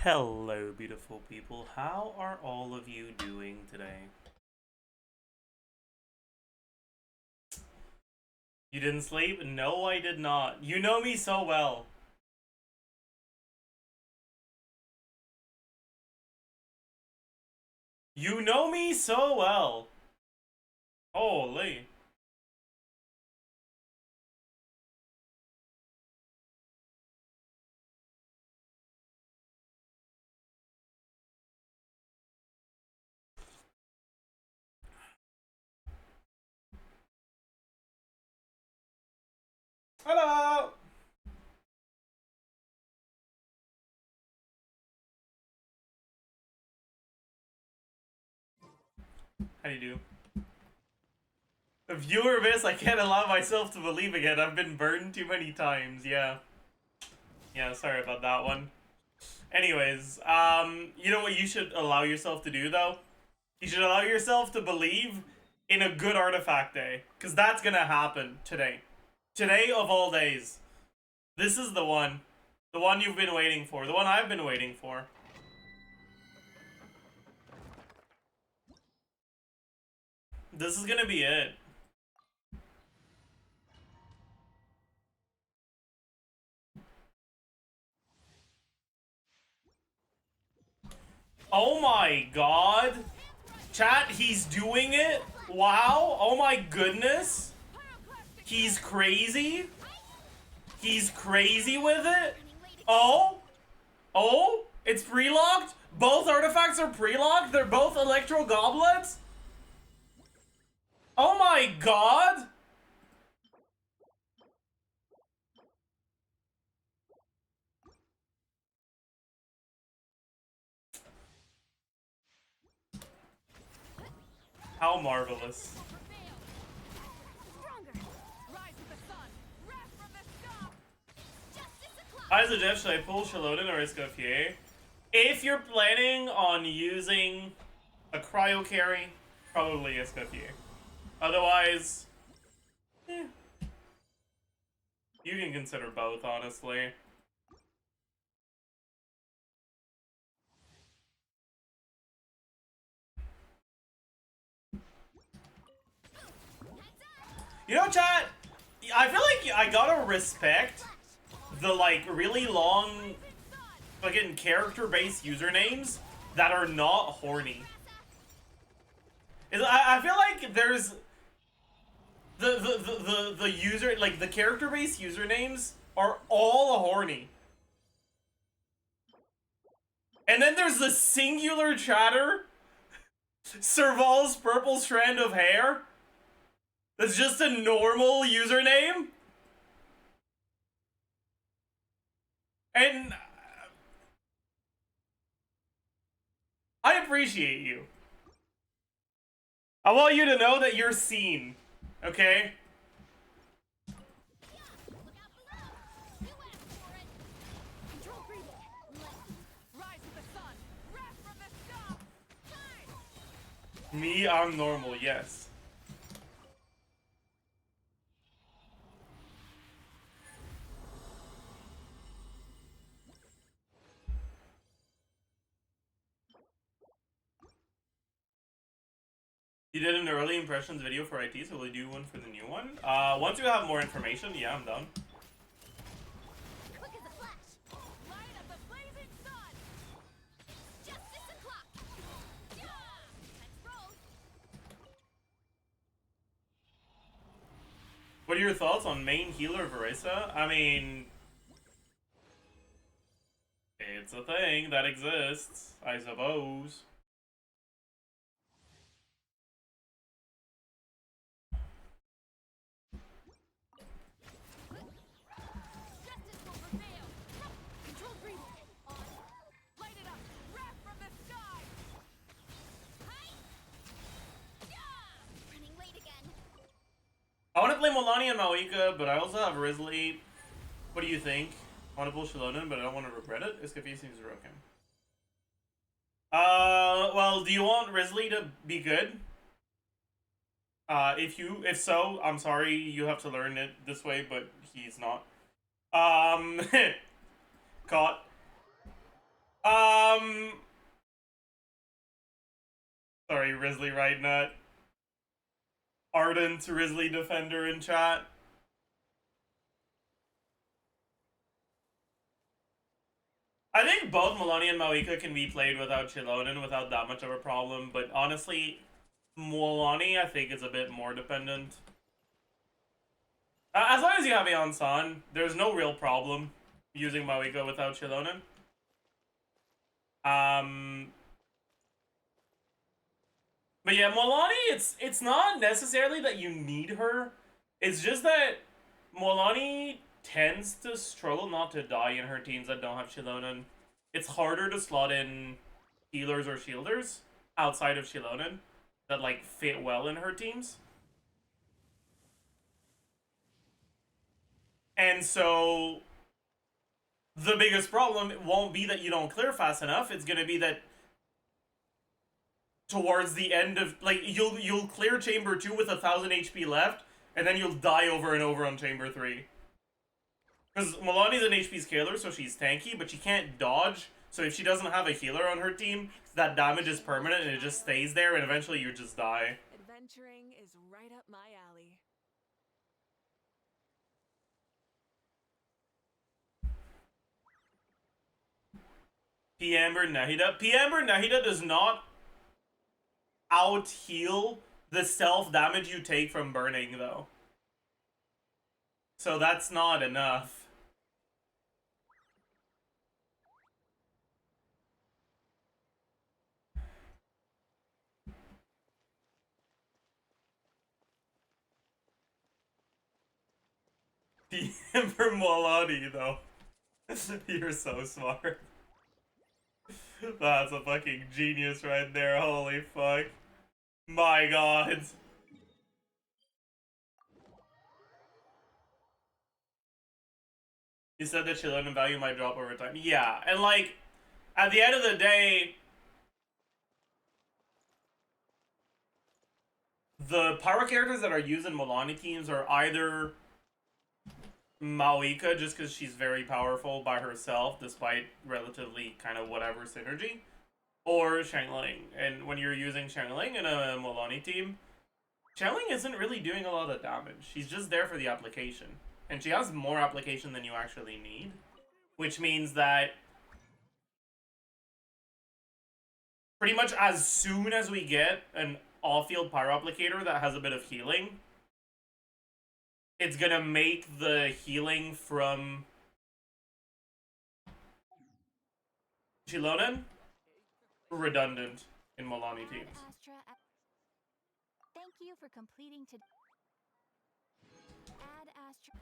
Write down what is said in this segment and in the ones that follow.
Hello, beautiful people. How are all of you doing today? You didn't sleep? No, I did not. You know me so well. You know me so well. Holy. Hello! How do you do? A viewer miss, I can't allow myself to believe again. I've been burned too many times, yeah. Yeah, sorry about that one. Anyways, you know what you should allow yourself to do, though? You should allow yourself to believe in a good artifact day. Because that's gonna happen today. Today of all days. This is the one. The one you've been waiting for. The one I've been waiting for. This is gonna be it. Oh my god. Chat, he's doing it? Wow. Oh my goodness. He's crazy. He's crazy with it. Oh. Oh. It's pre-locked? Both artifacts are pre-locked? They're both electro goblets? Oh my god. How marvelous. Hi Zajef, should I pull Xilonen or Zajef? If you're planning on using a cryo carry, probably Zajef. Otherwise, you can consider both, honestly. You know, chat, I feel like I gotta respect the, like, really long fucking character-based usernames that are not horny. I feel like there's the user, like, the character-based usernames are all horny. And then there's the singular chatter, Serval's purple strand of hair. That's just a normal username. And I appreciate you. I want you to know that you're seen, okay? Me, I'm normal, yes. You did an early impressions video for IT, so will you do one for the new one? Once you have more information, yeah, I'm done. What are your thoughts on main healer Veresa? I mean, it's a thing that exists, I suppose. I want to play Molani and Maoika, but I also have Risley. What do you think? I want to pull Xilonen, but I don't want to regret it. Escafie seems broken. Well, do you want Risley to be good? If so, I'm sorry you have to learn it this way, but he's not. Caught. Sorry, Risley Right Nut. Ardent Risley Defender in chat. I think both Malani and Mawika can be played without Xilonen without that much of a problem, but honestly, Malani I think is a bit more dependent. As long as you have Aeon San, there's no real problem using Mawika without Xilonen. But yeah, Malani, it's not necessarily that you need her. It's just that Malani tends to struggle not to die in her teams that don't have Xilonen. It's harder to slot in healers or shielders outside of Xilonen that like fit well in her teams. And so the biggest problem won't be that you don't clear fast enough. It's gonna be that towards the end of like you'll clear chamber 2 with 1,000 HP left, and then you'll die over and over on chamber 3. Because Malani's an HP scaler, so she's tanky, but she can't dodge. So if she doesn't have a healer on her team, that damage is permanent and it just stays there, and eventually you just die. Adventuring is right up my alley. P-Amber Nahida. P-Amber Nahida does not out-heal the self-damage you take from burning, though. So that's not enough. P-Amber Malani, though. You're so smart. That's a fucking genius right there, holy fuck. My god. You said that Xilonen value might drop over time. Yeah, and like, at the end of the day, the power characters that are used in Malani teams are either Mawika, just because she's very powerful by herself, despite relatively kind of whatever synergy, or Xiangling. And when you're using Xiangling in a Malani team, Xiangling isn't really doing a lot of damage. She's just there for the application. And she has more application than you actually need. Which means that pretty much as soon as we get an off-field pyro applicator that has a bit of healing, it's gonna make the healing from Xilonen redundant in Malani teams. Thank you for completing to add Astra.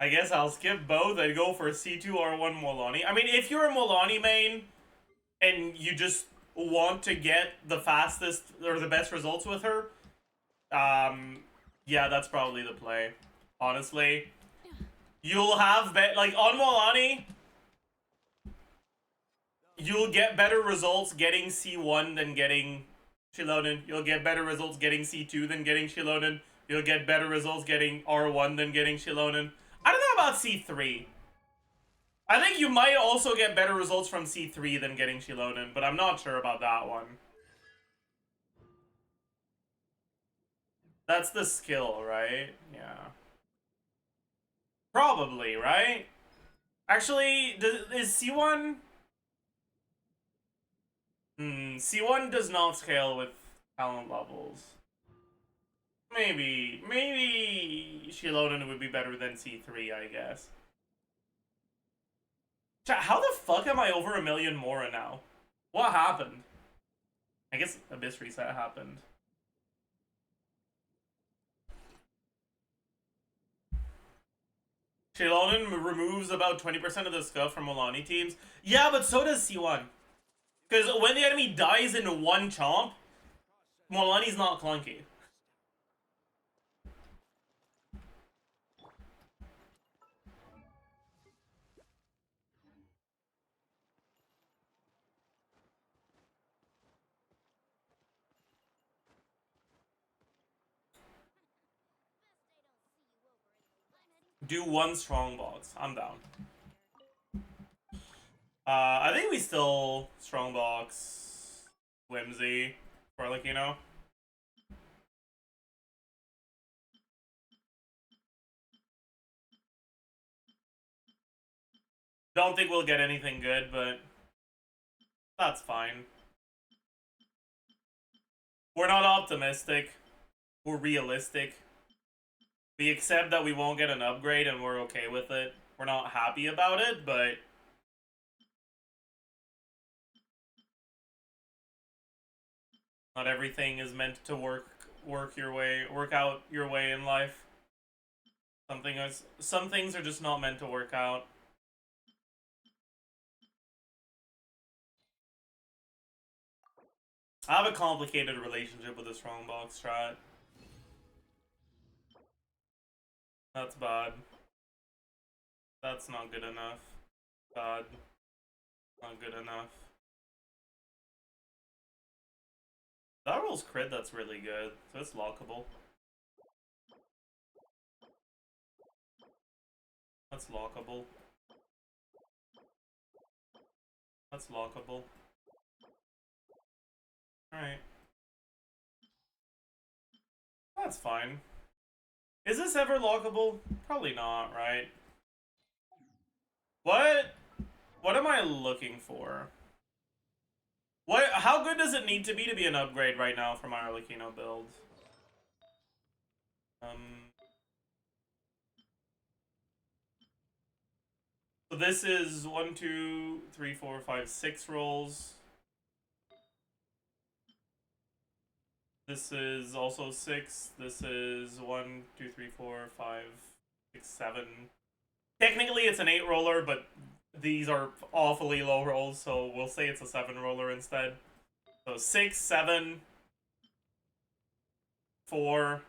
I guess I'll skip both and go for C2 R1 Malani. I mean, if you're a Malani main and you just want to get the fastest or the best results with her, yeah, that's probably the play. Honestly, you'll have like on Malani, you'll get better results getting C1 than getting Xilonen. You'll get better results getting C2 than getting Xilonen. You'll get better results getting R1 than getting Xilonen. I don't know about C3. I think you might also get better results from C3 than getting Xilonen, but I'm not sure about that one. That's the skill, right? Yeah. Probably, right? Actually, is C1... C1 does not scale with talent levels. Maybe Xilonen would be better than C3, I guess. How the fuck am I over 1,000,000 Mora now? What happened? I guess Abyss Reset happened. Xilonen removes about 20% of the scuff from Malani teams. Yeah, but so does C1. Because when the enemy dies in one chomp, Malani's not clunky. do one strong box. I'm down. I think we still strong box Whimsy for like, you know. Don't think we'll get anything good, but that's fine. We're not optimistic. We're realistic. We accept that we won't get an upgrade and we're okay with it. We're not happy about it, but not everything is meant to work out your way in life. Some things are just not meant to work out. I have a complicated relationship with the strongbox strat. That's bad. That's not good enough. Bad. Not good enough. That rolls crit, that's really good. So it's lockable. That's lockable. That's lockable. Alright. That's fine. Is this ever lockable? Probably not, right? What am I looking for? How good does it need to be an upgrade right now for my Arlecchino build? So this is 1, 2, 3, 4, 5, 6 rolls. This is also 6. This is 1, 2, 3, 4, 5, 6, 7. Technically it's an 8 roller, but these are awfully low rolls, so we'll say it's a 7 roller instead. So 6, 7, 4.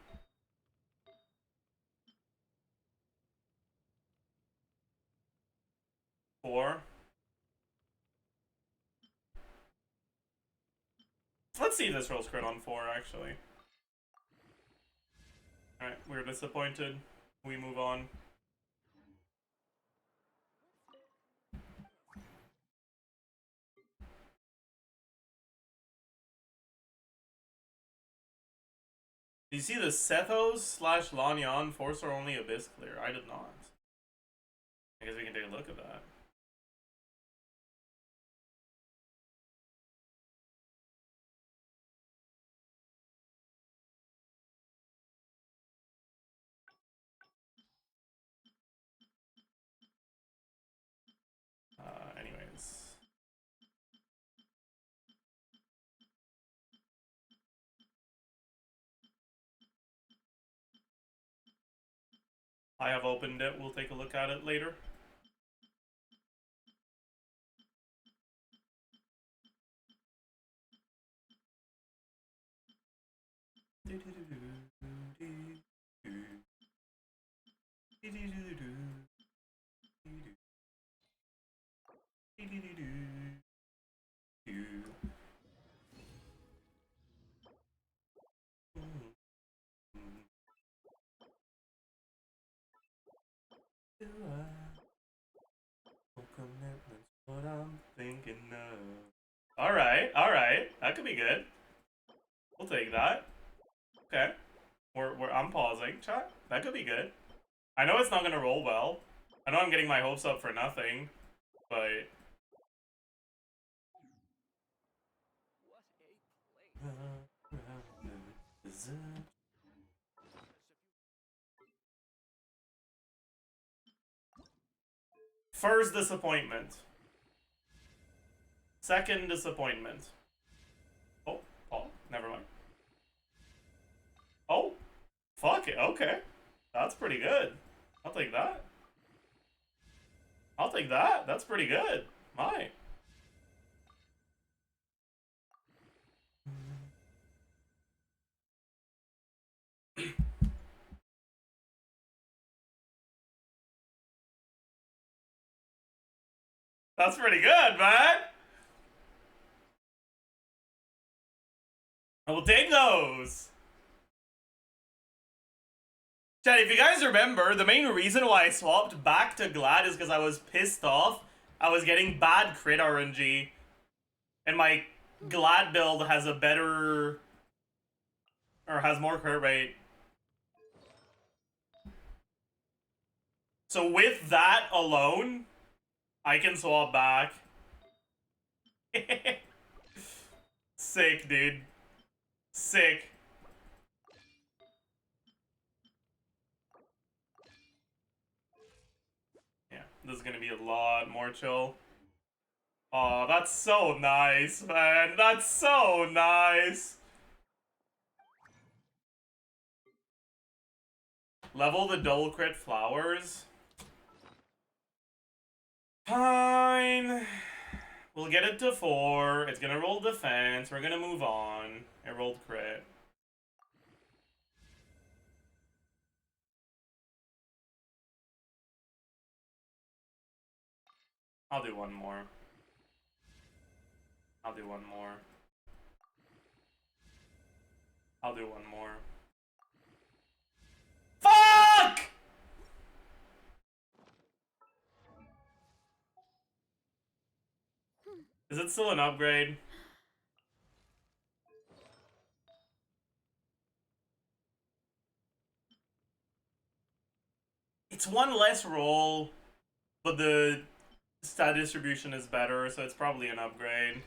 4. Let's see if this rolls crit on 4, actually. Alright, we're disappointed. We move on. Do you see the Sethos / Lanyan force or only Abyss clear? I did not. I guess we can take a look at that. Anyways. I have opened it. We'll take a look at it later. What I'm thinking of. Alright. That could be good. We'll take that. Okay. I'm pausing, chat. That could be good. I know it's not gonna roll well. I know I'm getting my hopes up for nothing, but first disappointment. Second disappointment. Oh, never mind. Oh, fuck it. Okay. That's pretty good. I'll take that. I'll take that. That's pretty good. My. That's pretty good, man. I will take those. Chad, if you guys remember, the main reason why I swapped back to Glad is because I was pissed off. I was getting bad crit RNG. And my Glad build has a better... or has more crit rate. So with that alone, I can swap back. Sick, dude. Sick. Yeah, this is gonna be a lot more chill. Oh, that's so nice, man. That's so nice. Level the double crit flowers. Fine. We'll get it to 4. It's gonna roll defense. We're gonna move on. It rolled crit. I'll do one more. I'll do one more. I'll do one more. Fuck! Is it still an upgrade? It's one less roll, but the stat distribution is better, so it's probably an upgrade.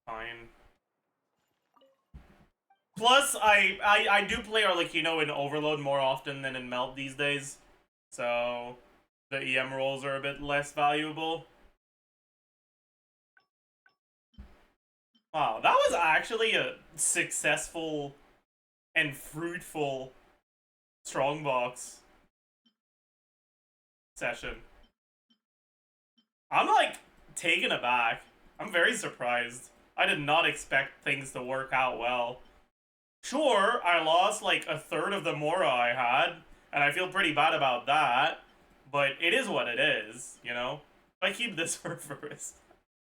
Fine. Plus, I do play Arlecchino in Overload more often than in Melt these days, so the EM rolls are a bit less valuable. Wow, that was actually a successful and fruitful Strongbox session. I'm like taken aback. I'm very surprised. I did not expect things to work out well. Sure, I lost like a third of the Mora I had, and I feel pretty bad about that, but it is what it is, you know? I keep this for first.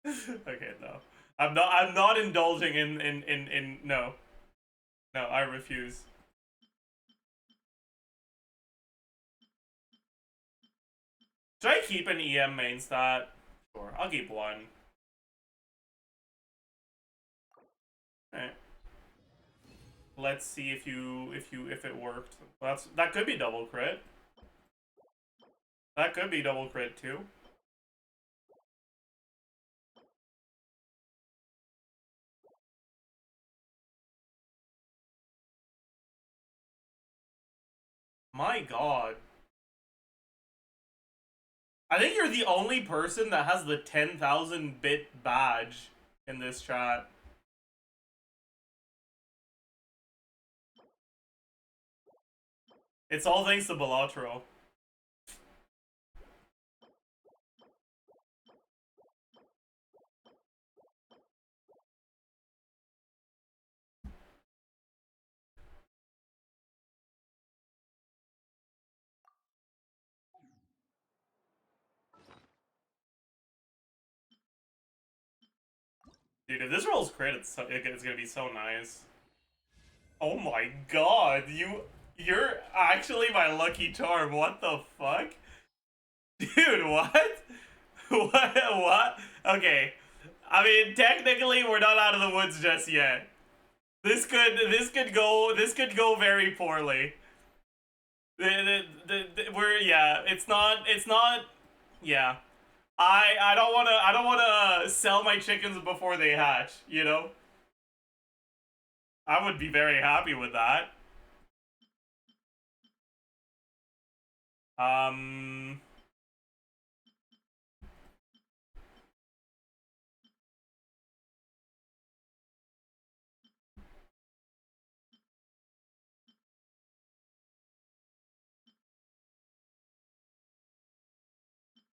Okay, no. I'm not indulging in no. No, I refuse. Should I keep an EM main stat? Sure, I'll keep one. Alright. Let's see if it worked. That could be double crit. That could be double crit too. My god. I think you're the only person that has the 10,000 bit badge in this chat. It's all thanks to Balatro. Dude, if this rolls crit, it's gonna be so nice. Oh my god, you're actually my lucky charm. What the fuck? Dude, what? What? Okay. I mean, technically we're not out of the woods just yet. This could go very poorly. It's not yeah. I don't wanna sell my chickens before they hatch, you know? I would be very happy with that.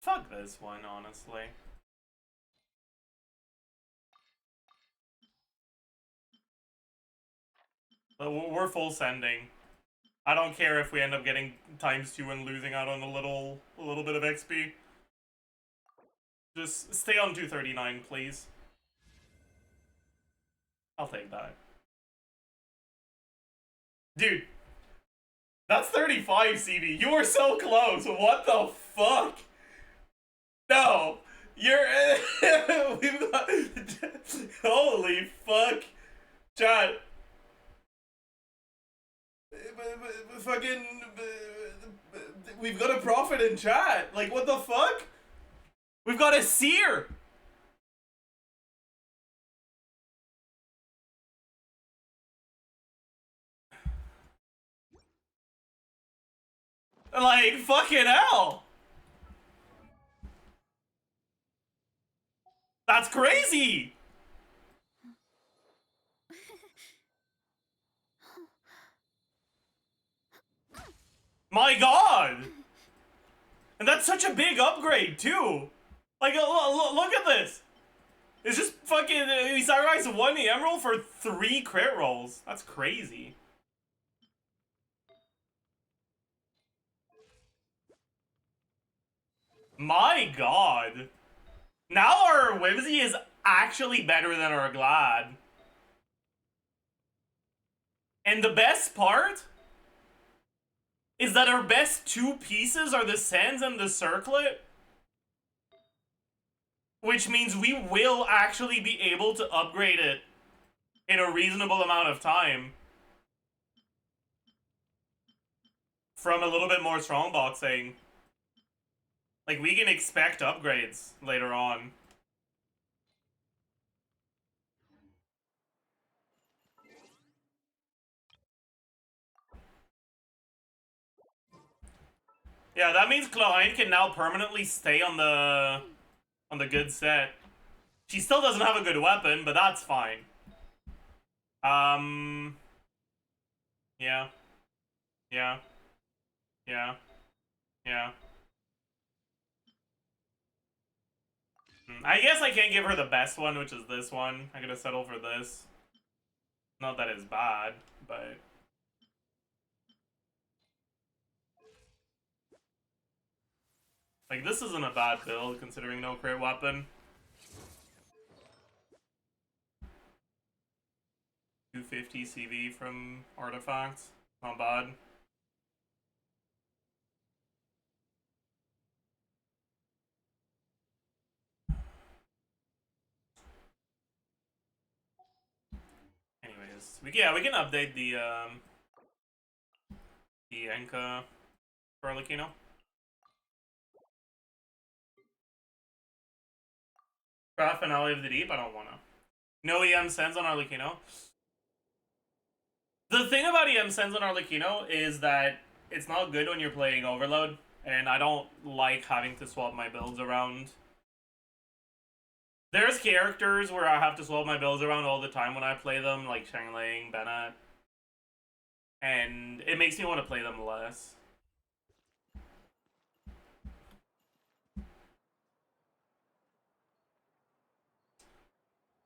Fuck this one, honestly. But we're full sending. I don't care if we end up getting ×2 and losing out on a little bit of XP. Just stay on 239, please. I'll take that. Dude, that's 35 CD. You were so close. What the fuck? No. You're... We've got... Holy fuck. Chat. Fucking... We've got a prophet in chat. Like, what the fuck? We've got a seer. Like, fucking hell. That's crazy. My god. And that's such a big upgrade, too. Like, look at this. It's just fucking... He sacrificed 1 emerald for 3 crit rolls. That's crazy. My god. Now our Whimsy is actually better than our Glad. And the best part is that our best 2 pieces are the Sands and the Circlet. Which means we will actually be able to upgrade it in a reasonable amount of time. From a little bit more strongboxing. Like, we can expect upgrades later on. Yeah, that means Klein can now permanently stay on the good set. She still doesn't have a good weapon, but that's fine. Yeah. Yeah. Yeah. Yeah. I guess I can't give her the best one, which is this one. I gotta settle for this. Not that it's bad, but... Like, this isn't a bad build, considering no crit weapon. 250 CV from artifacts. Not bad. Anyways, we can update the Enka for Arlecchino. Craft Finale of the Deep? I don't wanna. No EM Sends on Arlecchino. The thing about EM Sends on Arlecchino is that it's not good when you're playing Overload, and I don't like having to swap my builds around. There's characters where I have to swap my builds around all the time when I play them, like Shangling, Bennett. And it makes me want to play them less.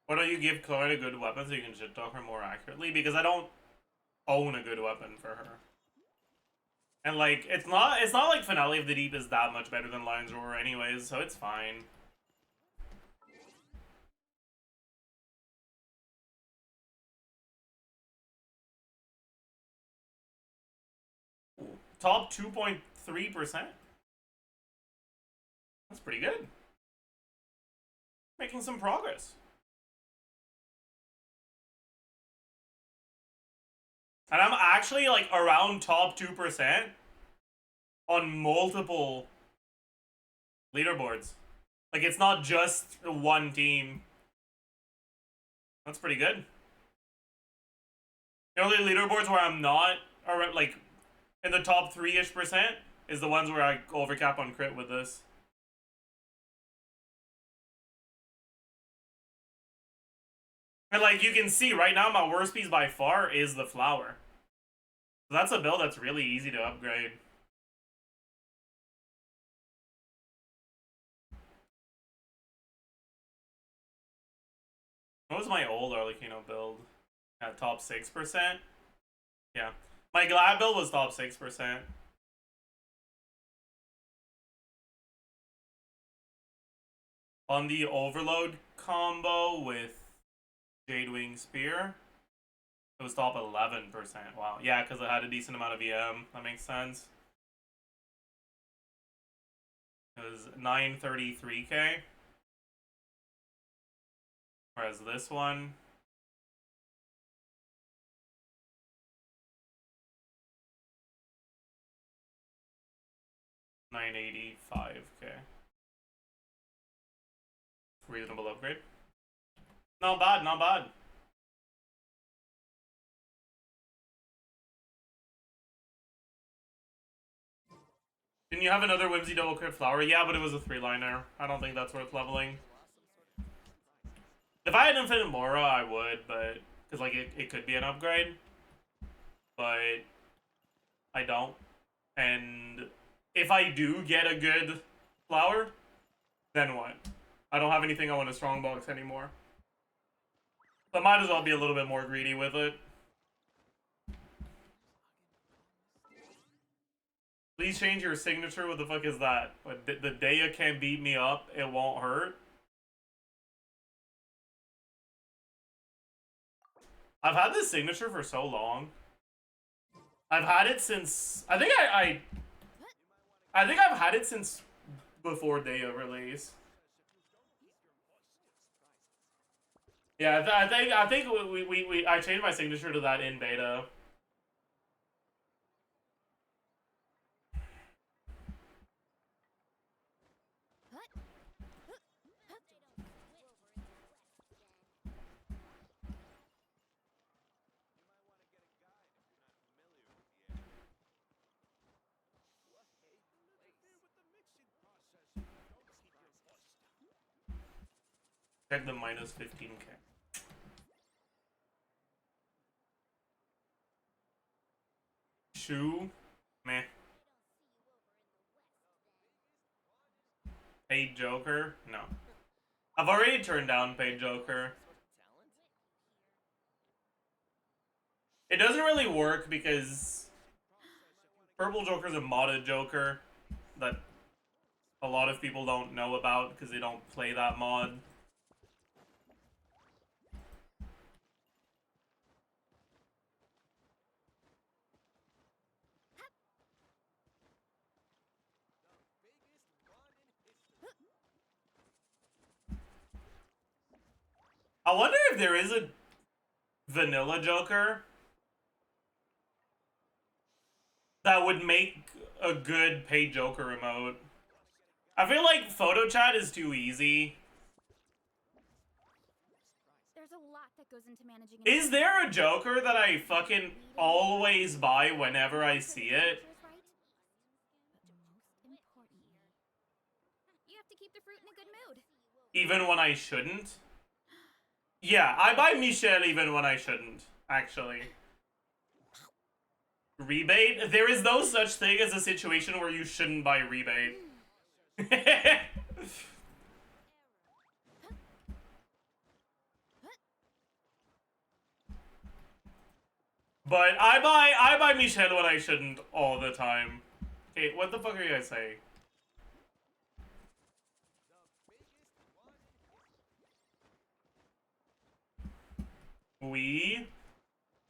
Why don't you give Chloe a good weapon so you can shit talk her more accurately? Because I don't own a good weapon for her. And like, it's not like Finale of the Deep is that much better than Lion's Roar anyways, so it's fine. Top 2.3%. That's pretty good. Making some progress. And I'm actually like around top 2% on multiple leaderboards. Like, it's not just one team. That's pretty good. The only leaderboards where I'm not, or like in the top 3-ish% is the ones where I overcap on crit with this. And like, you can see right now my worst piece by far is the flower. So that's a build that's really easy to upgrade. What was my old Arlecchino build? At top 6%? Yeah. My Glad build was top 6%. On the Overload combo with Jadewing Spear, It was top 11%. Wow. Yeah, because it had a decent amount of EM. That makes sense. It was 933k. Whereas this one, 985k. Reasonable upgrade. Not bad, not bad. Didn't you have another Whimsy double crit flower? Yeah, but it was a 3-liner. I don't think that's worth leveling. If I had Infinite Mora, I would, but... Because, like, it could be an upgrade. But... I don't. And... If I do get a good flower, then what? I don't have anything I want to strongbox anymore. But might as well be a little bit more greedy with it. Please change your signature. What the fuck is that? What, the day you can't beat me up, it won't hurt? I've had this signature for so long. I've had it since... I think I think I've had it since before Daya release. Yeah, I think I changed my signature to that in beta. Check the minus 15k. Shoe? Meh. Paid Joker? No. I've already turned down Paid Joker. It doesn't really work because Purple Joker's a modded Joker that a lot of people don't know about because they don't play that mod. I wonder if there is a vanilla Joker that would make a good Paid Joker emote. I feel like photo chat is too easy. There's a lot that goes into managing. Is there a Joker that I fucking always buy whenever I see it? You have to keep the fruit in a good mood. Even when I shouldn't? Yeah, I buy Michelle even when I shouldn't, actually. Rebate? There is no such thing as a situation where you shouldn't buy rebate. But I buy Michelle when I shouldn't all the time. Okay, what the fuck are you guys saying? Wii?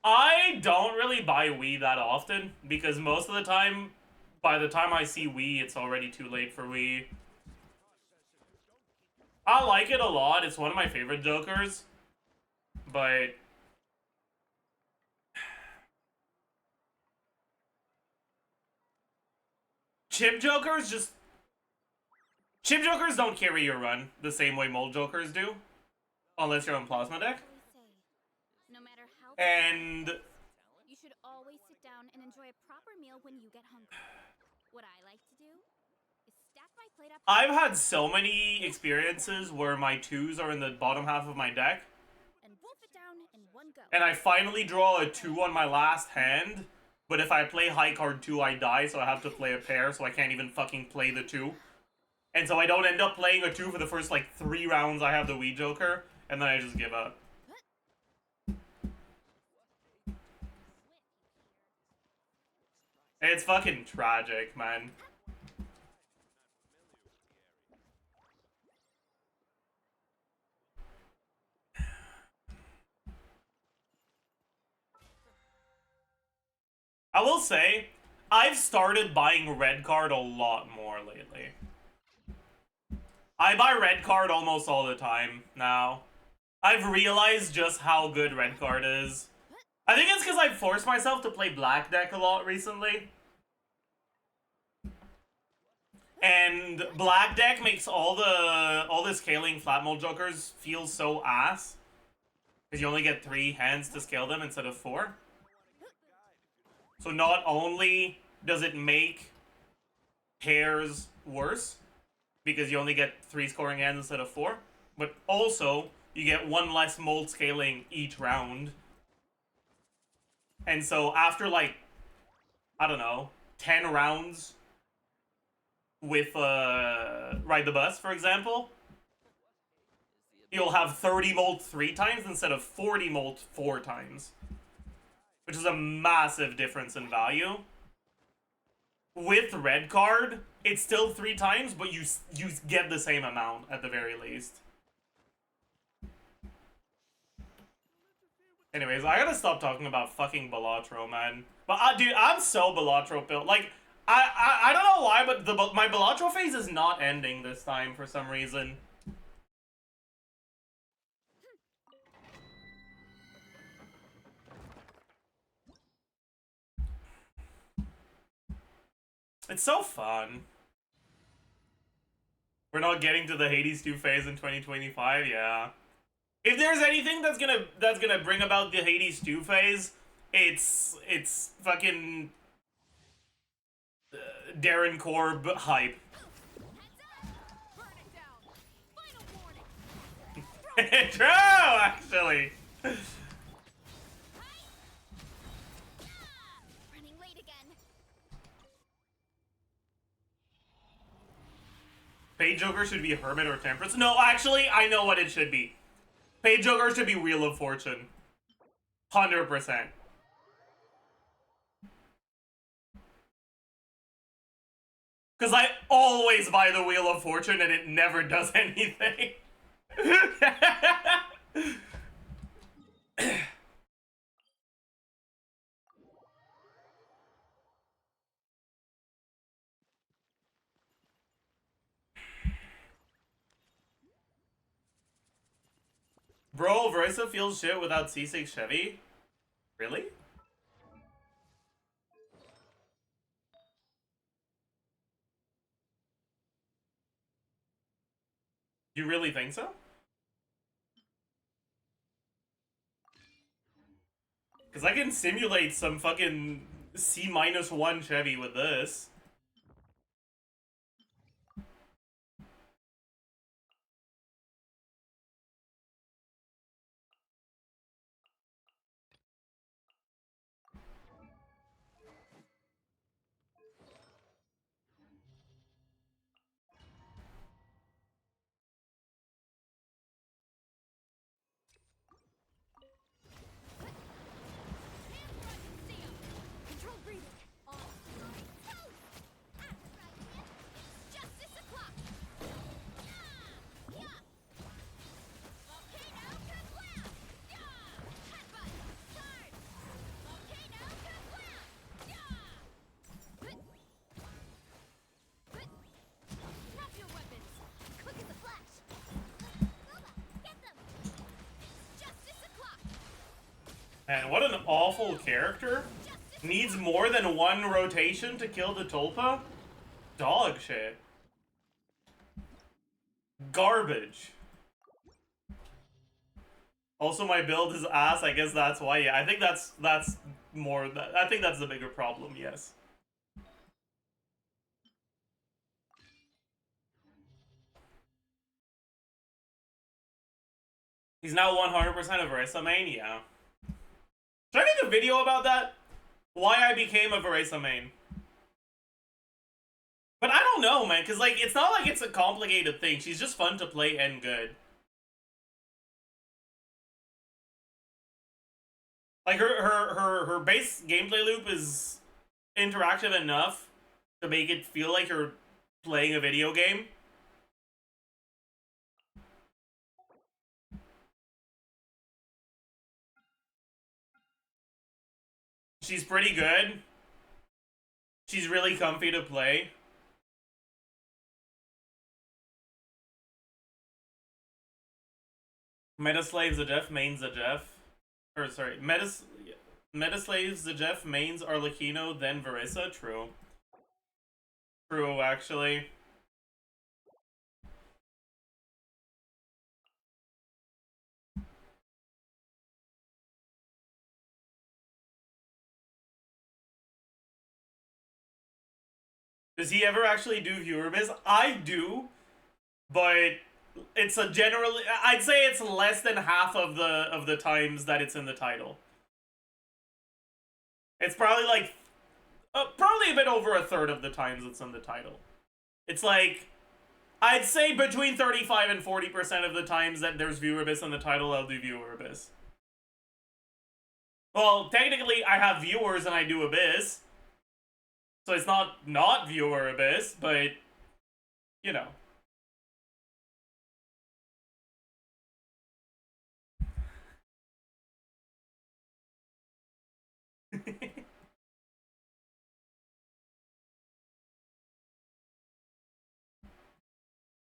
I don't really buy Wii that often because most of the time, by the time I see Wii, it's already too late for Wii. I like it a lot. It's one of my favorite Jokers. But Chip Jokers just... Chip Jokers don't carry your run the same way Mold Jokers do. Unless you're on Plasma deck. No matter how And you should always sit down and enjoy a proper meal when you get hungry. What I like to do is stack my plate up. I've had so many experiences where my 2s are in the bottom half of my deck. And wolf it down in one go. And I finally draw a 2 on my last hand. But if I play high card 2, I die, so I have to play a pair, so I can't even fucking play the 2. And so I don't end up playing a 2 for the first, like, 3 rounds I have the Wii Joker, and then I just give up. It's fucking tragic, man. I will say, I've started buying red card a lot more lately. I buy red card almost all the time now. I've realized just how good red card is. I think it's because I've forced myself to play black deck a lot recently. And black deck makes all the scaling flat mode jokers feel so ass. Because you only get 3 hands to scale them instead of 4. So not only does it make pairs worse, because you only get 3 scoring hands instead of 4, but also you get 1 less mold scaling each round. And so after like, I don't know, 10 rounds with Ride the Bus, for example, you'll have 30 molt 3 times instead of 40 molt 4 times. Which is a massive difference in value. With red card, it's still 3 times, but you get the same amount at the very least. Anyways, I gotta stop talking about fucking Balatro, man. But dude, I'm so Balatro built. Like, I don't know why, but my Balatro phase is not ending this time for some reason. It's so fun. We're not getting to the Hades 2 phase in 2025, yeah. If there's anything that's gonna bring about the Hades 2 phase, it's fucking Darren Korb hype. True, actually. Running late again. Page Joker should be Hermit or Temperance. No, actually, I know what it should be. Page Joker should be Wheel of Fortune. 100%. Because I always buy the Wheel of Fortune and it never does anything. Bro, Versa feels shit without C6 Chevy? Really? You really think so? Because I can simulate some fucking C-1 Chevy with this. Control breathing. On. Justice o'clock. Yeah. Volcano kablam. Yeah. Headbutt. Charge. Volcano kablam. Yeah. Drop your weapons. Quick as a flash. Get them. Justice o'clock. Man, what an awful character. Needs more than 1 rotation to kill the Tulpa? Dog shit. Garbage. Also, my build is ass. I guess that's why. Yeah, I think that's more. I think that's the bigger problem. Yes. He's now 100% of Versa main. Yeah. Should I make a video about that? Why I became a Versa main. But I don't know, man, because, like, it's not like it's a complicated thing. She's just fun to play and good. Like, her base gameplay loop is interactive enough to make it feel like you're playing a video game. She's pretty good. She's really comfy to play. Metaslave Zajef mains Zajef. Or sorry, Metaslave Zajef mains Arlecchino, then Verissa. True. True, actually. Does he ever actually do viewer biz? I do, but it's a generally, I'd say it's less than half of the times that it's in the title. It's probably like probably a bit over a third of the times it's in the title. It's like, I'd say between 35 and 40% of the times that there's viewer abyss in the title, I'll do viewer abyss. Well, technically, I have viewers and I do abyss. So it's not viewer abyss, but, you know.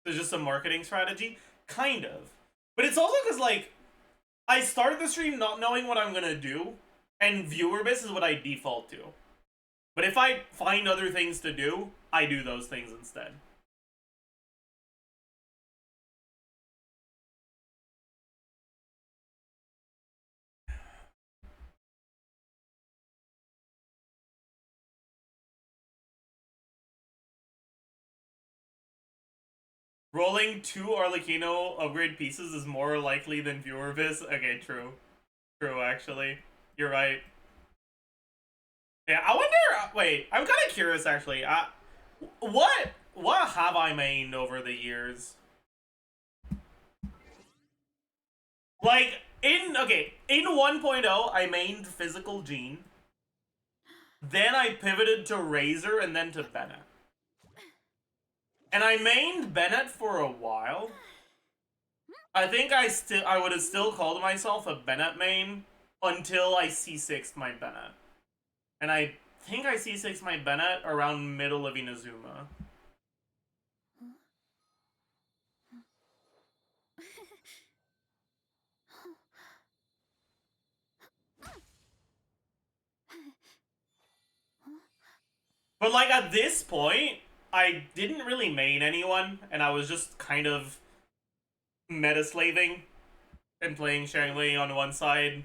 There's just some marketing strategy? Kind of. But it's also because, like, I start the stream not knowing what I'm gonna do, and viewer abyss is what I default to. But if I find other things to do, I do those things instead. Rolling 2 Arlecchino upgrade pieces is more likely than viewer abyss. Okay, true. True, actually. You're right. Yeah, I wonder. Wait, I'm kind of curious actually. What have I mained over the years? Like in 1.0, I mained Physical Gene. Then I pivoted to Razor and then to Bennett. And I mained Bennett for a while. I think I would have still called myself a Bennett main until I C6'd my Bennett. And I think I C6'd my Bennett around middle of Inazuma. But like at this point, I didn't really main anyone, and I was just kind of meta-slaving and playing Shangli on one side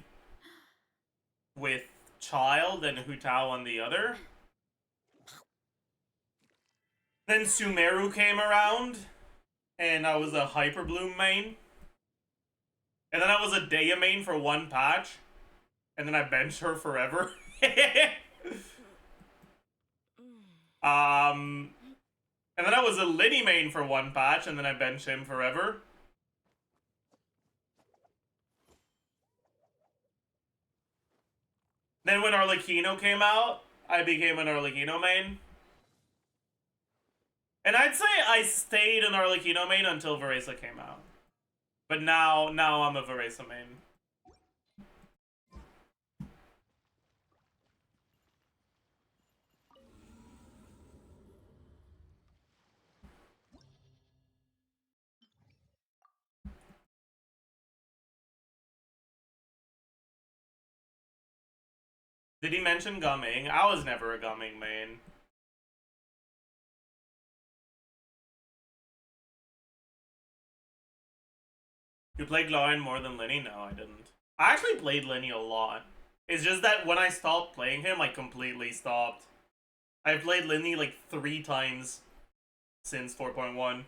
with Child and Hu Tao on the other. Then Sumeru came around, and I was a Hyper Bloom main. And then I was a Dea main for one patch, and then I benched her forever. And then I was a Liddy main for one patch, and then I benched him forever. Then when Arlecchino came out, I became an Arlecchino main. And I'd say I stayed an Arlecchino main until Verissa came out. But now I'm a Verissa main. Did he mention gumming? I was never a gumming main. You played Lauren more than Lenny? No, I didn't. I actually played Lenny a lot. It's just that when I stopped playing him, I completely stopped. I've played Lenny like 3 times since 4.1.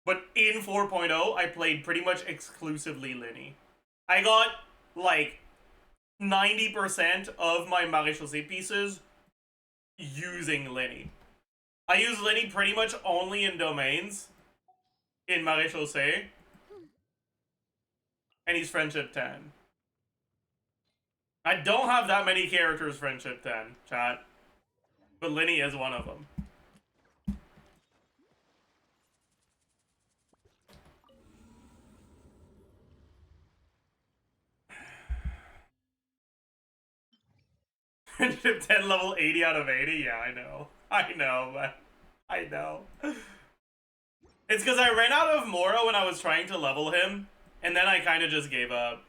But in 4.0, I played pretty much exclusively Lenny. I got like 90% of my Maréchaussée pieces using Lenny. I use Lenny pretty much only in domains in Maréchaussée. And he's Friendship 10. I don't have that many characters Friendship 10, chat. But Lenny is one of them. Friendship 10 level 80 out of 80? Yeah, I know. I know, but I know. It's because I ran out of Mora when I was trying to level him, and then I kind of just gave up.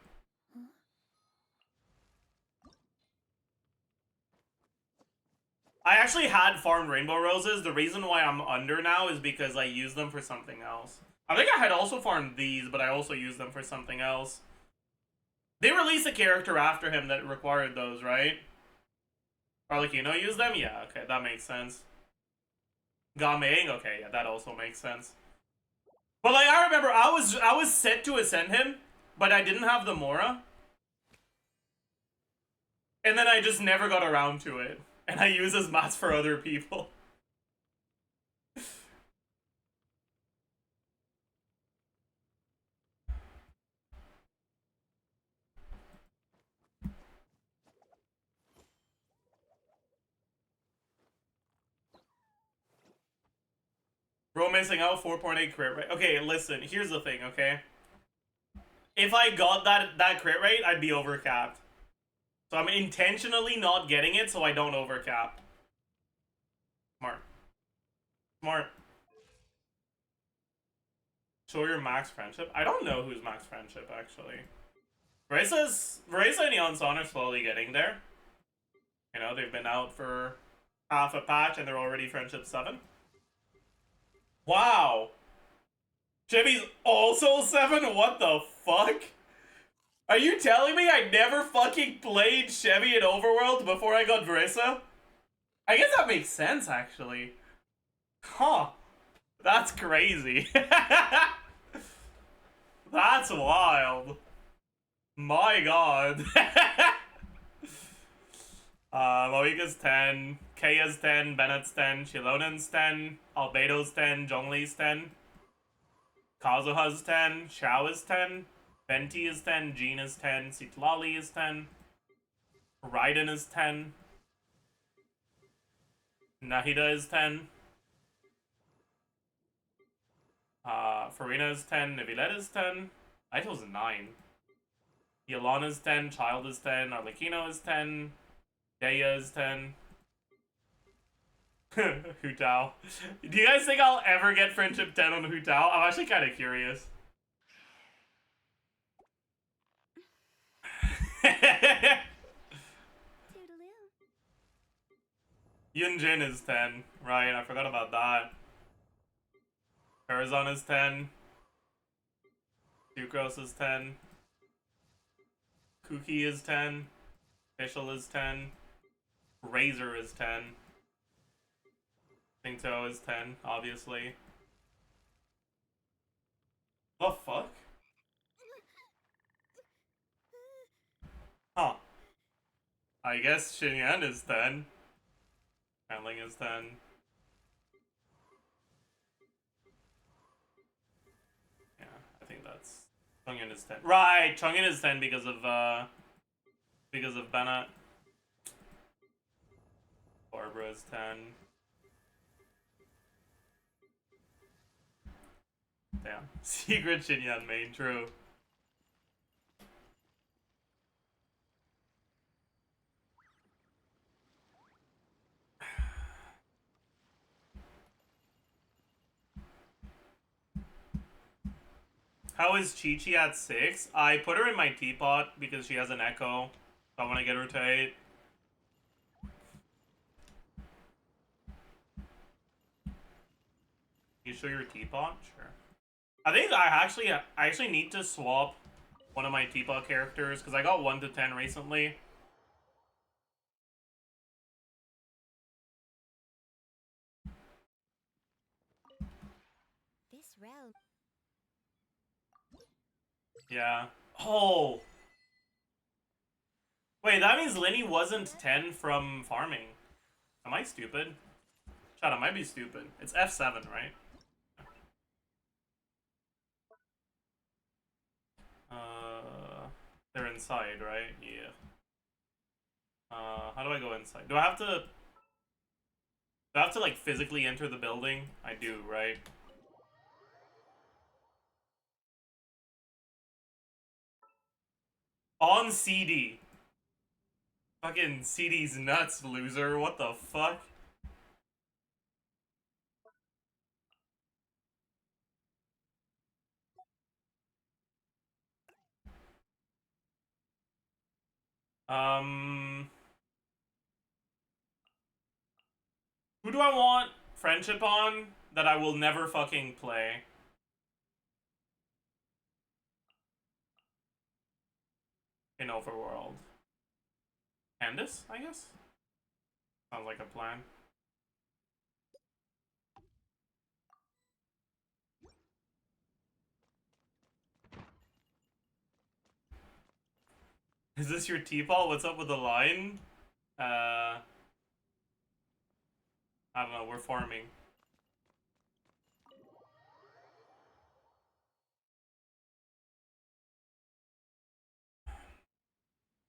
I actually had farmed Rainbow Roses. The reason why I'm under now is because I used them for something else. I think I had also farmed these, but I also used them for something else. They released a character after him that required those, right? Arlecchino used them? Yeah, okay, that makes sense. Gameng? Okay, yeah, that also makes sense. But like, I remember I was set to ascend him, but I didn't have the Mora. And then I just never got around to it. And I use his mats for other people. Bro missing out 4.8 crit rate. Okay, listen, here's the thing, okay? If I got that crit rate, I'd be overcapped. So I'm intentionally not getting it so I don't overcap. Smart. Smart. Show your max friendship? I don't know who's max friendship, actually. Veresa and Yansan are slowly getting there. You know, they've been out for half a patch and they're already friendship 7. Wow! Chevy's also 7? What the fuck? Are you telling me I never fucking played Chevy in Overworld before I got Veresa? I guess that makes sense, actually. Huh. That's crazy. That's wild. My god. Moika's 10, Kaya's 10, Bennett's 10, Xilonen's 10, Albedo's 10, Zhongli's 10, Kazuha's 10, Xiao is 10, Venti is 10, Jean is 10, Citlali is 10, Raiden is 10, Nahida is 10, Farina is 10, Nivilette is 10, Aito's 9, Yolana is 10, Child is 10, Arlecchino is 10, Deya is 10. Hu Tao. Do you guys think I'll ever get Friendship 10 on Hu Tao? I'm actually kind of curious. Yunjin is 10. Right, I forgot about that. Corazon is 10. Sucrose is 10. Kuki is 10. Fischl is 10. Razor is 10. Pingto is 10, obviously. The fuck? Huh. I guess Xinyan is 10. Handling is 10. Yeah, I think that's... Chungin is 10. Right! Chungin is 10 because of Bennett. Barbara is 10. Damn. Secret Xinyan main, true. How is Chi-Chi at 6? I put her in my teapot because she has an echo. So I want to get her to 8. You show your teapot? Sure. I think I actually need to swap one of my teapot characters because I got 1 to 10 recently. This realm. Yeah. Oh! Wait, that means Linny wasn't 10 from farming. Am I stupid? Shut up, I might be stupid. It's F7, right? They're inside, right? Yeah. How do I go inside? Do I have to like physically enter the building? I do, right? On CD. Fucking CD's nuts, loser. What the fuck? Who do I want friendship on that I will never fucking play? In Overworld. Candace, I guess? Sounds like a plan. Is this your T-ball? What's up with the line? I don't know, we're farming.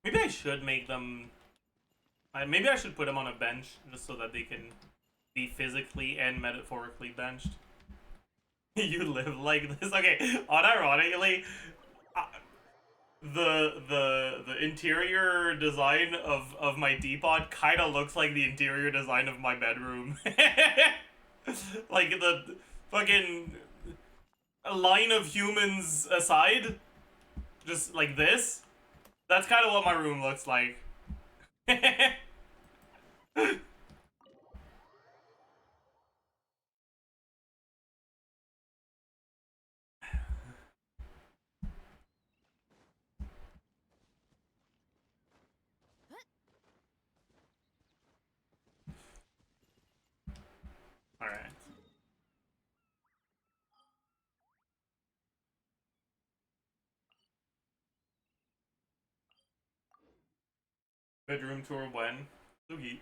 Maybe I should make them... maybe I should put them on a bench, just so that they can be physically and metaphorically benched. You live like this? Okay, unironically, the interior design of my D-pod kind of looks like the interior design of my bedroom. Like the fucking line of humans aside, just like this. That's kind of what my room looks like. Alright. Bedroom tour when? Lugi.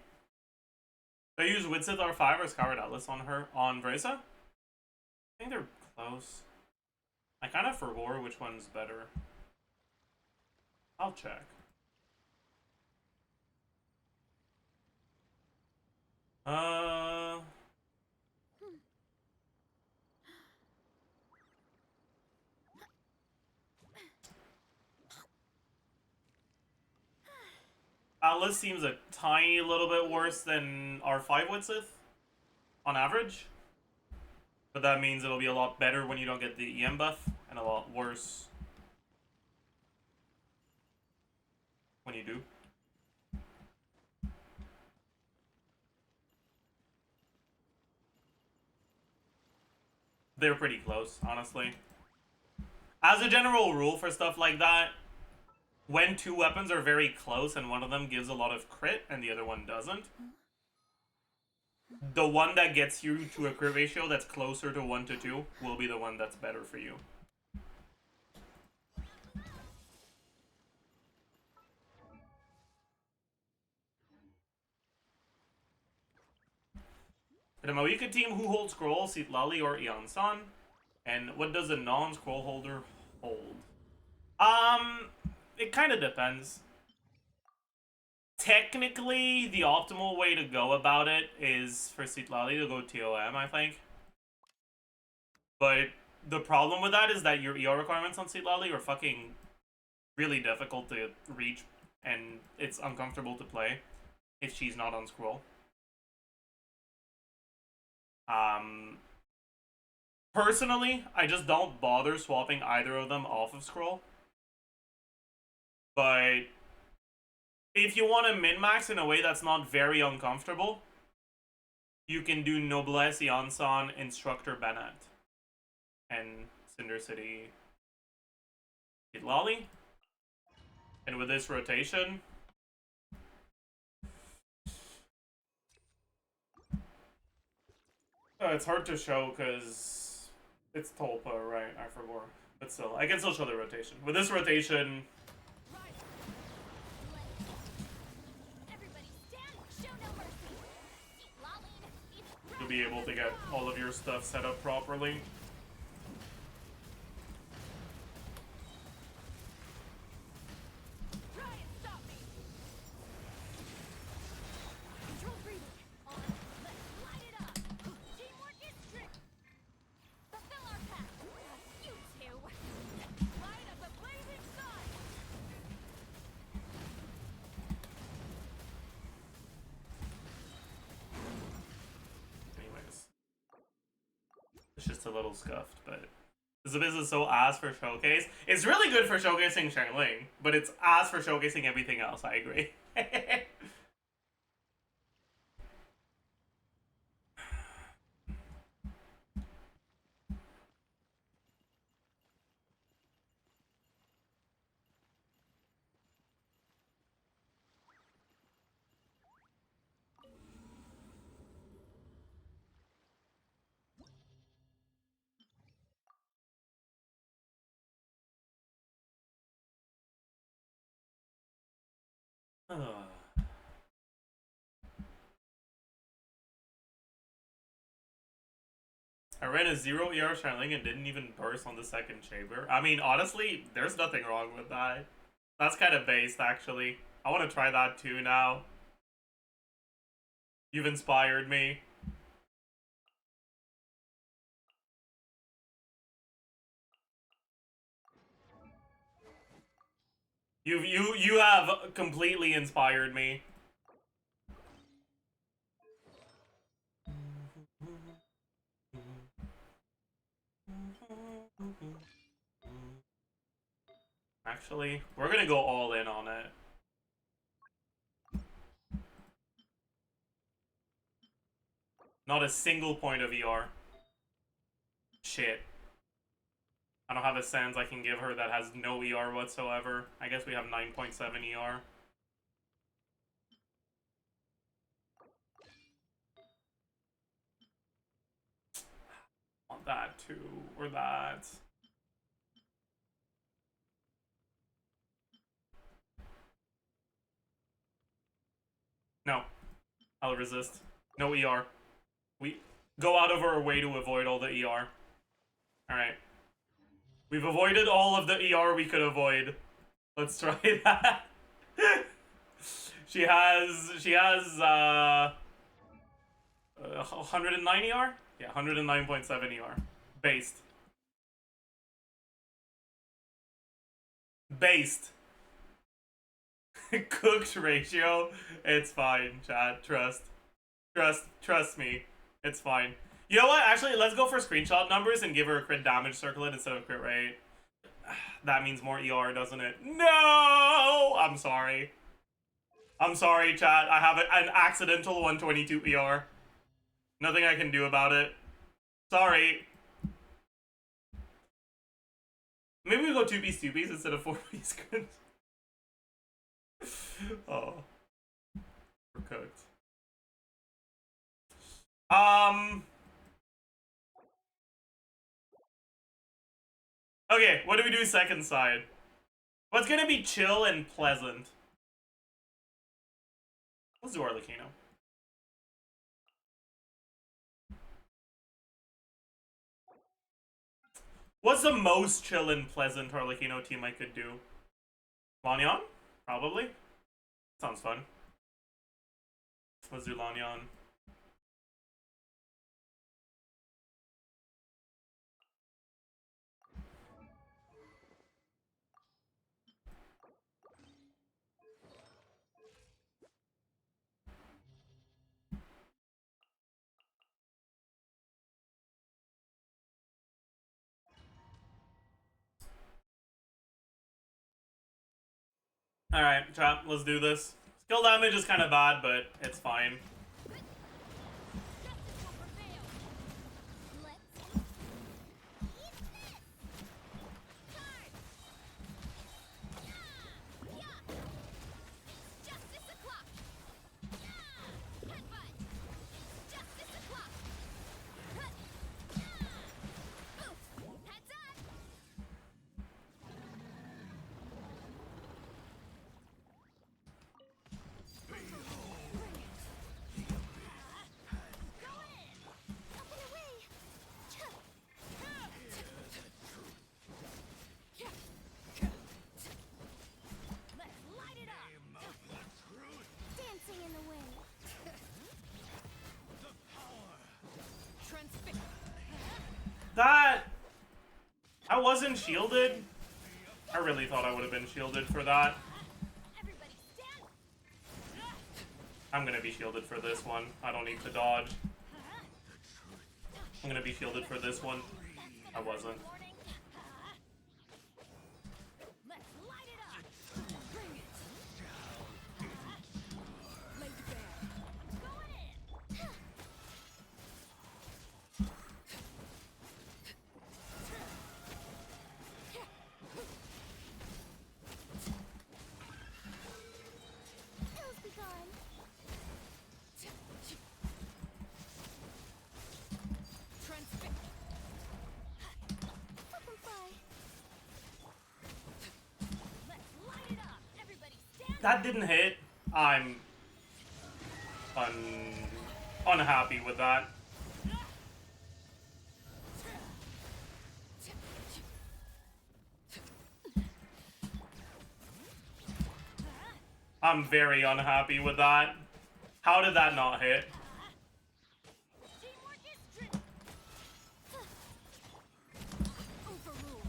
Do I use Widsith R5 or Scoured Atlas on her on Vresa? I think they're close. I kind of forgot which one's better. I'll check. Atlas seems a tiny little bit worse than R5 Widsith on average. But that means it'll be a lot better when you don't get the EM buff, and a lot worse when you do. They're pretty close, honestly. As a general rule for stuff like that, when two weapons are very close and one of them gives a lot of crit and the other one doesn't, the one that gets you to a crit ratio that's closer to 1 to 2 will be the one that's better for you. The Mawika team, who holds scroll, Sitlali or Iansan? And what does a non-scroll holder hold? It kind of depends. Technically, the optimal way to go about it is for Sitlali to go TOM, I think. But the problem with that is that your ER requirements on Sitlali are fucking really difficult to reach, and it's uncomfortable to play if she's not on scroll. Personally, I just don't bother swapping either of them off of scroll. But if you want to min-max in a way that's not very uncomfortable, you can do Noblesse Yansan, Instructor Bennett, and Cinder City Sitlali. And with this rotation, it's hard to show because it's Tulpa, right? I forgot. But still, I can still show the rotation. With this rotation, you'll be able to get all of your stuff set up properly. It's just a little scuffed, but this is so ass for showcase. It's really good for showcasing Xilonen, but it's ass for showcasing everything else. I agree. I ran a 0 ER Xilonen and didn't even burst on the second chamber. I mean, honestly, there's nothing wrong with that. That's kind of based, actually. I want to try that too now. You've inspired me. You have completely inspired me. Actually, we're gonna go all in on it. Not a single point of ER. Shit. I don't have a sense I can give her that has no ER whatsoever. I guess we have 9.7 ER. Want that too, or that. No. I'll resist. No ER. We go out of our way to avoid all the ER. Alright. We've avoided all of the ER we could avoid. Let's try that. she has 109 ER? Yeah, 109.7 ER. Based. Based. Cooked ratio. It's fine, chat. Trust me. It's fine. You know what? Actually, let's go for screenshot numbers and give her a crit damage circlet instead of crit rate. That means more ER, doesn't it? No! I'm sorry. I'm sorry, chat. I have an accidental 122 ER. Nothing I can do about it. Sorry. Maybe we go 2-piece 2-piece instead of 4-piece crit. Oh. We're cooked. Okay, what do we do second side? What's gonna be chill and pleasant? Let's do Arlecchino. What's the most chill and pleasant Arlecchino team I could do? Lanyan? Probably. Sounds fun. Let's do Lanyan. Alright, chat, let's do this. Skill damage is kind of bad, but it's fine. That... I wasn't shielded. I really thought I would have been shielded for that. I'm gonna be shielded for this one. I don't need to dodge. I'm gonna be shielded for this one. I wasn't. Let's light it up. Bring it. Lay it bare. Going in. Pills be gone. Transfix. Let them fly. Let's light it up. Everybody stand. That didn't hit. I'm unhappy with that. I'm very unhappy with that. How did that not hit? Teamwork is strength. Overruled.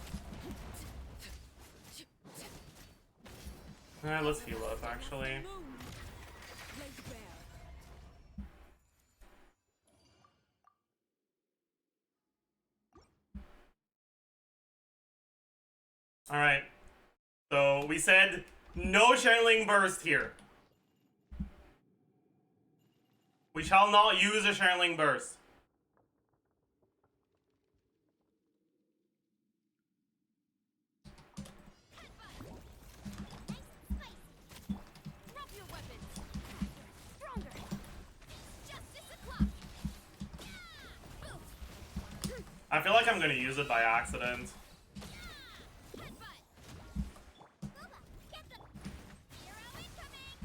Let's heal up, actually. Laid bare. Alright. So, we said no Shining Burst here. We shall not use a Shining Burst. Drop your weapons. Stronger. Justice o'clock. I feel like I'm gonna use it by accident. Headbutt. Booba, get them. Hero incoming.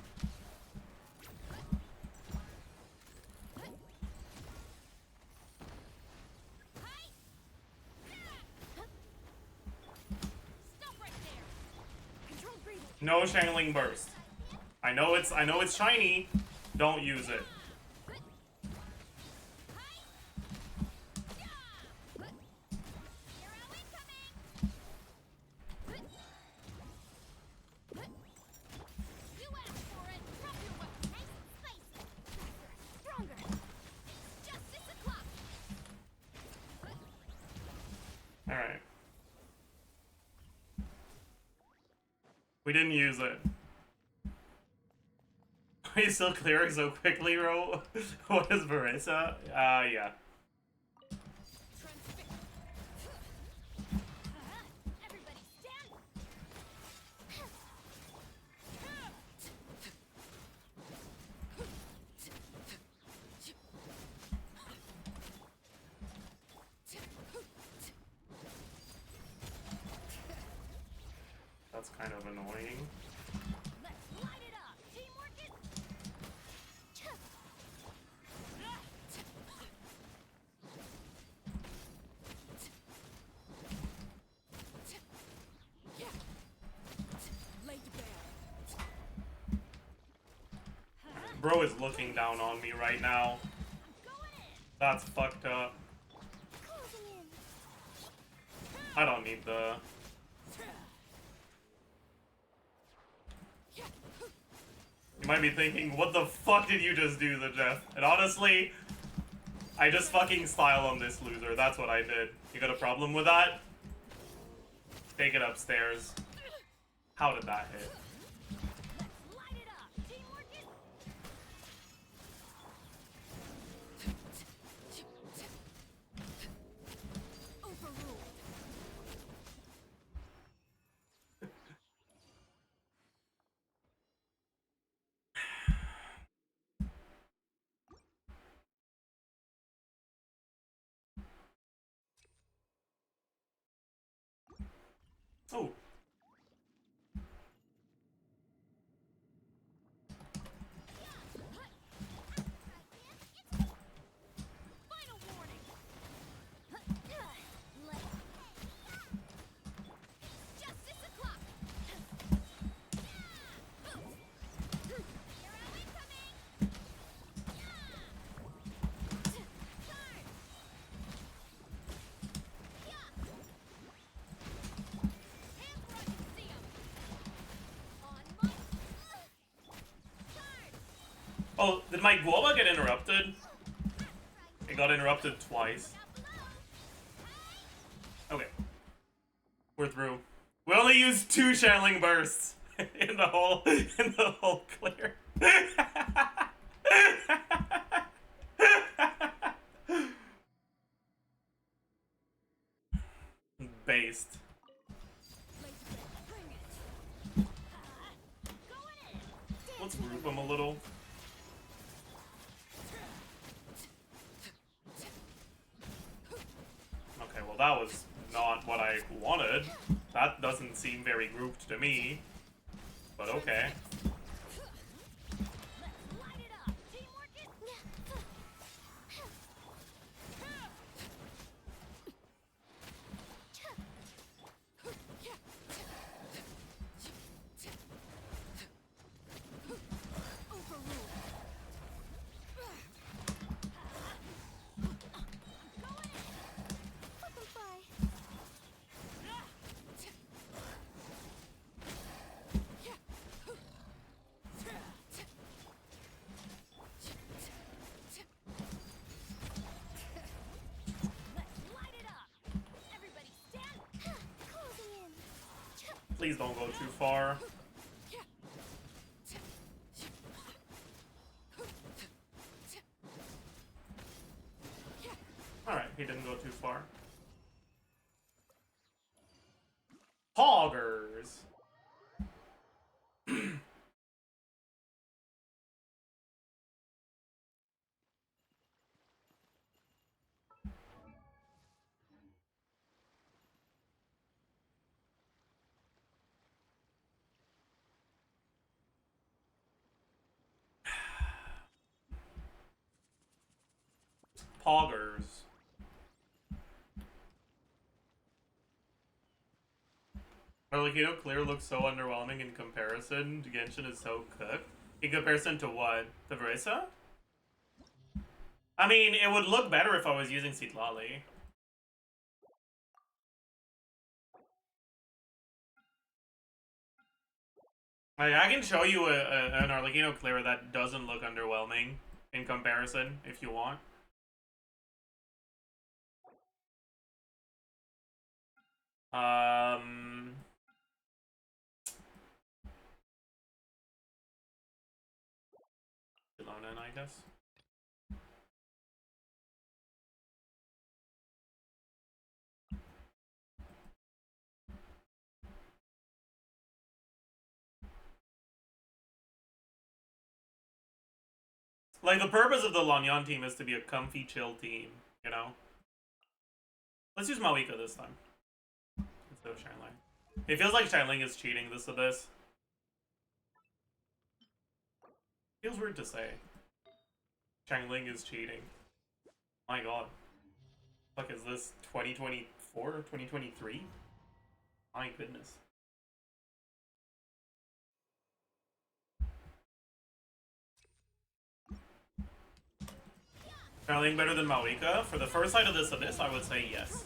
Hi. Stop right there. Control breathing. No Shining Burst. I know it's shiny. Don't use it. Hero incoming. You asked for it. Drop your weapon. Nice and spicy. Stronger. Justice o'clock. Alright. We didn't use it. Are you still clearing so quickly, Ro? What is Marissa? Yeah. Transfix. Everybody stand. That's kind of annoying. Let's light it up. Teamwork is. Laid bare. Bro is looking down on me right now. Going in. That's fucked up. Closing in. I don't need the... You might be thinking, what the fuck did you just do, Zajef? And honestly, I just fucking style on this loser. That's what I did. You got a problem with that? Take it upstairs. How did that hit? Let's light it up. Teamwork is. Overruled. Oh. Final warning. Justice o'clock. Hero incoming. Turn. Hands where I can see 'em. On my. Turn. Oh, did my Guava get interrupted? It got interrupted twice. Without We're through. We only used 2 channeling bursts in the whole clear. Based. Let's group them a little. Okay, well that was not what I wanted. That doesn't seem very grouped to me. But okay. Please don't go too far. Alright, he didn't go too far. Hoggers! Poggers. Arlecchino Clear looks so underwhelming in comparison. Genshin is so cooked. In comparison to what? The Verisa? I mean, it would look better if I was using Xilonen. Like, I can show you an Arlecchino Clear that doesn't look underwhelming in comparison, if you want. Xilonen, I guess. Like, the purpose of the Lanyan team is to be a comfy, chill team, you know? Let's use Mawika this time. Instead of Xiangling. It feels like Xiangling is cheating this to this. Feels weird to say. Xiangling is cheating. My god. Fuck, is this 2024 or 2023? My goodness. Xiangling better than Mawika? For the first side of this abyss, I would say yes.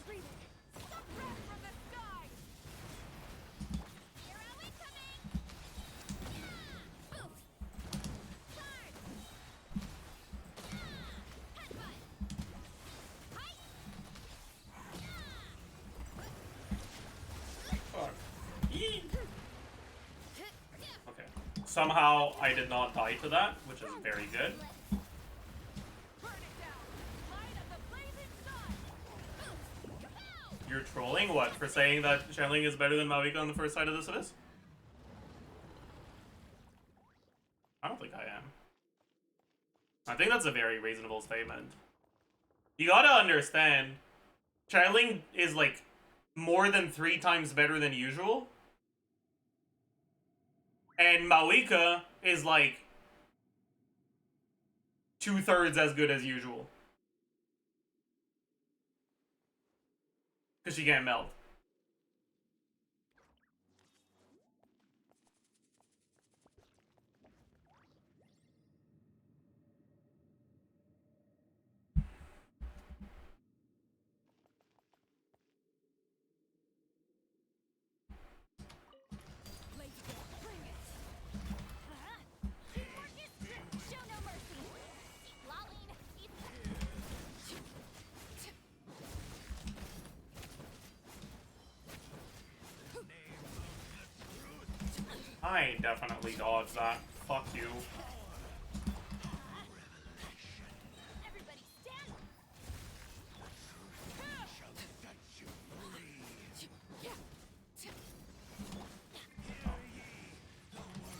Okay. Somehow I did not die to that, which is very good. You're trolling? What? For saying that Xiangling is better than Mawika on the first side of this abyss? I don't think I am. I think that's a very reasonable statement. You gotta understand, Xiangling is like more than 3 times better than usual. And Mawika is like 2/3 as good as usual. Because she can't melt. I definitely dodged that. Fuck you. Everybody stand.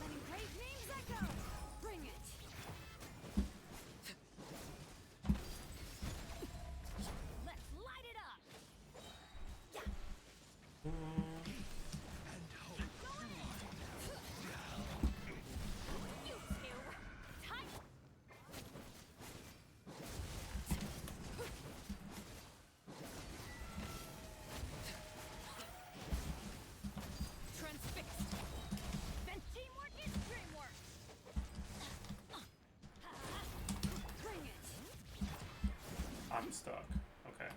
Letting brave names echo. Bring it. Let's light it up. You two. Tight. Transfixed. Then teamwork is dreamwork. Bring it. I'm stuck. Okay.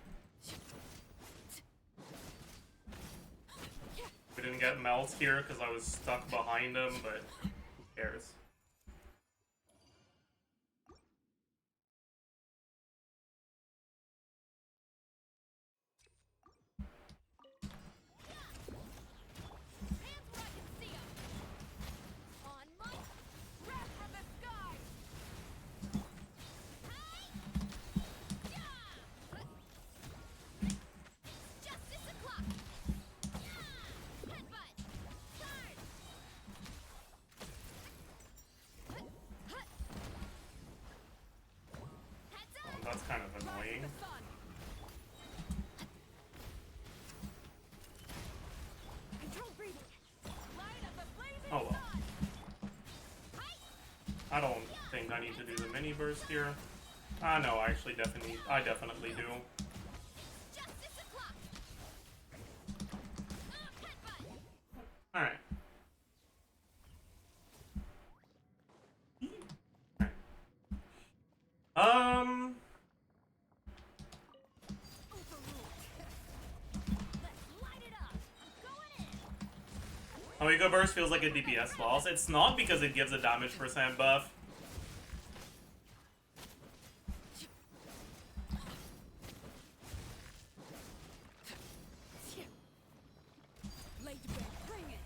We didn't get melt here because I was stuck behind him, but who cares? Hands where I can see 'em. On my wrath from the sky. Justice o'clock. Headbutt. Charge. Heads up. That's kind of annoying. The sun. Control breathing. Light up the blazing Oh well. sun. Hi. I don't think I need to do the mini burst here. Ah, no, I definitely do. Justice o'clock. Headbutt. Alright. Let's light it up. I'm going in. Omega Burst feels like a DPS loss. It's not because it gives a damage percent buff. Laid back, bring it.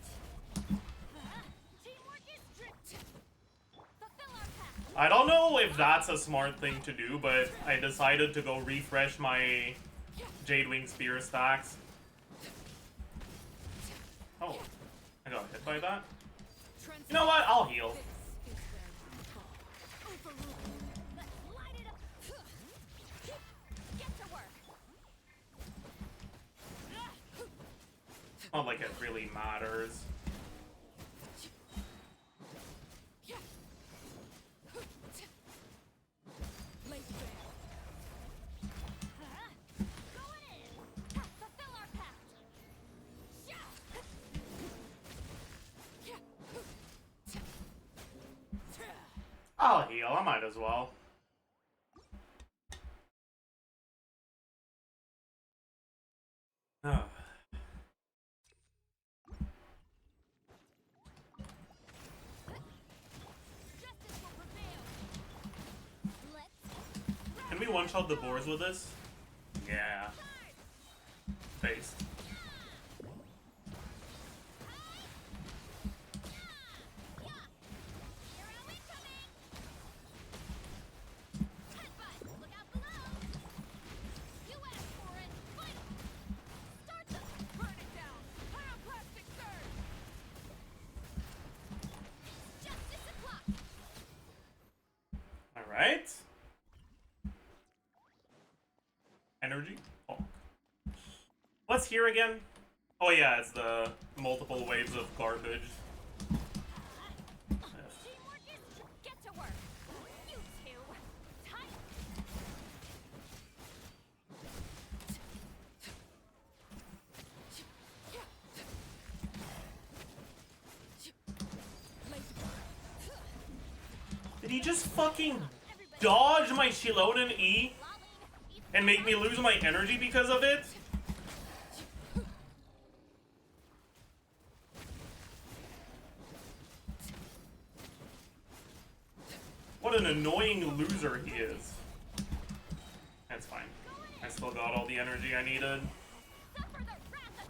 Teamwork is strict. Fulfill our pact. I don't know if that's a smart thing to do, but I decided to go refresh my Jadewing Spear stacks. Oh, I got hit by that. You know what? I'll heal. Let's light it up. Get to work. Not like it really matters. Laid back. Going in. Fulfill our pact. I'll heal. I might as well. Ah. Justice will prevail. Let's Can we one-shot the boars with this? Yeah. Face. Hero incoming. Headbutt. Look out below. You asked for it. Fight. Start them. Burn it down. Pyroclastic surge. Justice o'clock. Alright. Energy. Oh. What's here again? Oh yeah, it's the multiple waves of garbage. Teamwork is get to work. You two. Tight. Did he just fucking dodge my Xilonen E and make me lose my energy because of it? What an annoying loser he is. That's fine. I still got all the energy I needed. Suffer the wrath of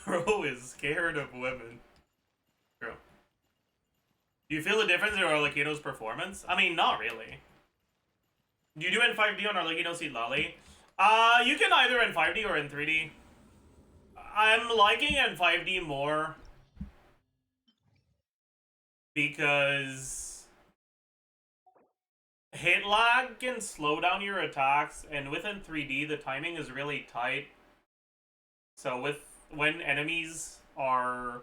Bro is scared of women. True. Do you feel the difference in Arlecchino's performance? I mean, not really. Do you do N5D on Arlecchino Seed Lolly? You can either in 5D or in 3D. I'm liking N5D more because hit lag can slow down your attacks, and within 3D the timing is really tight. So when enemies are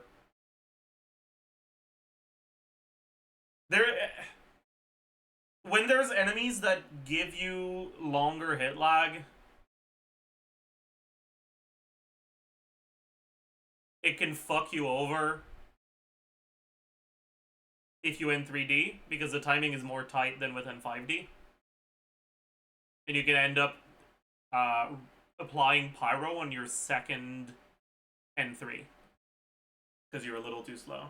there, when there's enemies that give you longer hit lag, it can fuck you over if you in 3D, because the timing is more tight than within 5D. And you can end up applying Pyro on your second N3 because you're a little too slow.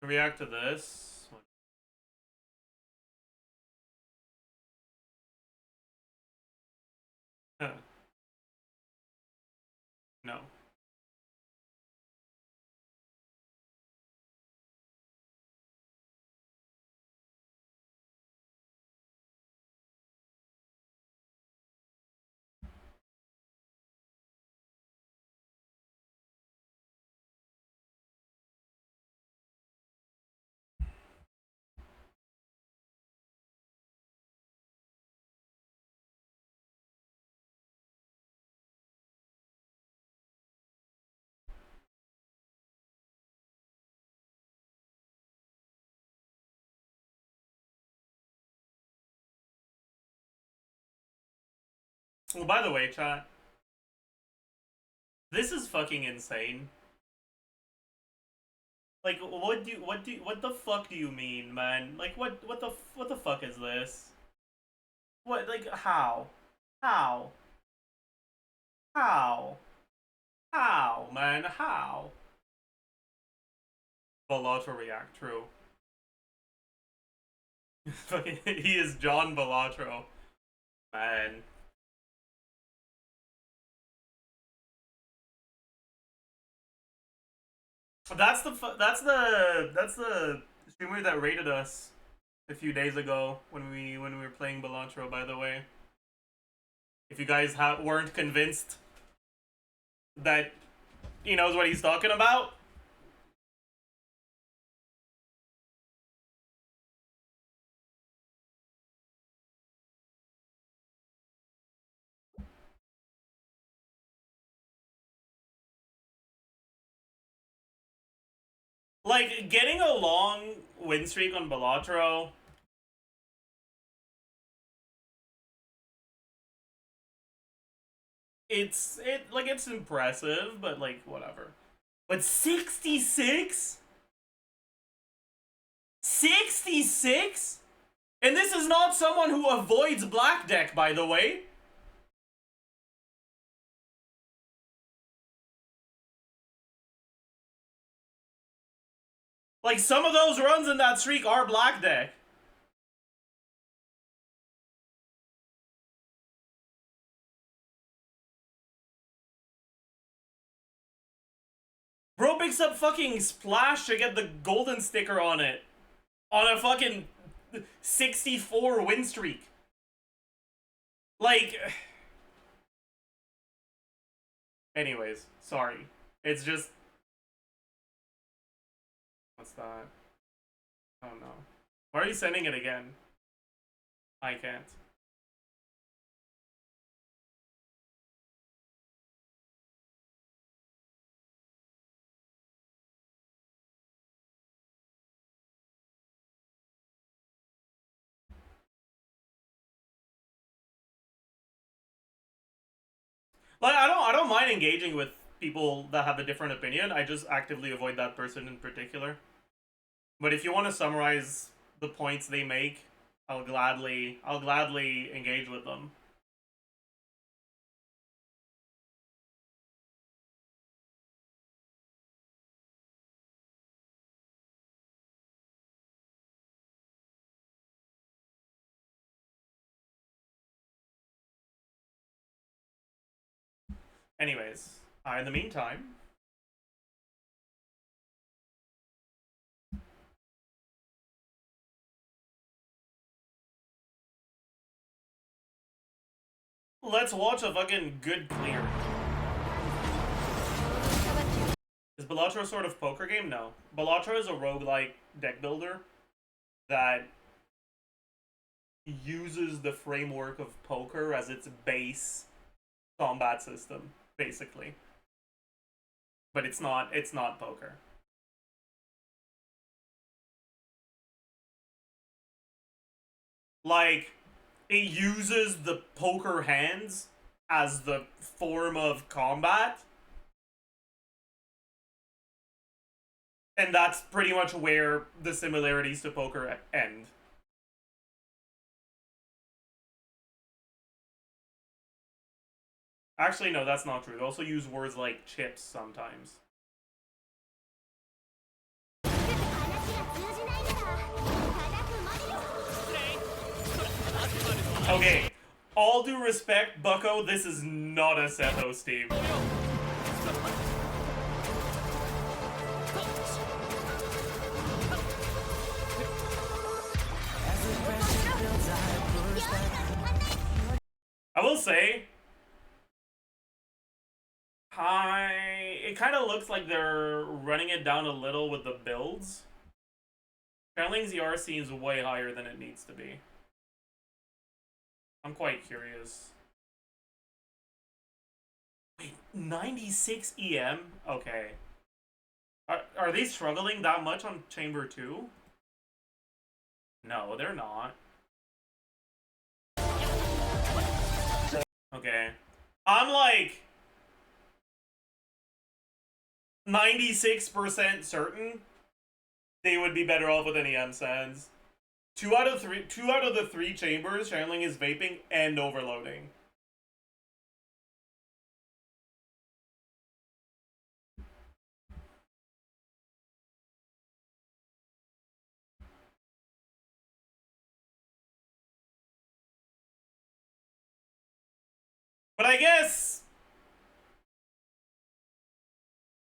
React to this. Huh. No. Well, by the way, chat, this is fucking insane. Like, what the fuck do you mean, man? Like, what the fuck is this? What, like, how? How? How? How, man? How? Balatro react, true. Fucking, he is John Balatro. Man. That's the streamer that rated us a few days ago when we were playing Balatro, by the way. If you guys weren't convinced that he knows what he's talking about. Like, getting a long win streak on Balatro, it's impressive, but like whatever. But 66? 66? And this is not someone who avoids black deck, by the way. Like, some of those runs in that streak are black deck. Bro picks up fucking Splash to get the golden sticker on it. On a fucking 64 win streak. Like... Anyways, sorry. It's just... What's that? I don't know. Why are you sending it again? I can't. Like, I don't mind engaging with people that have a different opinion. I just actively avoid that person in particular. But if you want to summarize the points they make, I'll gladly engage with them. Anyways, in the meantime, let's watch a fucking good clear. Is Balatro a sort of poker game? No. Balatro is a roguelike deck builder that uses the framework of poker as its base combat system, basically. But it's not poker. Like, it uses the poker hands as the form of combat. And that's pretty much where the similarities to poker end. Actually, no, that's not true. They also use words like chips sometimes. Okay, all due respect, Bucko, this is not a Sethos team. I will say, it kind of looks like they're running it down a little with the builds. Xiaoling's ER seems way higher than it needs to be. I'm quite curious. Wait, 96 EM? Okay. Are they struggling that much on Chamber 2? No, they're not. Okay. I'm like 96% certain they would be better off with an EM Sands. Two out of the three chambers, Xiaoling is vaping and overloading. But I guess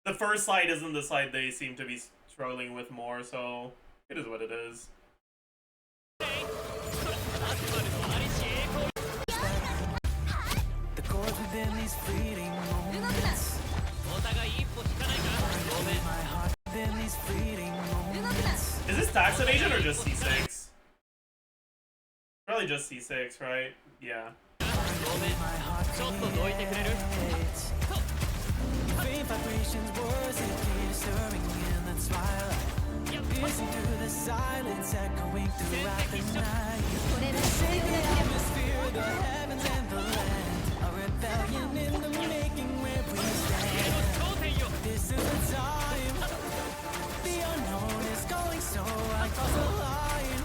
the first side isn't the side they seem to be struggling with more, so it is what it is. Is this tax evasion or just C6? Probably just C6, right? Yeah. Piercing through the silence, echoing throughout the night. Shaking the atmosphere, the heavens and the land. A rebellion in the making where we stand. This is the time. The unknown is going, so I cross the line.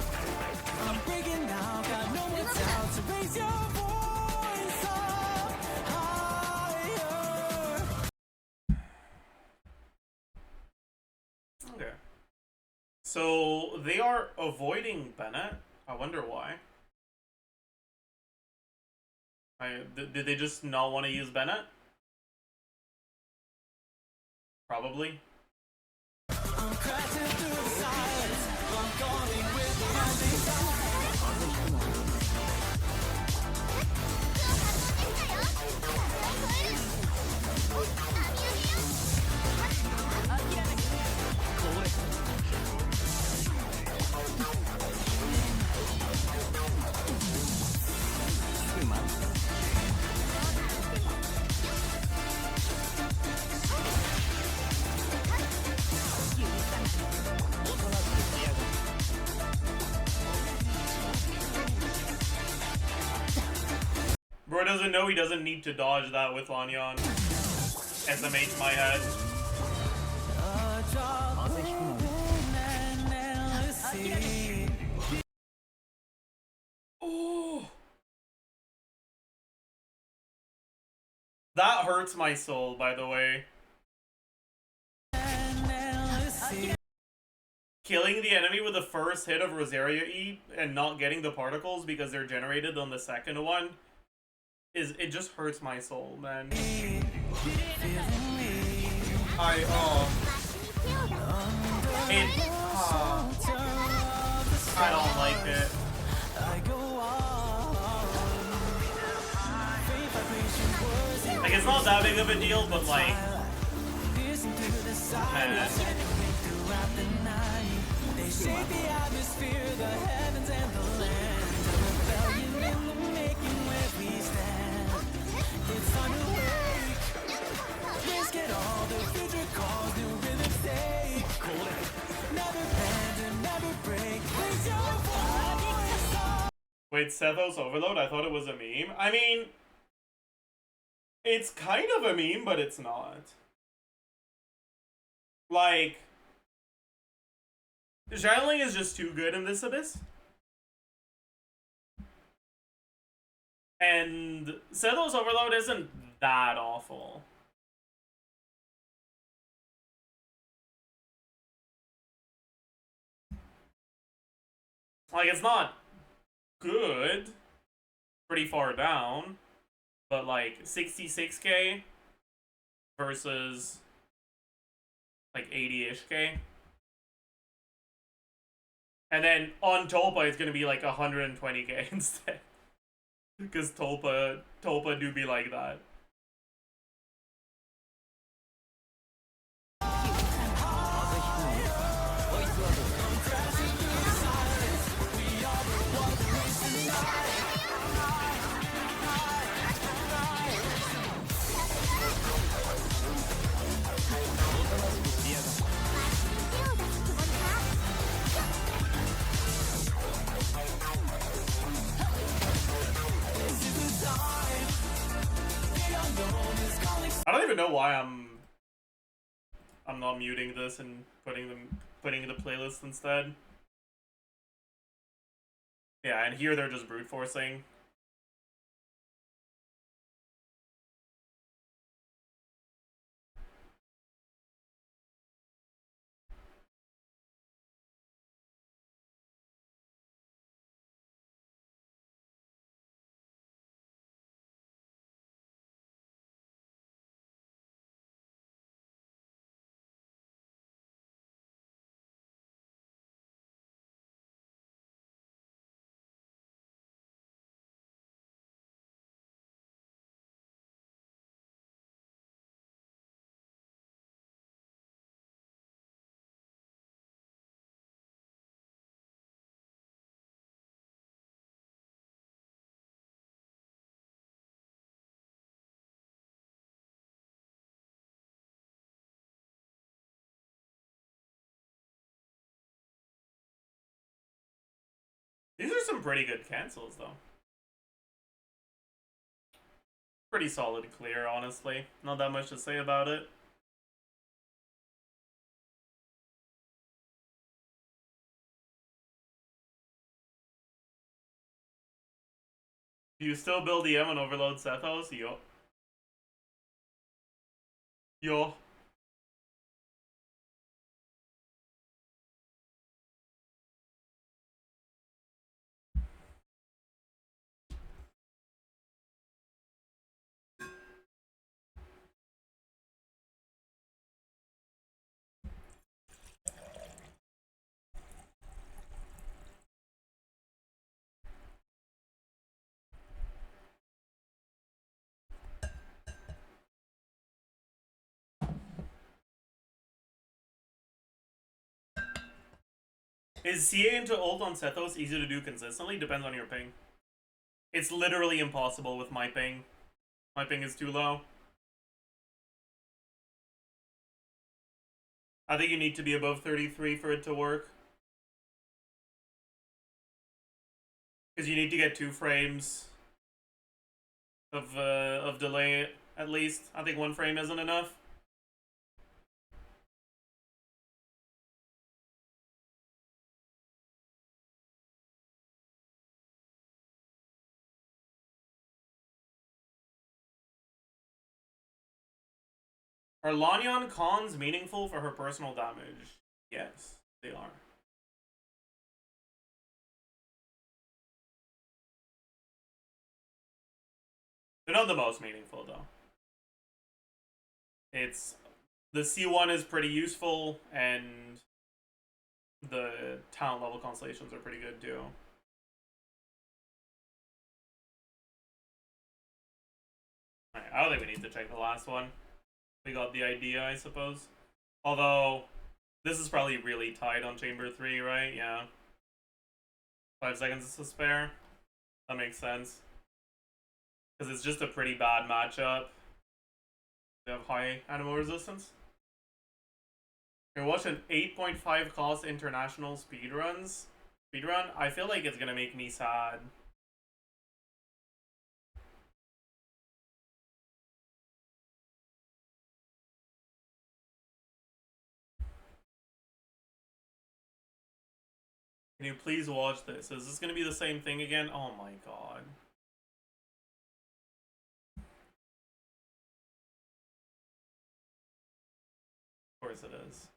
I'm breaking down, got no more doubt to raise your voice up higher. Okay. So they are avoiding Bennett. I wonder why. Did they just not want to use Bennett? Probably. I'm crashing through the silence. I'm going with the Bro doesn't know he doesn't need to dodge that with Lanyan. SMH my head. Oh. That hurts my soul, by the way. Killing the enemy with the first hit of Rosaria E and not getting the particles because they're generated on the second one it just hurts my soul, man. I don't like it. Like, it's not that big of a deal, but like, man. They shape the atmosphere, the heavens and the land. A rebellion in the making where we stand. It's time to wake. Risk it all, the future calls, new rhythms take. Never bend and never break. Raise your voice. Wait, Sethos Overload? I thought it was a meme. I mean, it's kind of a meme, but it's not. Like, Xilonen is just too good in this Abyss. And Sethos Overload isn't that awful. Like, it's not good. Pretty far down. But like 66k versus like 80-ish K. And then on Tulpa it's gonna be like 120k instead. Because Tulpa do be like that. I don't even know why I'm not muting this and putting the playlist instead. Yeah, and here they're just brute forcing. These are some pretty good cancels, though. Pretty solid clear, honestly. Not that much to say about it. Do you still build EM on Overload Sethos? Yo. Yo. Is CA into ult on Sethos easy to do consistently? Depends on your ping. It's literally impossible with my ping. My ping is too low. I think you need to be above 33 for it to work. Because you need to get 2 frames of delay at least. I think 1 frame isn't enough. Are Lanyan cons meaningful for her personal damage? Yes, they are. They're not the most meaningful though. It's the C1 is pretty useful, and the talent level constellations are pretty good too. Right, I don't think we need to check the last one. We got the idea, I suppose. Although, this is probably really tight on Chamber 3, right? Yeah. 5 seconds to spare. That makes sense. Because it's just a pretty bad matchup. They have high animal resistance. You're watching 8.5 cost international speedruns. Speedrun? I feel like it's gonna make me sad. Can you please watch this? Is this gonna be the same thing again? Oh my god. Of course it is.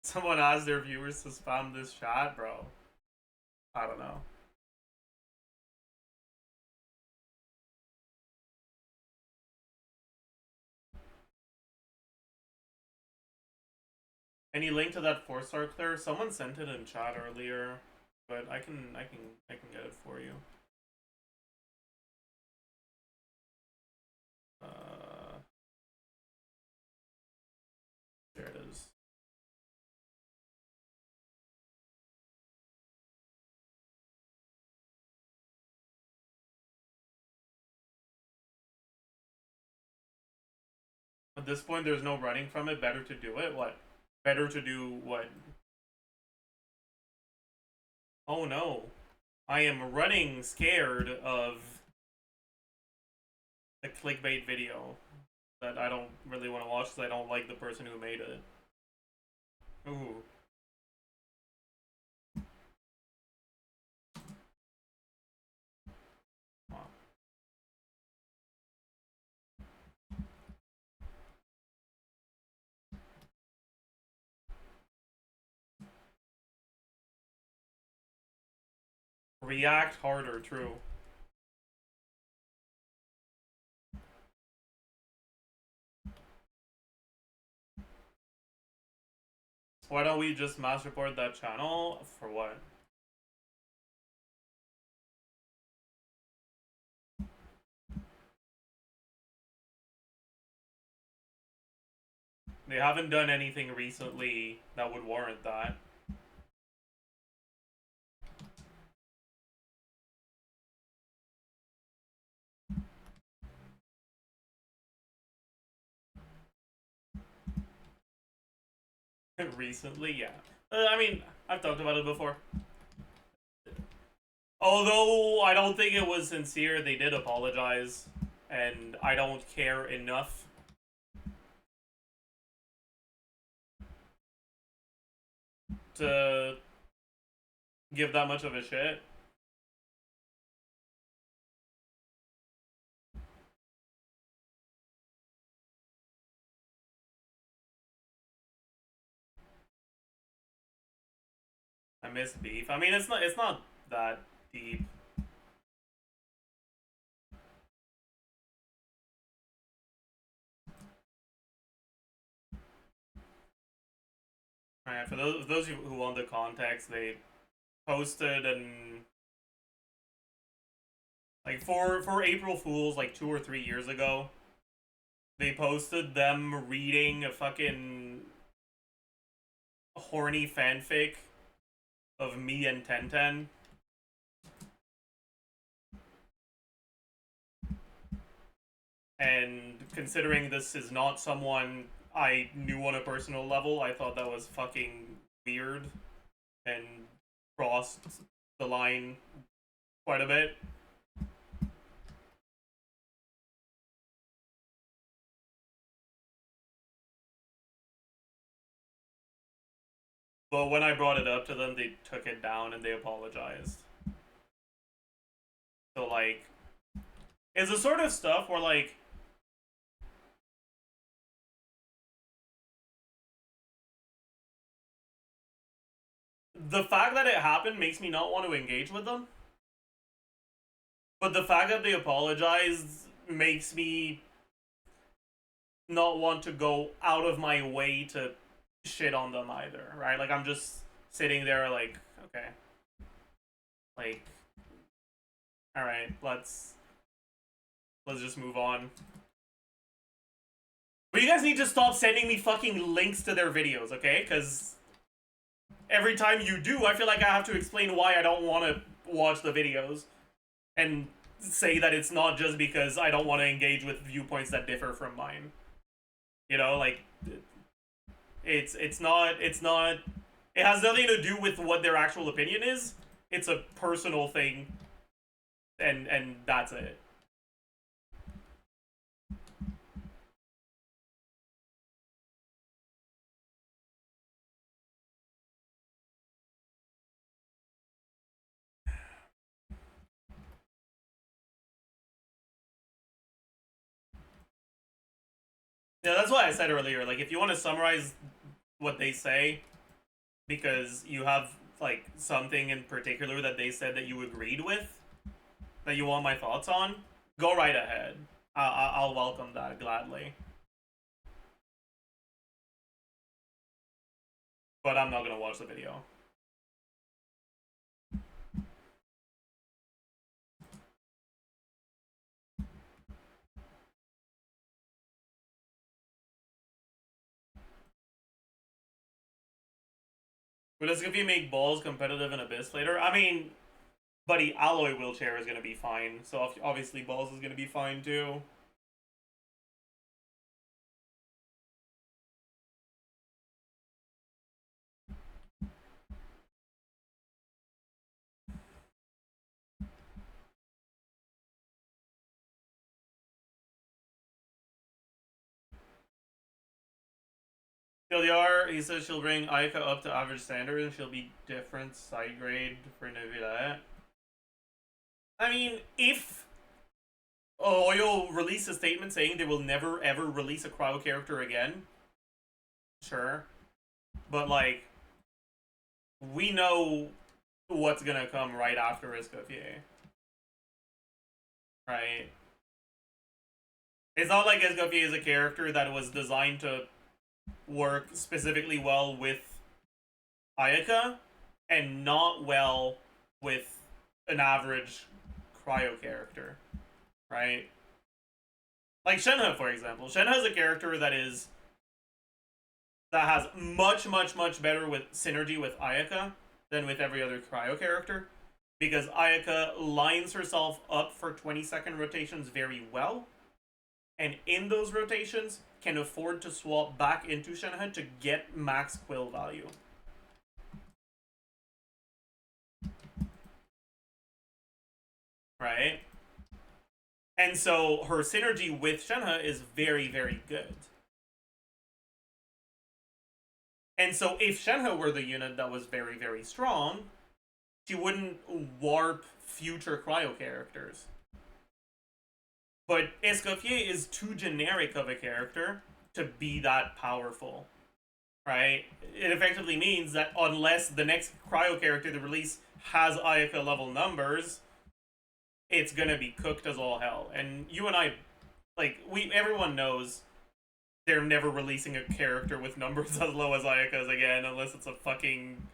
Someone asked their viewers to spam this chat, bro. I don't know. Any link to that 4-star clear? Someone sent it in chat earlier, but I can get it for you. There it is. At this point, there's no running from it. Better to do it? What? Better to do what? Oh no. I am running scared of the clickbait video that I don't really want to watch because I don't like the person who made it. Ooh. React harder, true. Why don't we just mass report that channel? For what? They haven't done anything recently that would warrant that. Recently, yeah. I mean, I've talked about it before. Although I don't think it was sincere, they did apologize, and I don't care enough to give that much of a shit. I miss beef. I mean, it's not that deep. Alright, for those who want the context, they posted and like for April Fools like 2 or 3 years ago, they posted them reading a fucking horny fanfic of me and Tenten. And considering this is not someone I knew on a personal level, I thought that was fucking weird and crossed the line quite a bit. But when I brought it up to them, they took it down and they apologized. So, like, like, it's the sort of stuff where, like, the fact that it happened makes me not want to engage with them. But the fact that they apologized makes me not want to go out of my way to shit on them either, right? Like, I'm just sitting there like, okay. Like, alright, let's just move on. But you guys need to stop sending me fucking links to their videos, okay? Because every time you do, I feel like I have to explain why I don't want to watch the videos. And say that it's not just because I don't want to engage with viewpoints that differ from mine. You know, like, it's not, it has nothing to do with what their actual opinion is. It's a personal thing, and that's it. Yeah, that's why I said earlier, like, if you want to summarize what they say, because you have, like, something in particular that they said that you agreed with, that you want my thoughts on, go right ahead. I'll welcome that gladly. But I'm not gonna watch the video. Will this if you make balls competitive in Abyss later? I mean, buddy, alloy wheelchair is gonna be fine, so obviously balls is gonna be fine too. TLDR, he says she'll bring Ayaka up to average standard and she'll be different side grade for Nivida. I mean, if Oyo release a statement saying they will never ever release a cryo character again, sure. But, like, we know what's gonna come right after Escoffier. Right? It's not like Escoffier is a character that was designed to work specifically well with Ayaka and not well with an average cryo character, right? Like Shenhe, for example. Shenhe is a character that has much better with synergy with Ayaka than with every other cryo character, because Ayaka lines herself up for 20-second rotations very well, and in those rotations can afford to swap back into Shenhe to get max quill value. Right? And so her synergy with Shenhe is very good. And so if Shenhe were the unit that was very strong, she wouldn't warp future cryo characters. But Escoffier is too generic of a character to be that powerful, right? It effectively means that unless the next cryo character they release has Ayaka level numbers, it's gonna be cooked as all hell. And you and I, like, everyone knows they're never releasing a character with numbers as low as Ayaka's again, unless it's a fucking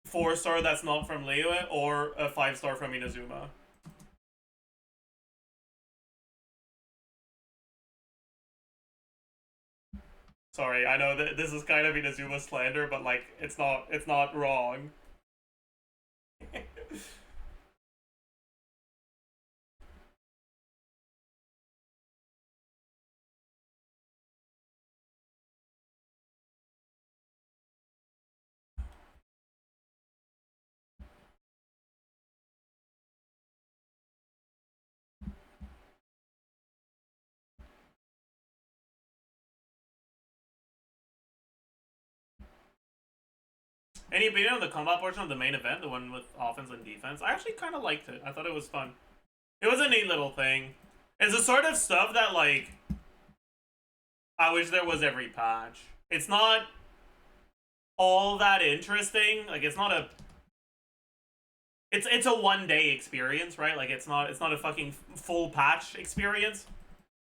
4-star that's not from Liyue, or a 5-star from Inazuma. Sorry, I know that this is kind of Inazuma slander, but, like, it's not wrong. Any opinion on the combat portion of the main event, the one with offense and defense? I actually kind of liked it. I thought it was fun. It was a neat little thing. It's the sort of stuff that, like, I wish there was every patch. It's not all that interesting. Like, it's not a... It's a one-day experience, right? Like, it's not a fucking full patch experience.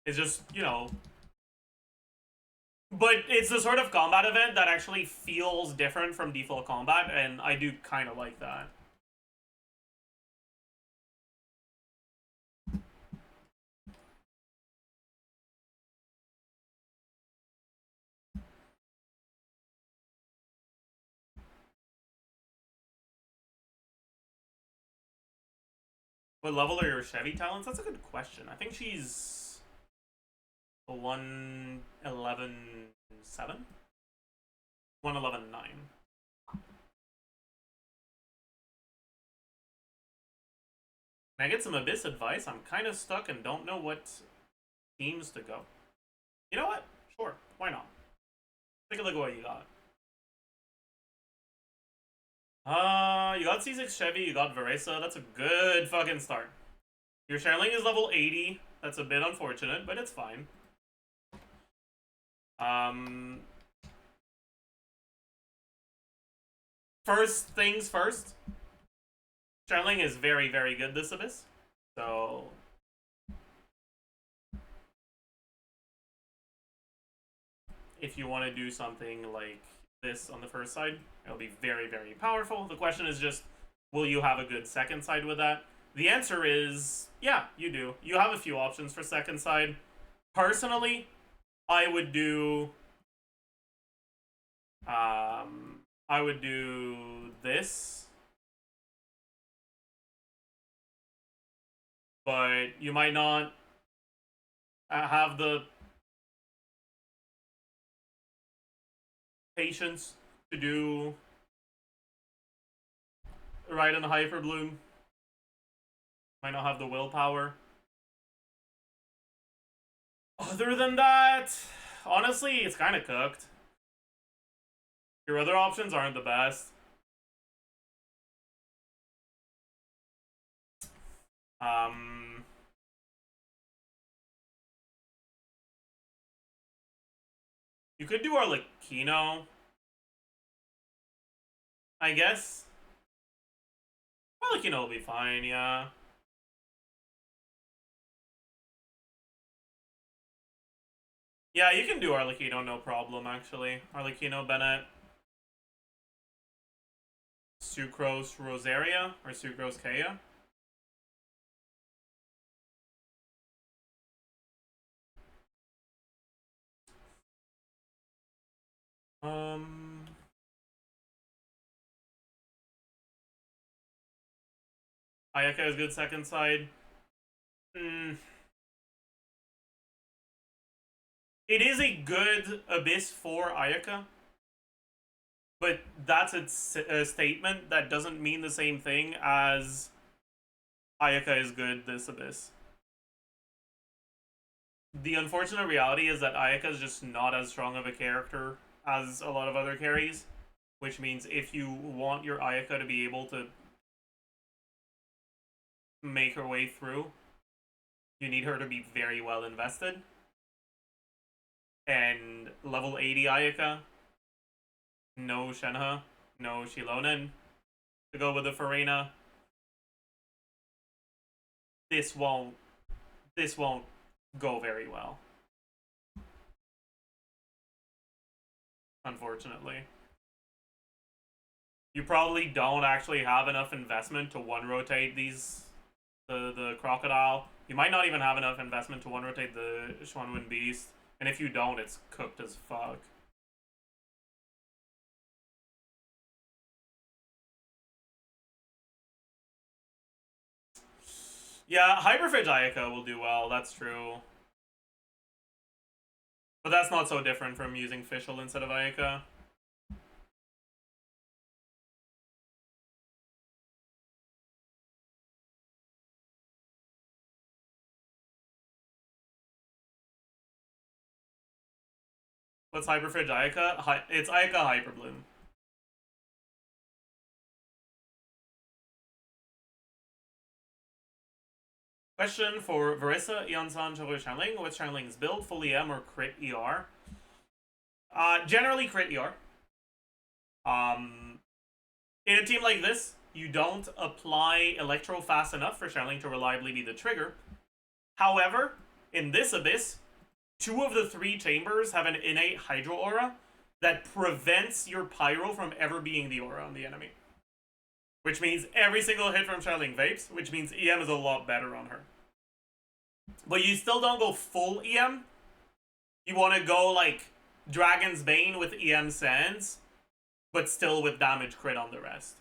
It's just, you know... But it's the sort of combat event that actually feels different from default combat, and I do kind of like that. What level are your Chevy talents? That's a good question. I think she's a 111.7? 111.9. Can I get some Abyss advice? I'm kind of stuck and don't know what teams to go. You know what? Sure. Why not? Take a look at what you got. You got C6 Chevy, you got Varesa. That's a good fucking start. Your Xilonen is level 80. That's a bit unfortunate, but it's fine. First things first. Xilonen is very, very good this Abyss. So... if you want to do something like this on the first side, it'll be very, very powerful. The question is just, will you have a good second side with that? The answer is, yeah, you do. You have a few options for second side. Personally, I would do... I would do this. But you might not have the patience to do right in the Hyper Bloom. Might not have the willpower. Other than that, honestly, it's kind of cooked. Your other options aren't the best. You could do Arlecchino, I guess. Arlecchino will be fine, yeah. Yeah, you can do Arlecchino, no problem, actually. Arlecchino, Bennett. Sucrose Rosaria, or Sucrose Kea. Ayaka is good second side. It is a good Abyss for Ayaka. But that's a statement that doesn't mean the same thing as Ayaka is good this Abyss. The unfortunate reality is that Ayaka is just not as strong of a character as a lot of other carries, which means if you want your Ayaka to be able to make her way through, you need her to be very well invested. And level 80 Ayaka, no Shenhe, no Xilonen to go with the Farina. This won't go very well, unfortunately. You probably don't actually have enough investment to one rotate the crocodile. You might not even have enough investment to one rotate the Xuanwen beast, and if you don't, it's cooked as fuck. Yeah, Hyperfridge Ayaka will do well, that's true. But that's not so different from using Fischl instead of Ayaka. What's Hyperfridge Ayaka? It's Ayaka Hyperbloom. Question for Verissa, Eon-san, Xiangling. What's Xiangling's build? Full EM or crit ER? Generally crit ER. In a team like this, you don't apply Electro fast enough for Xiangling to reliably be the trigger. However, in this Abyss, 2 of the 3 chambers have an innate Hydro Aura that prevents your Pyro from ever being the aura on the enemy. Which means every single hit from Xiangling vapes, which means EM is a lot better on her. But you still don't go full EM. You want to go like Dragon's Bane with EM Sands, but still with damage crit on the rest.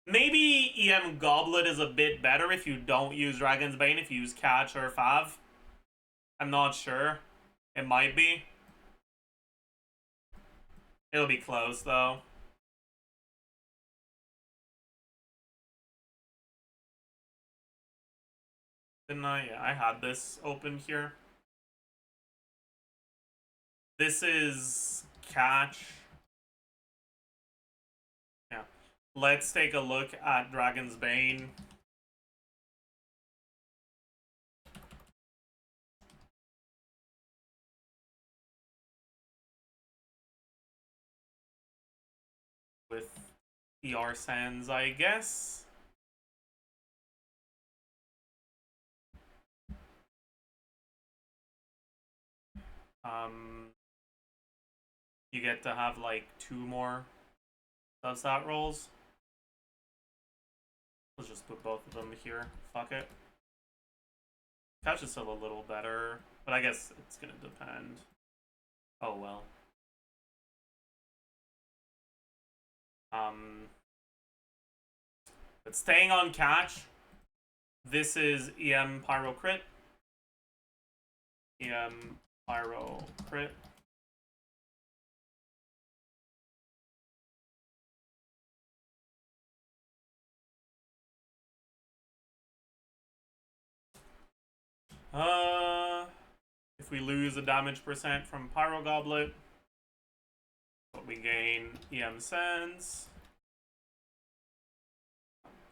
Maybe EM Goblet is a bit better if you don't use Dragon's Bane, if you use Catch or Fav. I'm not sure. It might be. It'll be close, though. Didn't I? Yeah, I had this open here. This is Catch. Yeah. Let's take a look at Dragon's Bane. With ER Sands, I guess. You get to have like 2 more substat rolls. Let's just put both of them here. Fuck it. Catch is still a little better, but I guess it's gonna depend. Oh well. But staying on Catch, this is EM Pyro Crit. EM Pyro Crit. If we lose a damage percent from Pyro Goblet, but we gain EM Sands.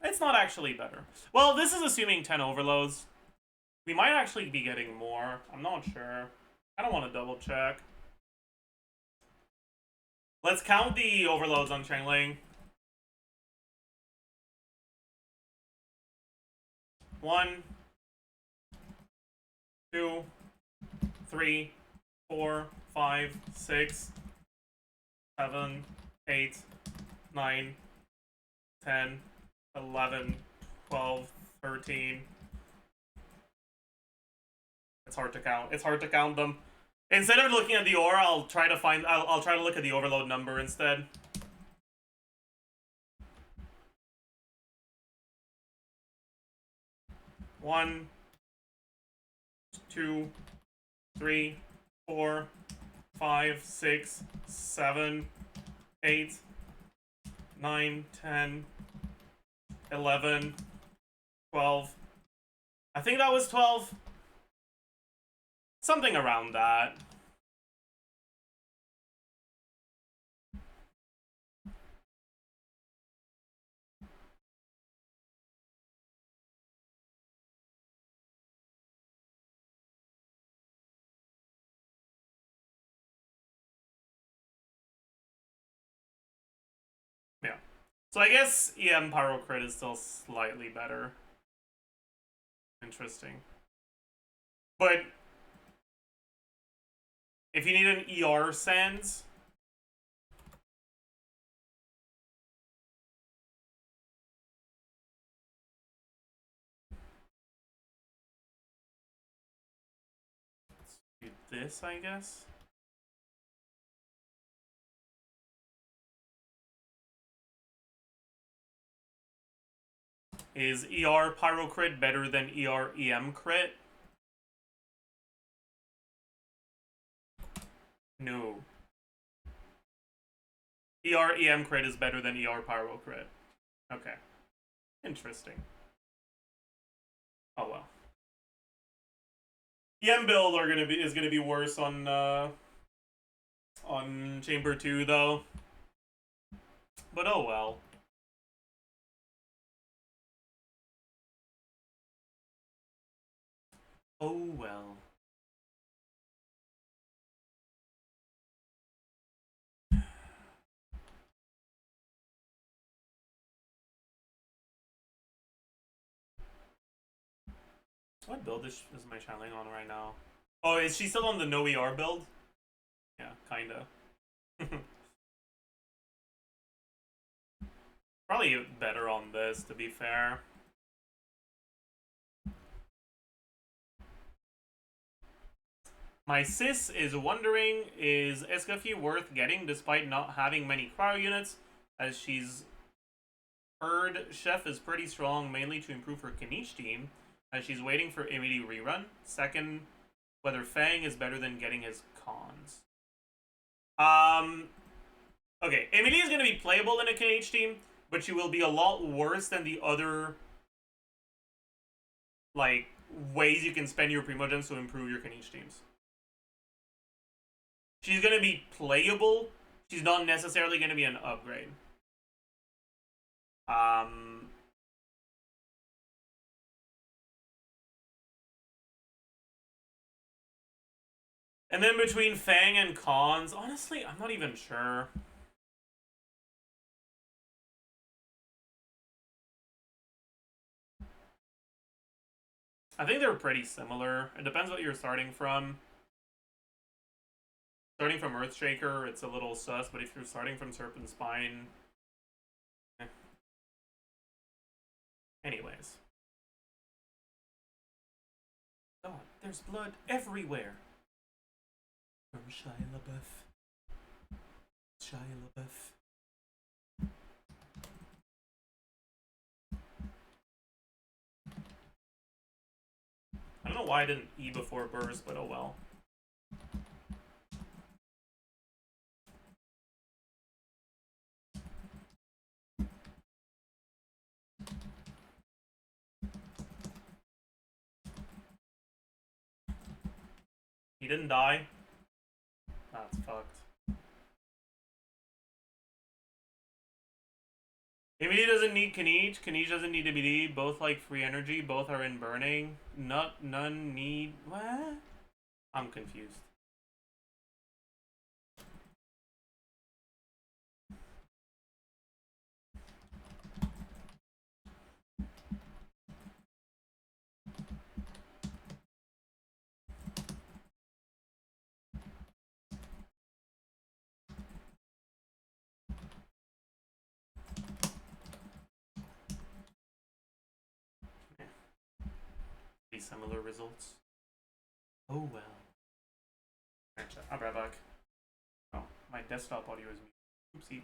It's not actually better. Well, this is assuming 10 overloads. We might actually be getting more. I'm not sure. I don't want to double check. Let's count the overloads on Xiangling. 1, 2, 3, 4, 5, 6, 7, 8, 9, 10, 11, 12, 13. It's hard to count. It's hard to count them. Instead of looking at the aura, I'll try to look at the overload number instead. One, 2, 3, 4, 5, 6, 7, 8, 9, 10, 11, 12. I think that was 12. Something around that. Yeah. So I guess EM Pyro Crit is still slightly better. Interesting. But if you need an ER Sands, let's do this, I guess. Is ER Pyro Crit better than ER EM Crit? No. ER EM Crit is better than ER Pyro Crit. Okay. Interesting. Oh well. EM build is gonna be worse on Chamber 2 though. But oh well. Oh well. What build is my channeling on right now? Oh, is she still on the no ER build? Yeah, kinda. Probably better on this, to be fair. My sis is wondering, is Escafy worth getting despite not having many cryo units? As she's heard Chef is pretty strong, mainly to improve her Kanish team, as she's waiting for Emily rerun. Second, whether Fang is better than getting his cons. Okay, Emily is going to be playable in a KH team, but she will be a lot worse than the other, like, ways you can spend your Primogems to improve your Kanish teams. She's going to be playable. She's not necessarily going to be an upgrade. And then between Fang and Cons, honestly, I'm not even sure. I think they're pretty similar. It depends what you're starting from. Starting from Earthshaker, it's a little sus, but if you're starting from Serpent Spine... Eh. Anyways. God, there's blood everywhere! From Shia LaBeouf. Shia LaBeouf. I don't know why I didn't E before burst, but oh well. He didn't die? That's fucked. Maybe doesn't need Kanish. Kanish doesn't need to be both like free energy. Both are in burning. None need. What? I'm confused. Similar results. Oh well. I'll be right back. Oh, my desktop audio is muted. Oopsie.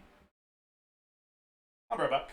I'll be right back.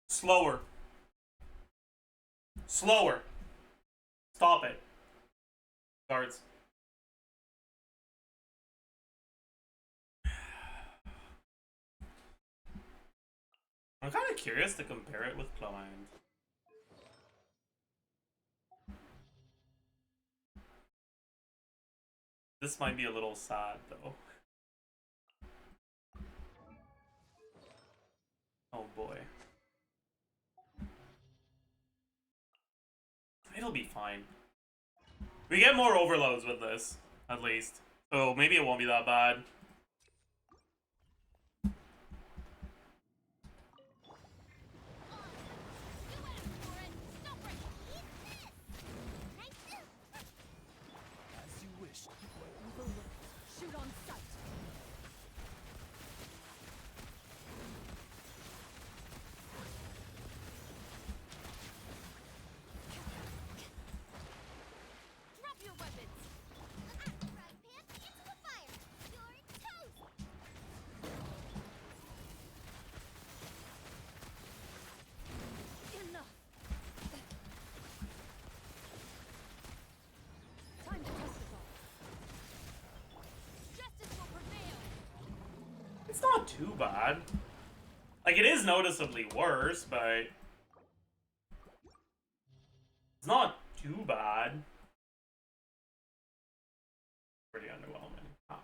Slower. Slower. Stop it. Guards. I'm kind of curious to compare it with Cloand. This might be a little sad, though. Oh boy. It'll be fine. We get more overloads with this, at least. So maybe it won't be that bad. too bad. Like, it is noticeably worse, but it's not too bad. Pretty underwhelming. Oh.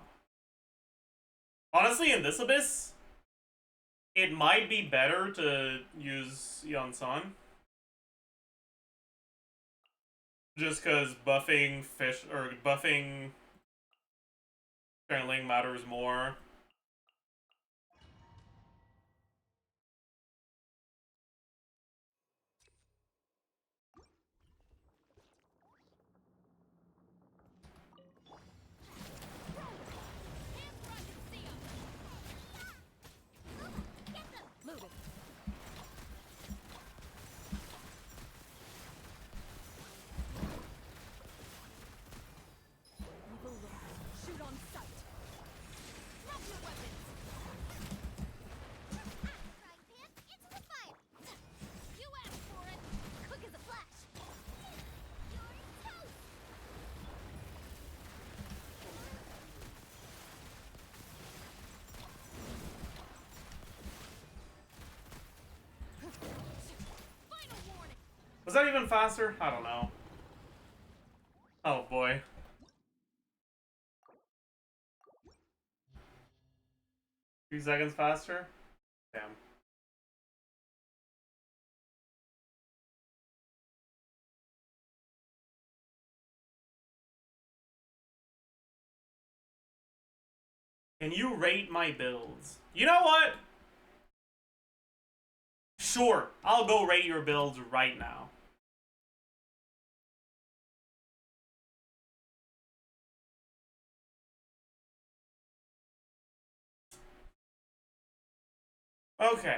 Honestly, in this Abyss, it might be better to use Yonsan. Just because buffing fish or buffing strangling matters more. Shoot on sight. Drop your weapons. Frying pan into the fire. You asked for it. Quick as a flash. You're toast. Final warning. Was that even faster? I don't know. Oh boy. Few seconds faster? Damn. Can you rate my builds? You know what? Sure, I'll go rate your builds right now. Okay.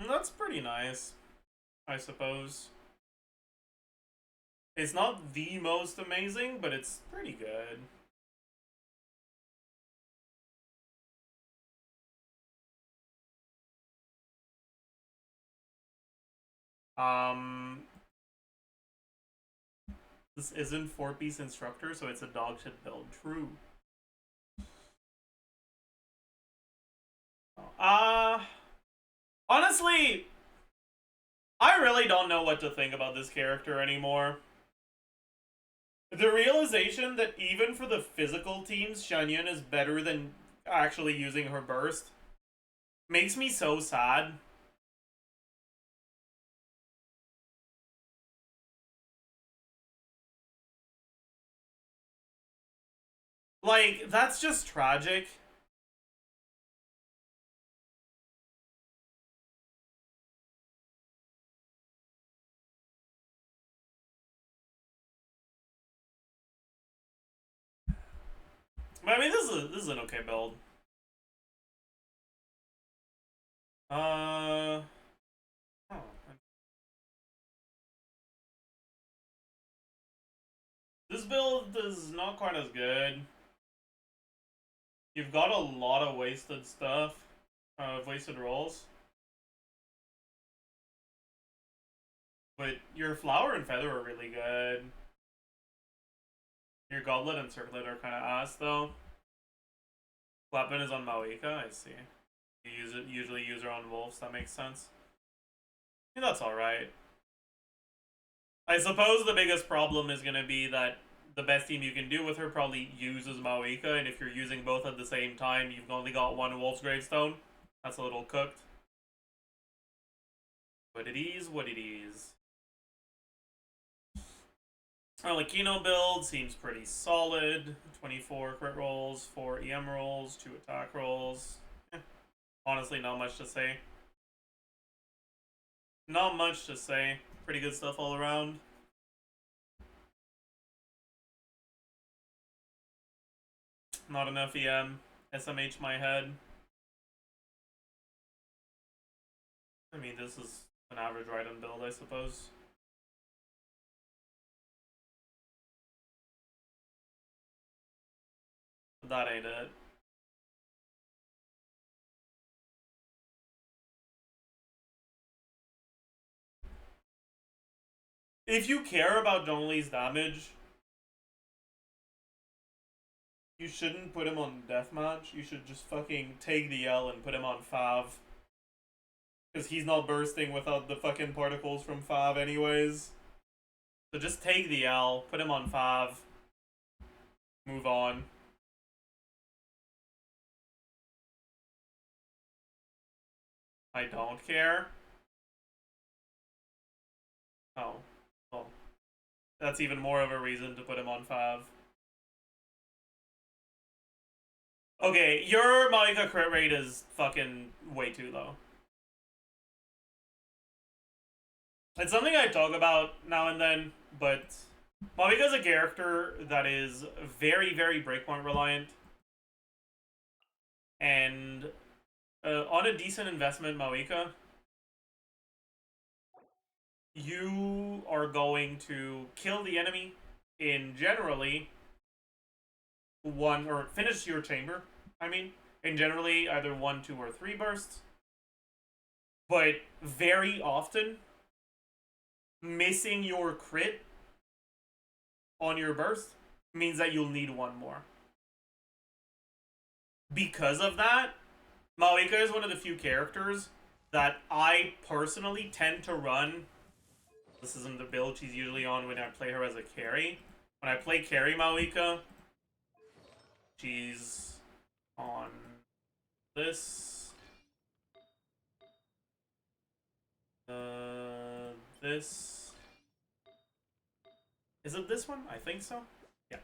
That's pretty nice, I suppose. It's not the most amazing, but it's pretty good. This isn't 4-piece instructor, so it's a dog shit build. True. Honestly, I really don't know what to think about this character anymore. The realization that even for the physical teams, Xilonen is better than actually using her burst makes me so sad. Like, that's just tragic. But I mean, this is an okay build. Oh. This build is not quite as good. You've got a lot of wasted stuff, wasted rolls. But your flower and feather are really good. Your goblet and circlet are kind of ass, though. Weapon is on Mawika, I see. You usually use her on wolves, that makes sense. I mean, that's alright. I suppose the biggest problem is going to be that the best team you can do with her probably uses Mawika, and if you're using both at the same time, you've only got one Wolf's Gravestone. That's a little cooked. But it is what it is. Arlecchino build seems pretty solid. 24 crit rolls, 4 EM rolls, 2 attack rolls. Honestly, not much to say. Not much to say. Pretty good stuff all around. Not enough EM. SMH my head. I mean, this is an average Raiden build, I suppose. That ain't it. If you care about Zhongli's damage, you shouldn't put him on deathmatch. You should just fucking take the L and put him on Fav. Because he's not bursting without the fucking particles from Fav anyways. So just take the L, put him on Fav, move on. I don't care. Oh. Well, that's even more of a reason to put him on Fav. Okay, your Maika crit rate is fucking way too low. It's something I talk about now and then, but Maika is a character that is very, very breakpoint reliant. And on a decent investment, Maika, you are going to kill the enemy in generally one, or finish your chamber, I mean, in generally either 1, 2, or 3 bursts. But very often, missing your crit on your burst means that you'll need one more. Because of that, Maika is one of the few characters that I personally tend to run. This isn't the build she's usually on when I play her as a carry. When I play carry Maika, she's on this. This. Is it this one? I think so. Yeah.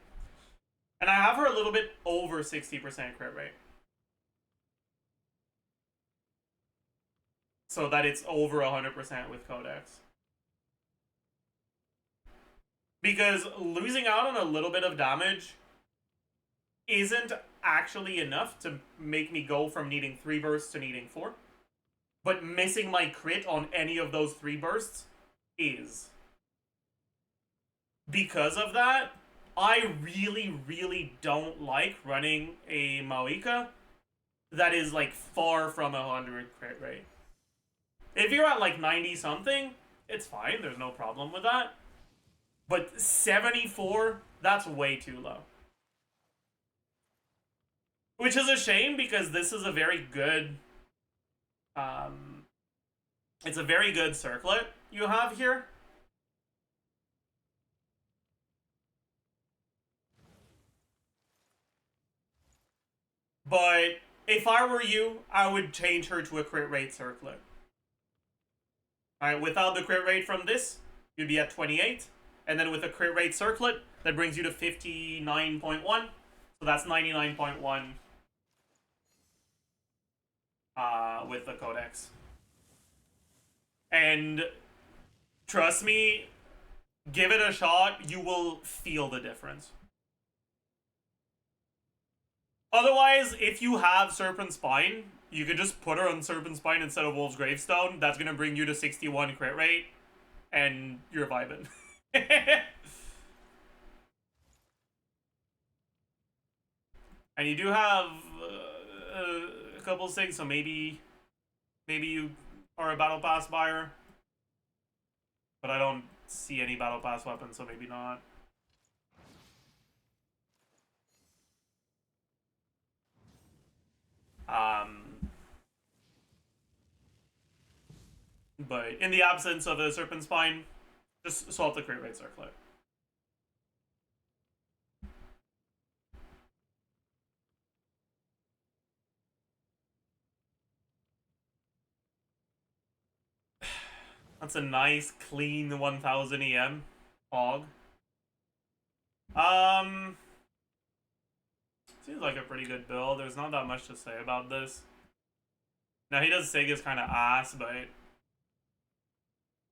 And I have her a little bit over 60% crit rate. So that it's over 100% with Codex. Because losing out on a little bit of damage isn't actually enough to make me go from needing 3 bursts to needing 4. But missing my crit on any of those 3 bursts is. Because of that, I really, really don't like running a Maika that is like far from 100 crit rate. If you're at like 90 something, it's fine, there's no problem with that. But 74, that's way too low. Which is a shame because this is a very good it's a very good circlet you have here. But if I were you, I would change her to a crit rate circlet. Alright, without the crit rate from this, you'd be at 28. And then with a crit rate circlet, that brings you to 59.1. So that's 99.1 with the Codex. And trust me, give it a shot, you will feel the difference. Otherwise, if you have Serpent Spine, you could just put her on Serpent Spine instead of Wolf's Gravestone. That's going to bring you to 61 crit rate, and you're vibing. And you do have a couple of things, so maybe you are a Battle Pass buyer. But I don't see any Battle Pass weapons, so maybe not. But in the absence of a Serpent Spine, just swap the crit rate circlet. That's a nice, clean 1000 EM hog. Seems like a pretty good build. There's not that much to say about this. Now, he does Sig is kind of ass, but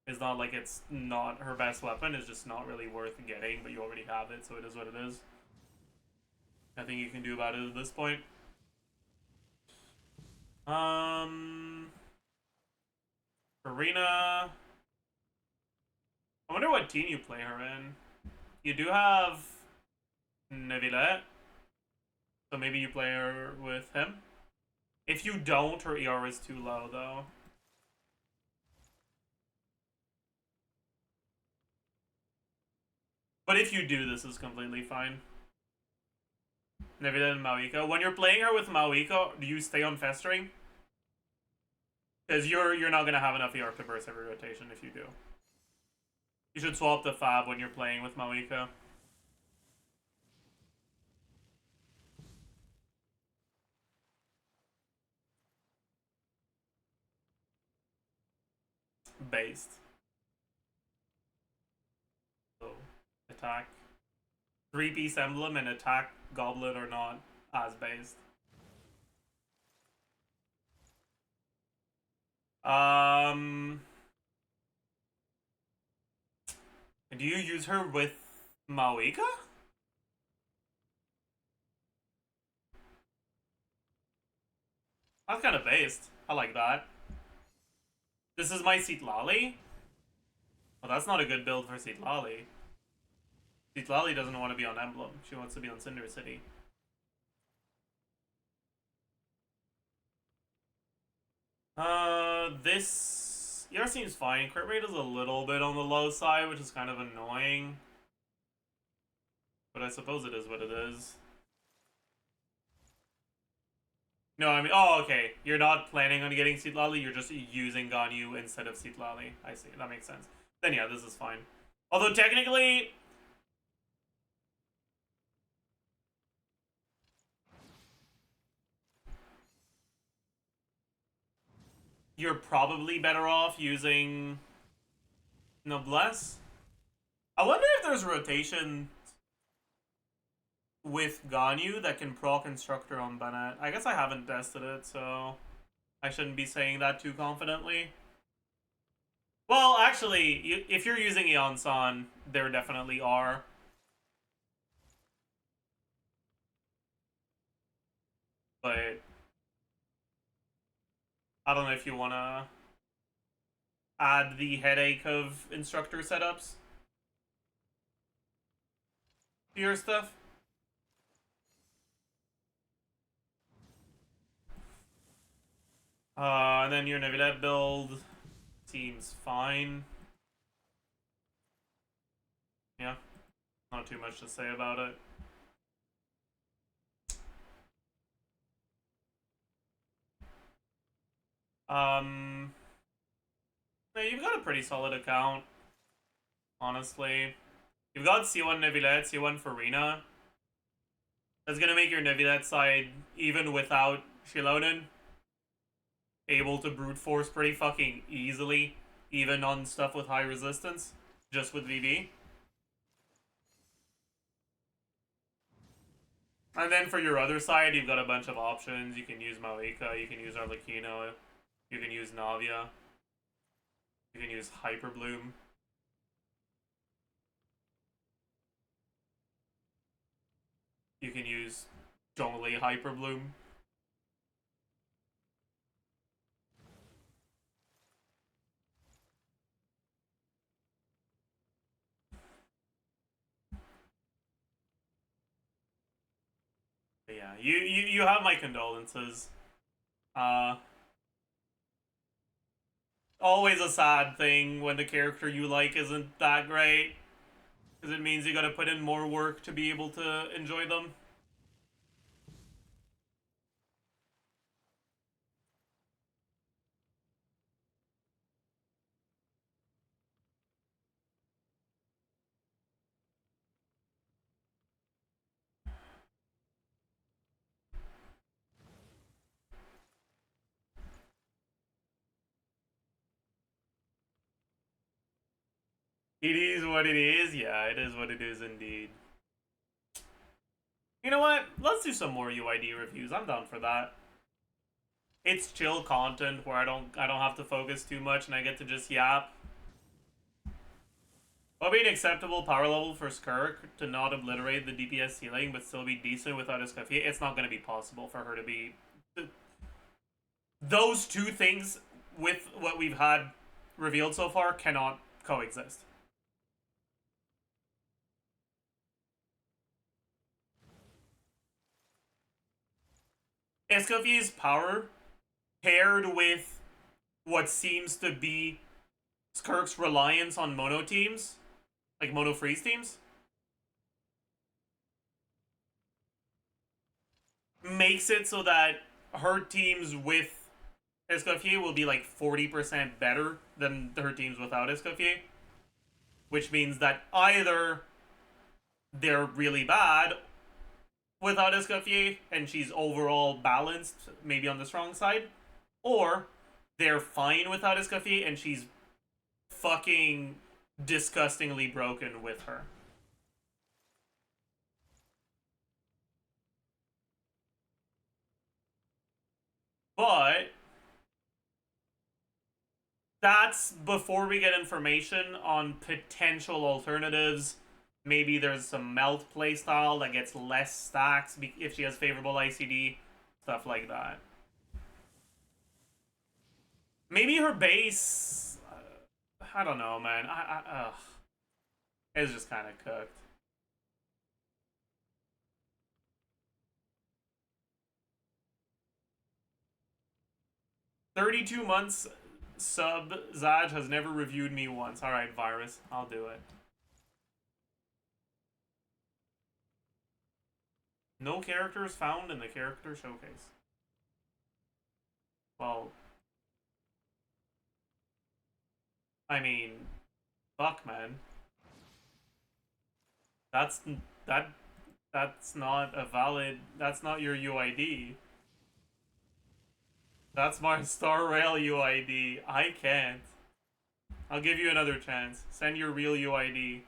it's not like it's not her best weapon. It's just not really worth getting, but you already have it, so it is what it is. Nothing you can do about it at this point. Arena. I wonder what team you play her in. You do have Neuvillette, so maybe you play her with him. If you don't, her ER is too low, though. But if you do, this is completely fine. Navidad and Mauika. When you're playing her with Mauika, do you stay on Festering? Because you're not gonna have enough ER to burst every rotation if you do. You should swap the Fab when you're playing with Mauika. Based. So, attack. 3-piece emblem and attack goblet are not as based. Do you use her with Mauika? That's kind of based. I like that. This is my Citlali? Well, that's not a good build for Citlali. Citlali doesn't want to be on Emblem. She wants to be on Cinder City. This... Yours seems fine. Crit rate is a little bit on the low side, which is kind of annoying. But I suppose it is what it is. No, I mean... Oh, okay. You're not planning on getting Citlali, you're just using Ganyu instead of Citlali. I see. That makes sense. Then yeah, this is fine. Although technically... You're probably better off using Noblesse. I wonder if there's rotation with Ganyu that can proc Instructor on Bennett. I guess I haven't tested it, so I shouldn't be saying that too confidently. Well, actually, if you're using Eon-san, there definitely are. But I don't know if you want to add the headache of instructor setups to your stuff. And then your Navidad build seems fine. Yeah, not too much to say about it. Yeah, you've got a pretty solid account, honestly. You've got C1 Nevilet, C1 Farina. That's gonna make your Nevilet side, even without Xilonen, able to brute force pretty fucking easily, even on stuff with high resistance, just with VV. And then for your other side, you've got a bunch of options. You can use Mauika, you can use Arlecchino, you can use Navia, you can use Hyperbloom. You can use Zhongli Hyperbloom. But yeah, you have my condolences. Always a sad thing when the character you like isn't that great, because it means you gotta put in more work to be able to enjoy them. It is what it is. Yeah, it is what it is indeed. You know what? Let's do some more UID reviews. I'm down for that. It's chill content where I don't have to focus too much and I get to just yap. What would be an acceptable power level for Skirk to not obliterate the DPS ceiling but still be decent without his Escaffier? It's not going to be possible for her to be... Those two things with what we've had revealed so far cannot coexist. Escoffier's power paired with what seems to be Skirk's reliance on mono teams, like mono freeze teams, makes it so that her teams with Escoffier will be like 40% better than her teams without Escoffier. Which means that either they're really bad without Escoffier and she's overall balanced, maybe on the strong side, or they're fine without Escoffier and she's fucking disgustingly broken with her. But that's before we get information on potential alternatives. Maybe there's some melt playstyle that gets less stacks if she has favorable ICD, stuff like that. Maybe her base, I don't know, man. It's just kind of cooked. "32 months sub Zaj has never reviewed me once." Alright, Virus, I'll do it. No characters found in the character showcase. Well, I mean, fuck, man. That's not a valid. That's not your UID. That's my Star Rail UID. I can't. I'll give you another chance. Send your real UID.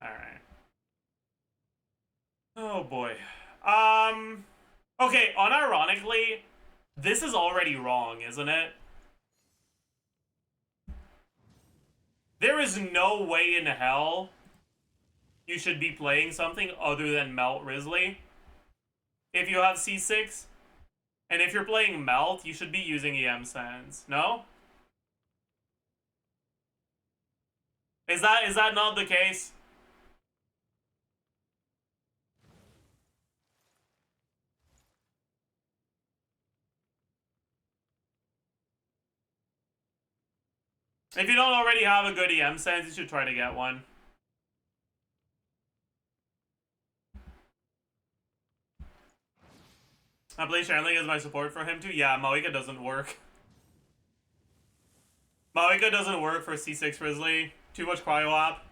Alright. Oh boy. Okay, unironically, this is already wrong, isn't it? There is no way in hell you should be playing something other than Melt Risley if you have C6. And if you're playing Melt, you should be using EM Sands. No? Is that not the case? If you don't already have a good EM Sands, you should try to get one. I play Shanling as my support for him too. Yeah, Moika doesn't work. Moika doesn't work for C6 Risley. Too much cryo op.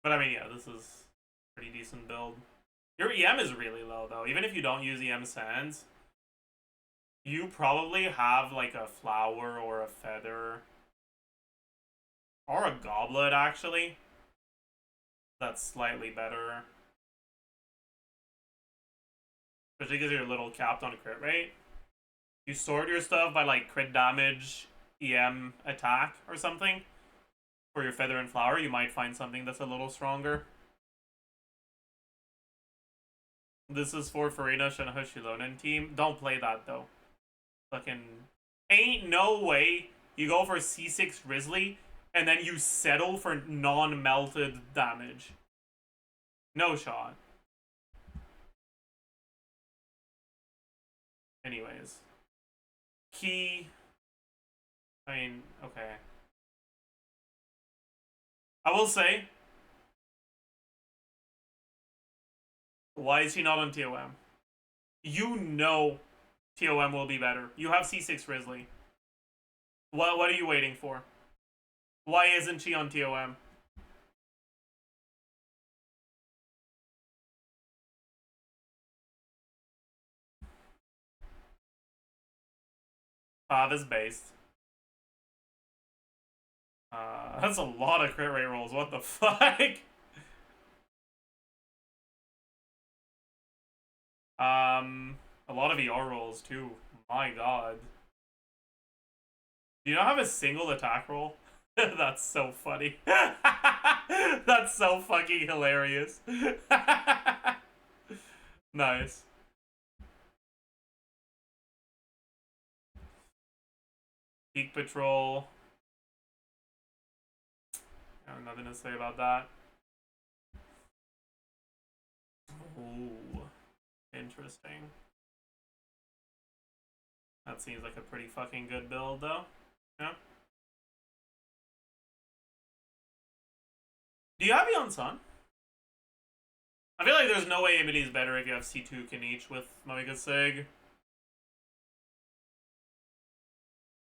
But I mean, yeah, this is a pretty decent build. Your EM is really low, though. Even if you don't use EM Sands, you probably have, like, a flower or a feather. Or a goblet, actually. That's slightly better. Especially because you're a little capped on crit rate. You sort your stuff by, like, crit damage, EM attack, or something. For your feather and flower, you might find something that's a little stronger. This is for Farina Shanaha Xilonen team. Don't play that, though. Fucking ain't no way you go for C6 Risley and then you settle for non-melted damage. No shot. Anyways. Key. I mean, okay. I will say, why is he not on TOM? You know TOM will be better. You have C6 Risley. What are you waiting for? Why isn't she on TOM? Pav is based. That's a lot of crit rate rolls. What the fuck? A lot of ER rolls too. My god. Do you not have a single attack roll? That's so funny. That's so fucking hilarious. Nice. Peak Patrol. I have nothing to say about that. Ooh. Interesting. That seems like a pretty fucking good build, though. Yeah. Do you have Yon-san? I feel like there's no way Emily's better if you have C2 Kanich with Moika Sig.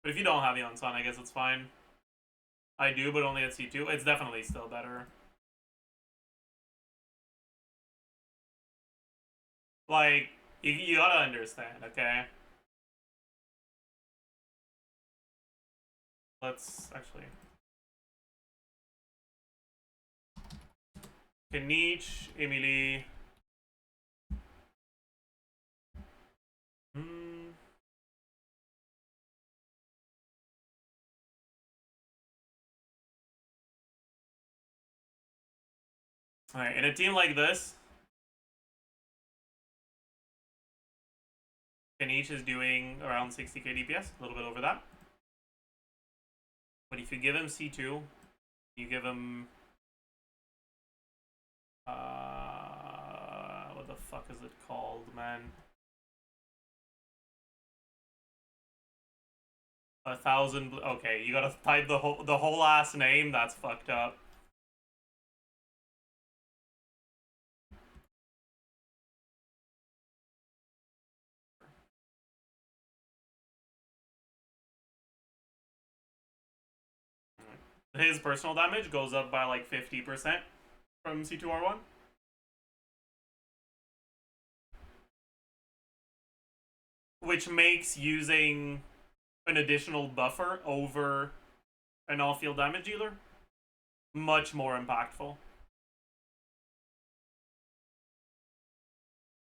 But if you don't have Yon-san, I guess it's fine. I do, but only at C2. It's definitely still better. Like, you gotta understand, okay? Let's actually... Kanich, Emily... Alright, in a team like this, Kanich is doing around 60k DPS, a little bit over that. But if you give him C2, you give him... what the fuck is it called, man? 1,000... Okay, you gotta type the whole last name, that's fucked up. His personal damage goes up by like 50% from C2R1. Which makes using an additional buffer over an all-field damage dealer much more impactful.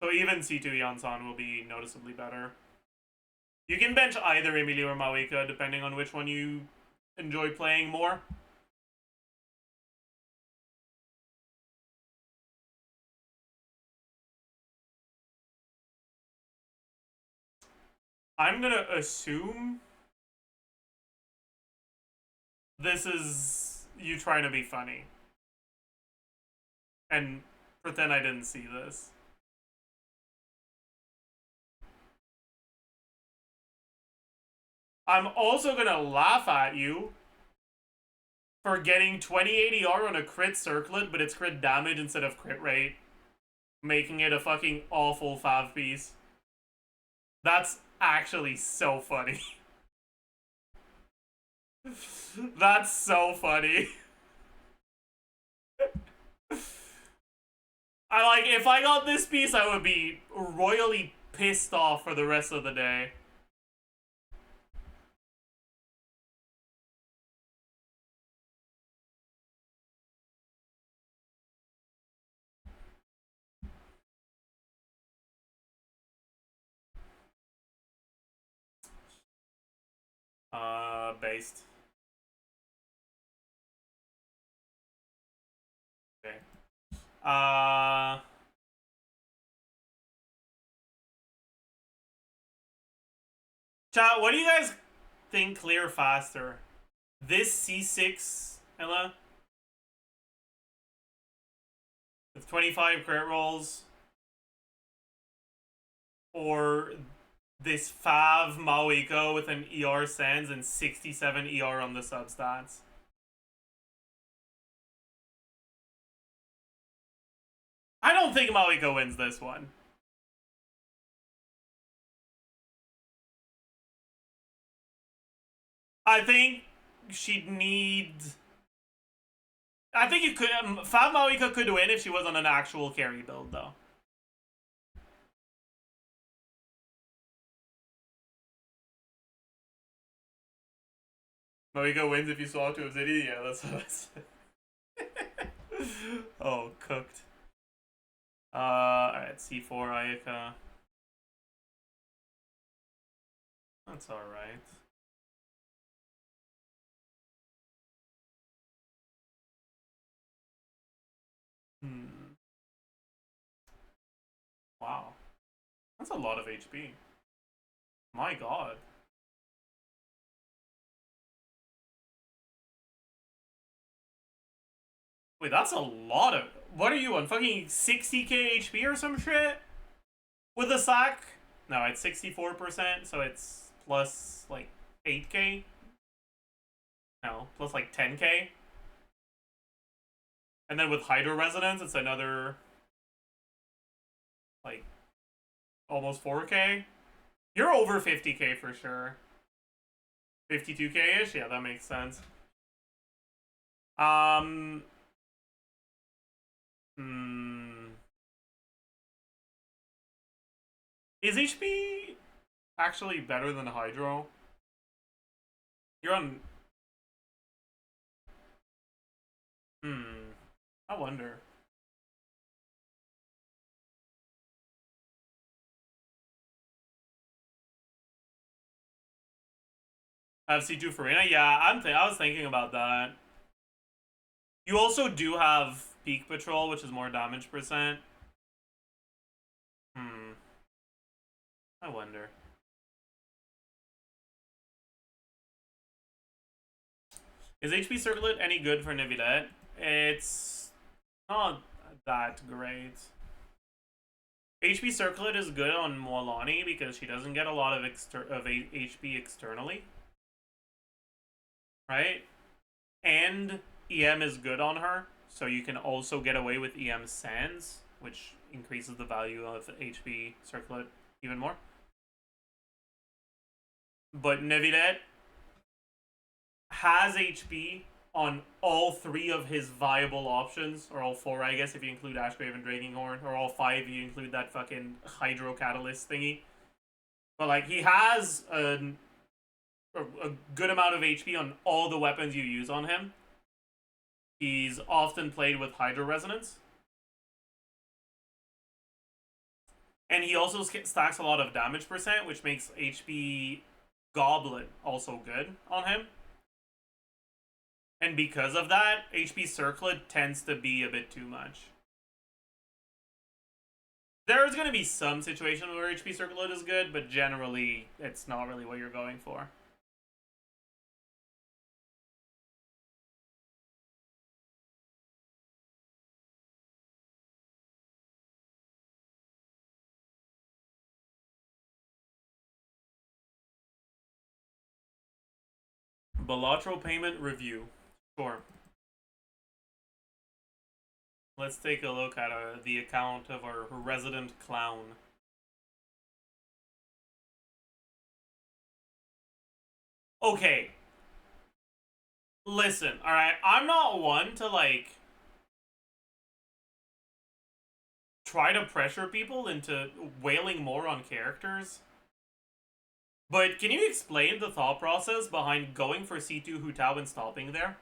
So even C2 Yon-san will be noticeably better. You can bench either Emily or Mawika depending on which one you enjoy playing more. I'm gonna assume this is you trying to be funny. And pretend I didn't see this. I'm also gonna laugh at you for getting 20 ADR on a crit circlet, but it's crit damage instead of crit rate. Making it a fucking awful fav piece. That's actually so funny. That's so funny. If I got this piece, I would be royally pissed off for the rest of the day. Based. Okay. Chat, what do you guys think clear faster? This C6, Ella? With 25 crit rolls? Or this Fav Mawiko with an ER Sands and 67 ER on the substats? I don't think Mawiko wins this one. I think she'd need... I think you could... Fav Mawiko could win if she was on an actual carry build, though. Mawiko wins if you swap to Obsidian? Yeah, that's what I said. Oh, cooked. Alright, C4 Ayaka. That's alright. Hmm. Wow. That's a lot of HP. My god. Wait, that's a lot of... What are you on? Fucking 60k HP or some shit? With a sack? No, it's 64%, so it's plus, like, 8k? No, plus, like, 10k? And then with Hydro Resonance, it's another... like, almost 4k? You're over 50k for sure. 52k-ish? Yeah, that makes sense. Is HP actually better than Hydro? You're on... I wonder. C2 Farina? Yeah, I was thinking about that. You also do have Peak Patrol, which is more damage percent. I wonder. Is HP Circlet any good for Nividet? It's not that great. HP Circlet is good on Moalani because she doesn't get a lot of HP externally. Right? And EM is good on her, so you can also get away with EM Sands, which increases the value of HP Circlet even more. But Nividet has HP on all 3 of his viable options, or all 4, I guess, if you include Ashgrave and Dragonhorn, or all 5 if you include that fucking Hydro Catalyst thingy. But, like, he has a good amount of HP on all the weapons you use on him. He's often played with Hydro Resonance. And he also stacks a lot of damage percent, which makes HP Goblet also good on him. And because of that, HP Circlet tends to be a bit too much. There's going to be some situations where HP Circlet is good, but generally, it's not really what you're going for. Bilateral payment review. Sure. Let's take a look at the account of our resident clown. Okay. Listen, alright, I'm not one to, like, try to pressure people into wailing more on characters. But can you explain the thought process behind going for C2 Hu Tao and stopping there?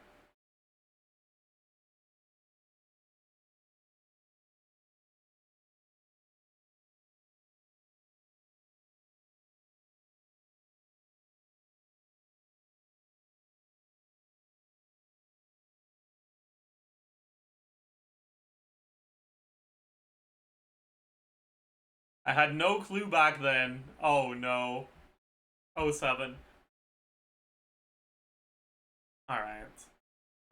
I had no clue back then. Oh no. 07. Alright.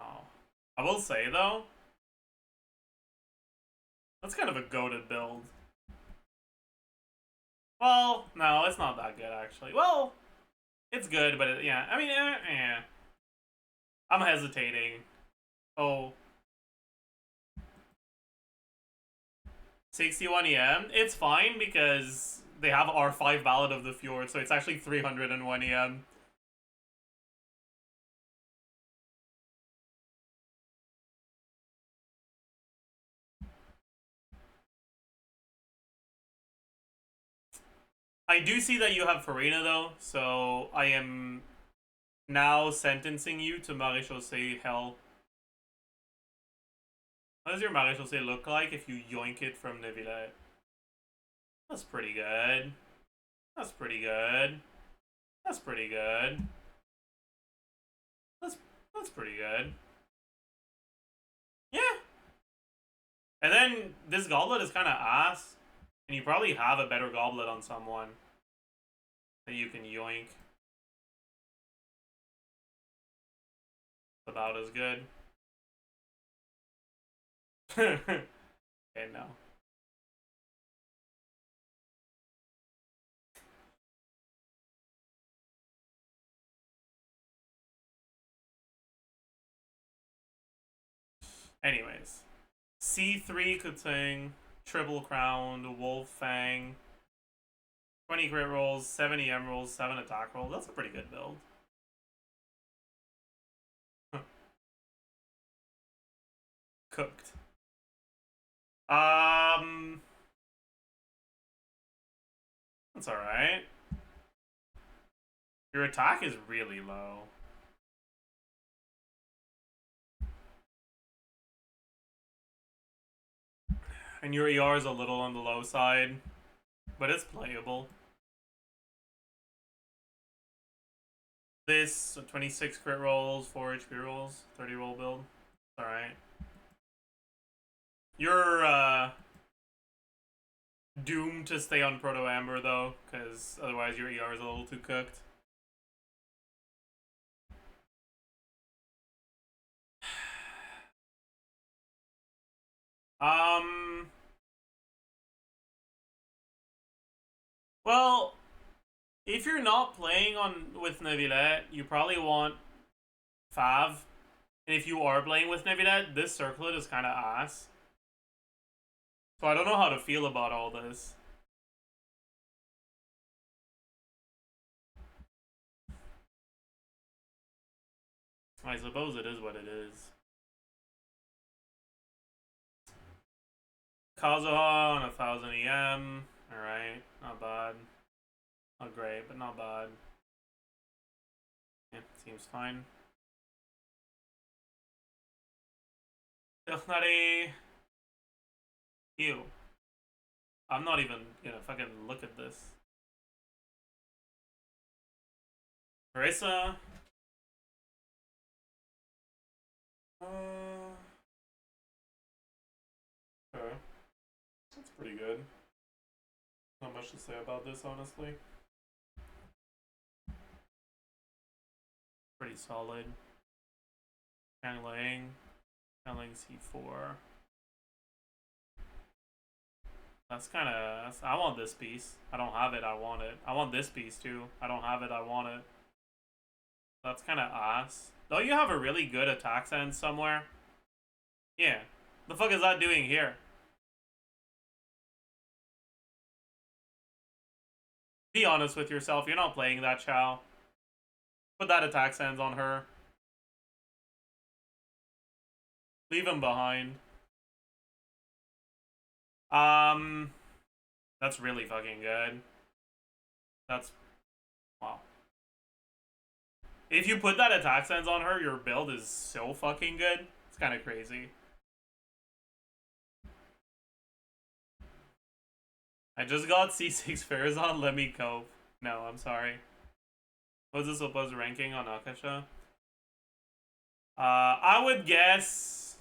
Oh. I will say though, that's kind of a goated build. Well, no, it's not that good actually. Well, it's good, but yeah. I mean, I'm hesitating. Oh. 61 EM? It's fine because they have R5 Ballad of the Fjord, so it's actually 301 EM. I do see that you have Farina though, so I am now sentencing you to Maréchaussée Hell. What does your Maréchaussée look like if you yoink it from Neuvillette? That's pretty good. That's pretty good. That's pretty good. That's pretty good. Yeah. And then this goblet is kind of ass, and you probably have a better goblet on someone that you can yoink. About as good. Okay, no. Anyways, C3 could sing, Triple Crown, Wolf Fang, 20 crit rolls, 70 emeralds, 7 attack rolls. That's a pretty good build. Cooked. That's alright. Your attack is really low. And your ER is a little on the low side, but it's playable. This 26 crit rolls, 4 HP rolls, 30 roll build. Alright. You're doomed to stay on Proto Amber though, because otherwise your ER is a little too cooked. Well, if you're not playing with Neuvillette, you probably want Fav. And if you are playing with Neuvillette, this circlet is kind of ass. So I don't know how to feel about all this. I suppose it is what it is. Kazuha on 1000 EM. Alright, not bad. Not great, but not bad. Yeah, seems fine. Ilkhnari. Ew. I'm not even gonna fucking look at this. Marissa. Okay. That's pretty good. Not much to say about this, honestly. Pretty solid. Changeling C4. That's kind of... I want this piece. I don't have it, I want it. I want this piece, too. I don't have it, I want it. That's kind of ass. Don't you have a really good attack sense somewhere? Yeah. The fuck is that doing here? Be honest with yourself, you're not playing that Chow. Put that attack sense on her. Leave him behind. That's really fucking good. That's... wow. If you put that attack sense on her, your build is so fucking good. It's kind of crazy. I just got C6 Farazan, let me cope. No, I'm sorry. What's this supposed ranking on Akasha? I would guess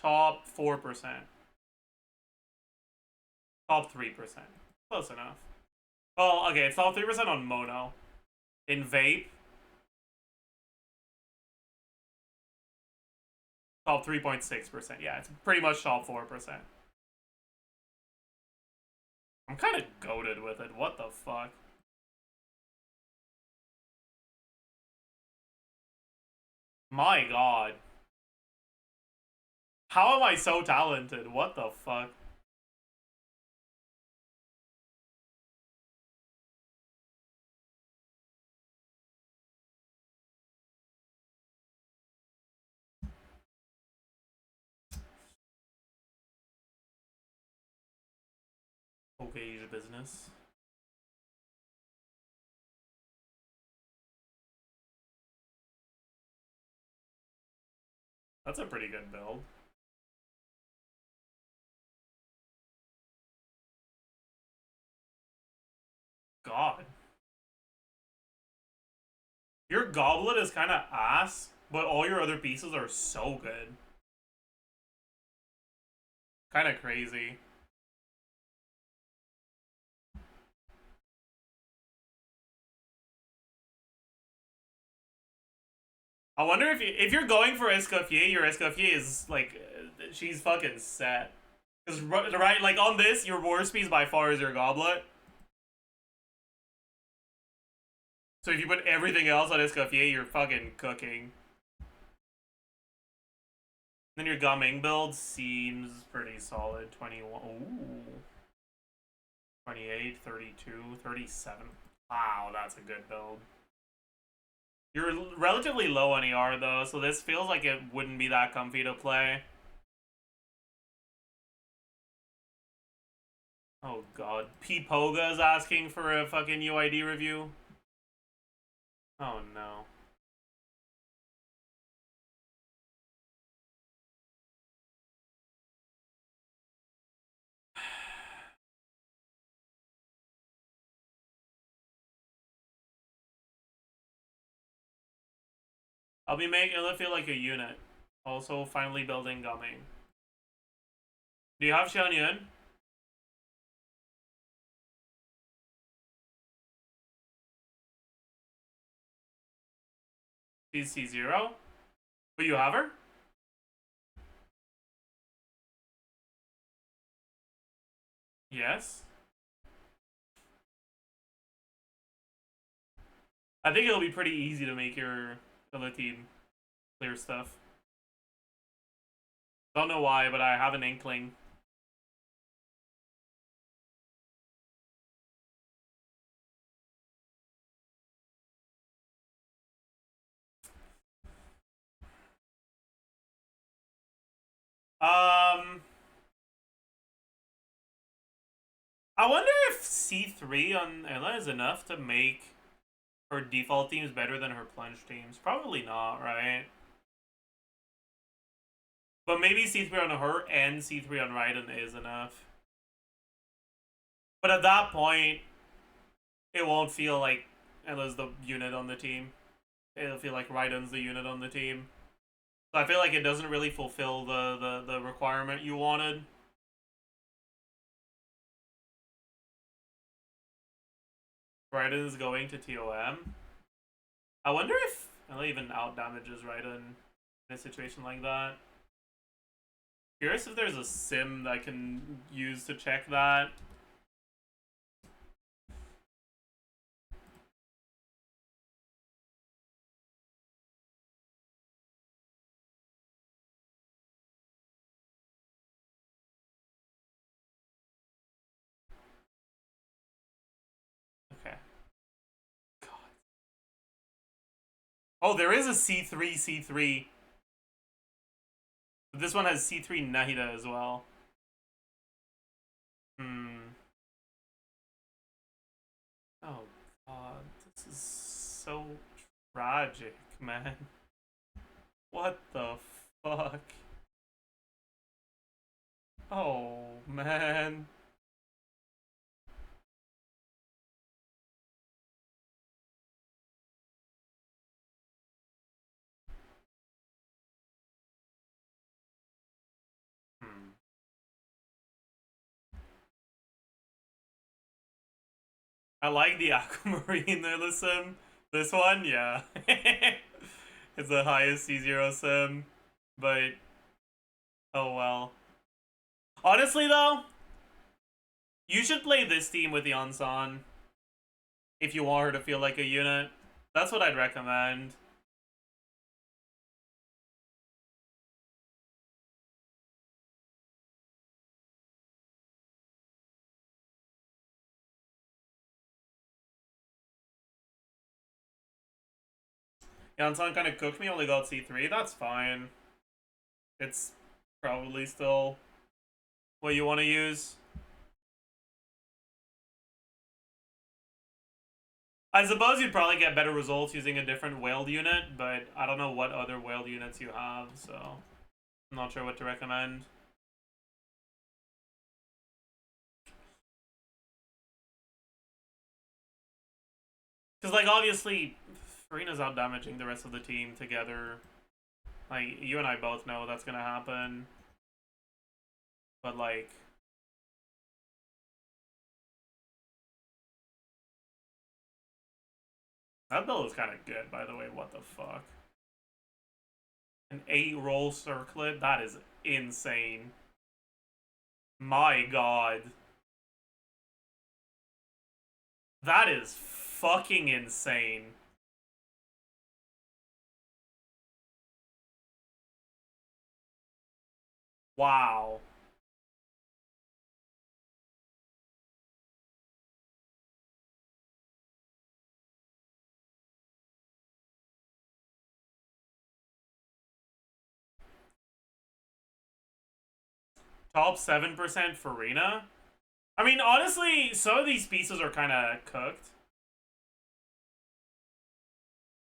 top 4%. Top 3%. Close enough. Well, okay, it's top 3% on Mono. In Vape, top 3.6%. Yeah, it's pretty much top 4%. I'm kind of goated with it. What the fuck? My god. How am I so talented? What the fuck? Okay, business. That's a pretty good build. God. Your goblet is kind of ass, but all your other pieces are so good. Kind of crazy. I wonder if you're going for Escoffier, your Escoffier is like she's fucking set. Cause right, like on this, your war speed by far is your goblet. So if you put everything else on Escoffier, you're fucking cooking. Then your Gaming build seems pretty solid. 21. Ooh. 28, 32, 37. Wow, that's a good build. You're relatively low on ER though, so this feels like it wouldn't be that comfy to play. Oh god. P Poga is asking for a fucking UID review. Oh no. I'll be making it feel like a unit. Also, finally building Gumming. Do you have Xianyun? She's C0? But you have her? Yes. I think it'll be pretty easy to make your other team clear stuff. Don't know why, but I have an inkling. I wonder if C3 on Ella is enough to make her default teams better than her plunge teams. Probably not, right? But maybe C3 on her and C3 on Raiden is enough. But at that point, it won't feel like Ella's the unit on the team. It'll feel like Raiden's the unit on the team. So I feel like it doesn't really fulfill the requirement you wanted. Raiden is going to TOM. I wonder if Ella even out damages Raiden in a situation like that. Curious if there's a sim that I can use to check that. Okay. God. Oh, there is a C3. But this one has C3 Nahida as well. Oh god, this is so tragic, man. What the fuck? Oh, man. I like the Aquamarine there, sim. This one, yeah. It's the highest C0 sim, but oh well. Honestly though, you should play this team with Yansan if you want her to feel like a unit. That's what I'd recommend. Yansan kind of cooked me, only got C3. That's fine. It's probably still what you want to use. I suppose you'd probably get better results using a different whaled unit, but I don't know what other whaled units you have, so I'm not sure what to recommend. Because, like, obviously, Farina's out damaging the rest of the team together. Like, you and I both know that's gonna happen. But like, that build is kind of good, by the way. What the fuck? An 8-roll circlet? That is insane. My god. That is fucking insane. Wow. Top 7% Farina? I mean, honestly, some of these pieces are kind of cooked.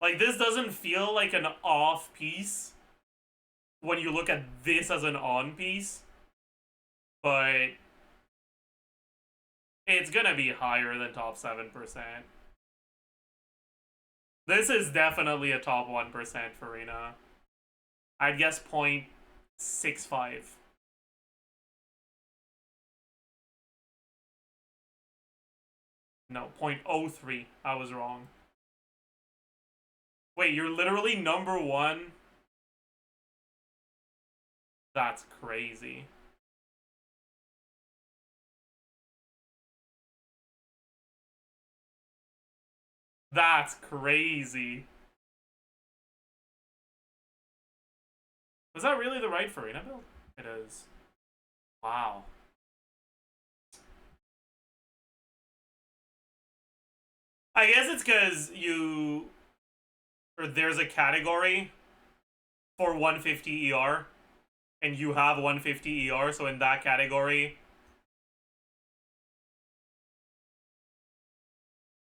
Like, this doesn't feel like an off piece when you look at this as an on piece. But it's gonna be higher than top 7%. This is definitely a top 1% Farina. I'd guess 0.65. No, 0.03. I was wrong. Wait, you're literally number 1? That's crazy. That's crazy. Was that really the right Farina build? It is. Wow. I guess it's because there's a category for 150 ER, and you have 150 ER, so in that category,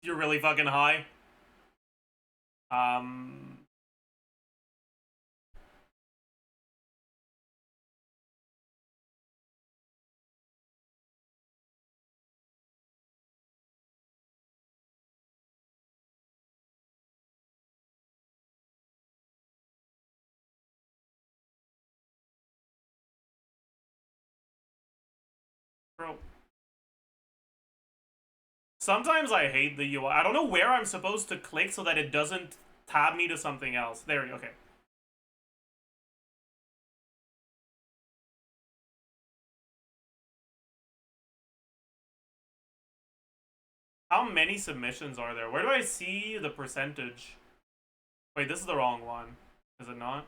you're really fucking high. Bro. Sometimes I hate the UI. I don't know where I'm supposed to click so that it doesn't tab me to something else. There we go, okay. How many submissions are there? Where do I see the percentage? Wait, this is the wrong one. Is it not?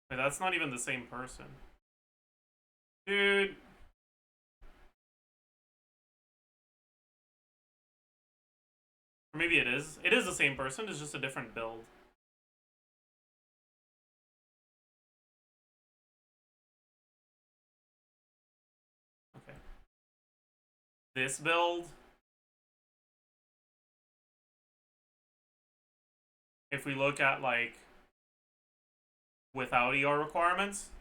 Wait, that's not even the same person. Dude. Or maybe it is. It is the same person, it's just a different build. Okay. This build, if we look at, like, without ER requirements,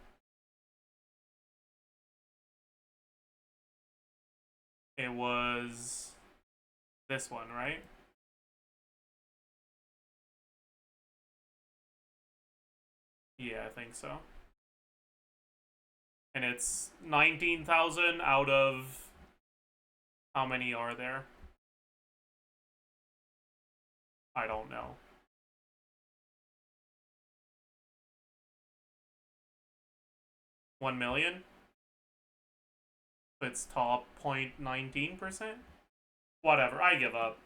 it was this one, right? Yeah, I think so. And it's 19,000 out of... How many are there? I don't know. $1 million? It's top 0.19%? Whatever, I give up.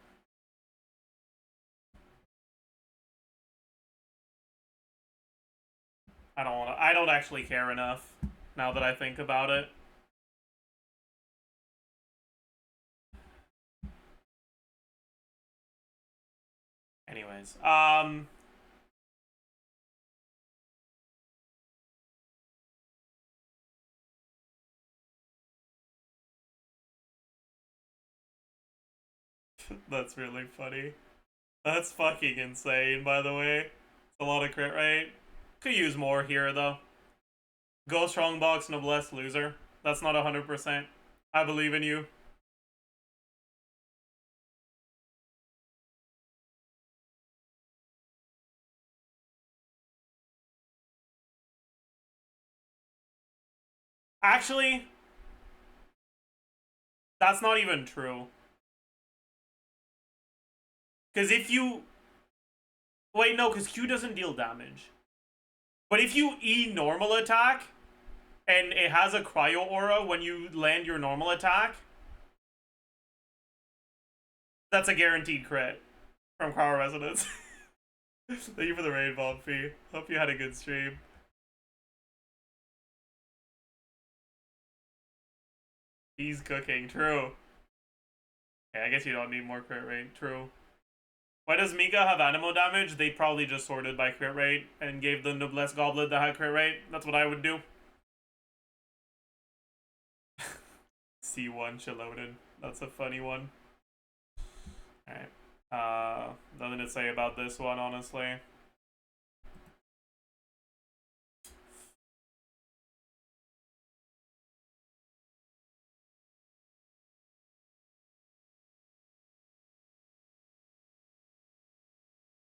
I don't actually care enough now that I think about it. Anyways, that's really funny. That's fucking insane, by the way. It's a lot of crit rate. Could use more here, though. Go strongbox, noblesse, loser. That's not 100%. I believe in you. Actually, that's not even true. Because if you... Wait, no, because Q doesn't deal damage. But if you E normal attack, and it has a cryo aura when you land your normal attack, that's a guaranteed crit from Cryo Resonance. Thank you for the raid, Bob Fee. Hope you had a good stream. He's cooking, true. Yeah, I guess you don't need more crit rate, true. Why does Mika have animo damage? They probably just sorted by crit rate and gave the Noblesse Goblet that had crit rate. That's what I would do. C1 Xilonen. That's a funny one. Alright. Nothing to say about this one, honestly.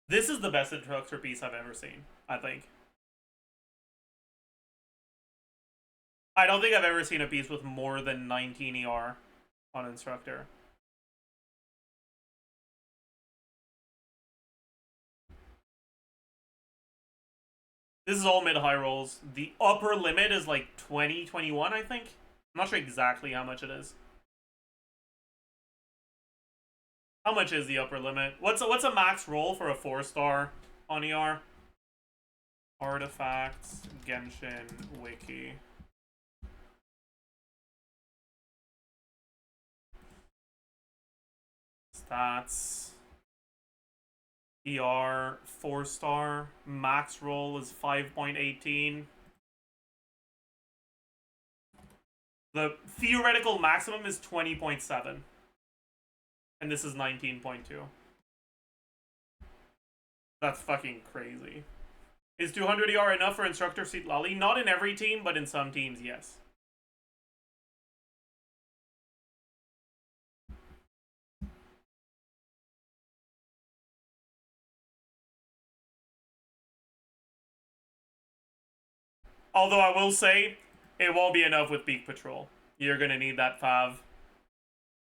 This is the best instructor piece I've ever seen, I think. I don't think I've ever seen a piece with more than 19 ER on instructor. This is all mid-high rolls. The upper limit is like 20, 21, I think. I'm not sure exactly how much it is. How much is the upper limit? What's a max roll for a 4-star on ER? Artifacts, Genshin, Wiki. Stats. ER 4-star. Max roll is 5.18. The theoretical maximum is 20.7. And this is 19.2. That's fucking crazy. Is 200 ER enough for instructor seat lolly? Not in every team, but in some teams, yes. Although I will say, it won't be enough with Peak Patrol. You're gonna need that Fav.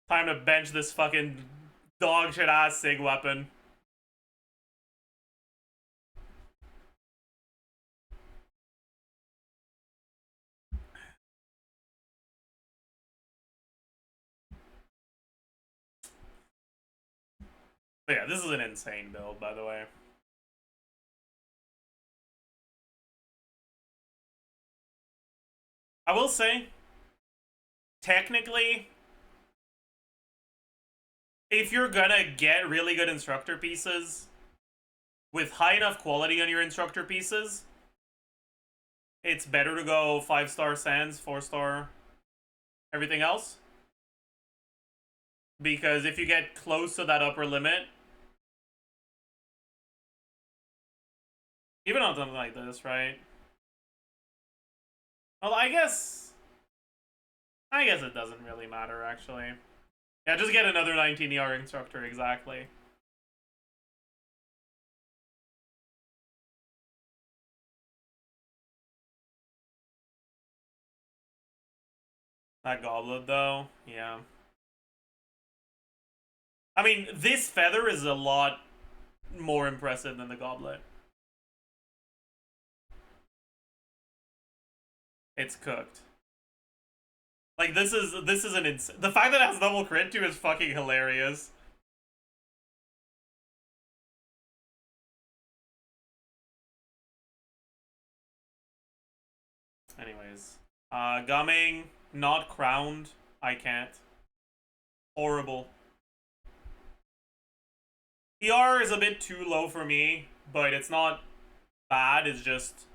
Time to bench this fucking dog shit ass SIG weapon. But yeah, this is an insane build, by the way. I will say, technically, if you're gonna get really good instructor pieces with high enough quality on your instructor pieces, it's better to go 5-star Sands, 4-star everything else. Because if you get close to that upper limit, even on something like this, right? Well, I guess it doesn't really matter, actually. Yeah, just get another 19 ER instructor, exactly. That goblet, though, yeah. I mean, this feather is a lot more impressive than the goblet. It's cooked. Like, this is an the fact that it has double crit too is fucking hilarious. Anyways. Gumming, not crowned. I can't. Horrible. ER is a bit too low for me, but it's not bad, it's just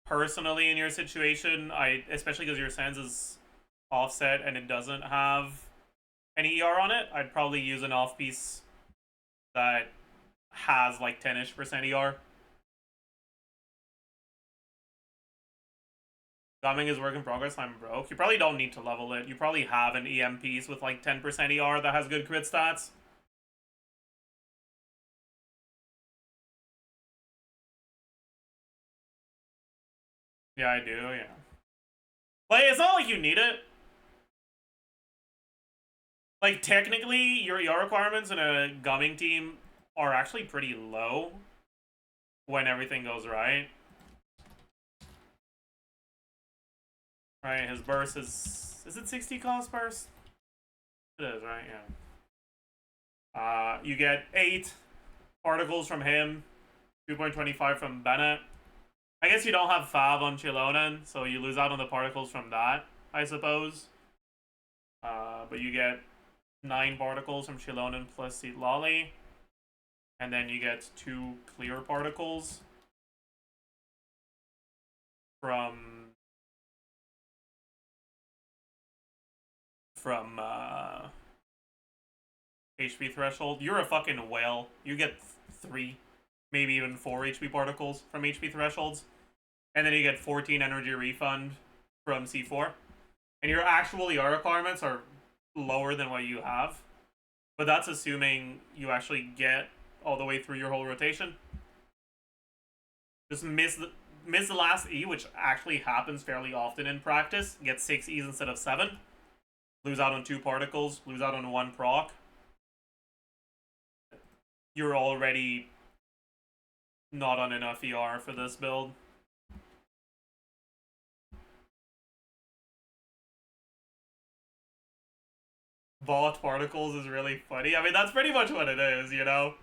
personally in your situation, especially because your Sands is offset and it doesn't have any ER on it, I'd probably use an off piece that has like 10-ish% ER. Gumming is work in progress, I'm broke. You probably don't need to level it. You probably have an EM piece with like 10% ER that has good crit stats. Yeah, I do, yeah. Like, it's not like you need it. Like, technically, your ER requirements in a gumming team are actually pretty low when everything goes right. Right, his burst is... Is it 60 cost burst? It is, right? Yeah. You get 8 particles from him, 2.25 from Bennett. I guess you don't have Fab on Xilonen, so you lose out on the particles from that, I suppose. But you get 9 particles from Xilonen plus Seed Lolly. And then you get 2 clear particles from HP threshold. You're a fucking whale. You get 3, maybe even 4 HP particles from HP thresholds. And then you get 14 energy refund from C4. And your actual ER requirements are lower than what you have. But that's assuming you actually get all the way through your whole rotation. Just miss the last E, which actually happens fairly often in practice. Get 6 E's instead of 7. Lose out on 2 particles. Lose out on 1 proc. You're already not on enough ER for this build. Bot particles is really funny. I mean, that's pretty much what it is, you know?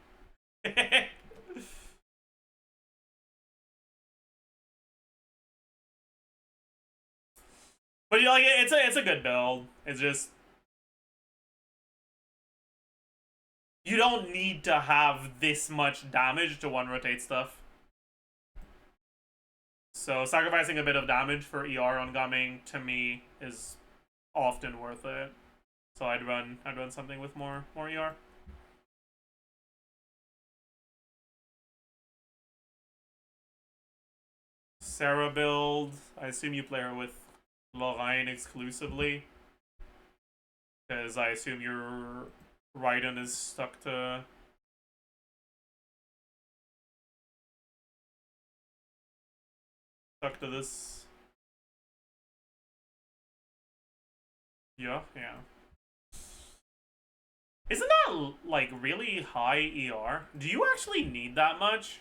But like, it's a good build. It's just you don't need to have this much damage to one rotate stuff. So sacrificing a bit of damage for ER on gumming to me is often worth it. So I'd run something with more ER. Sarah build. I assume you play her with Lorraine exclusively, because I assume your Raiden is stuck to this. Yeah. Isn't that like really high ER? Do you actually need that much?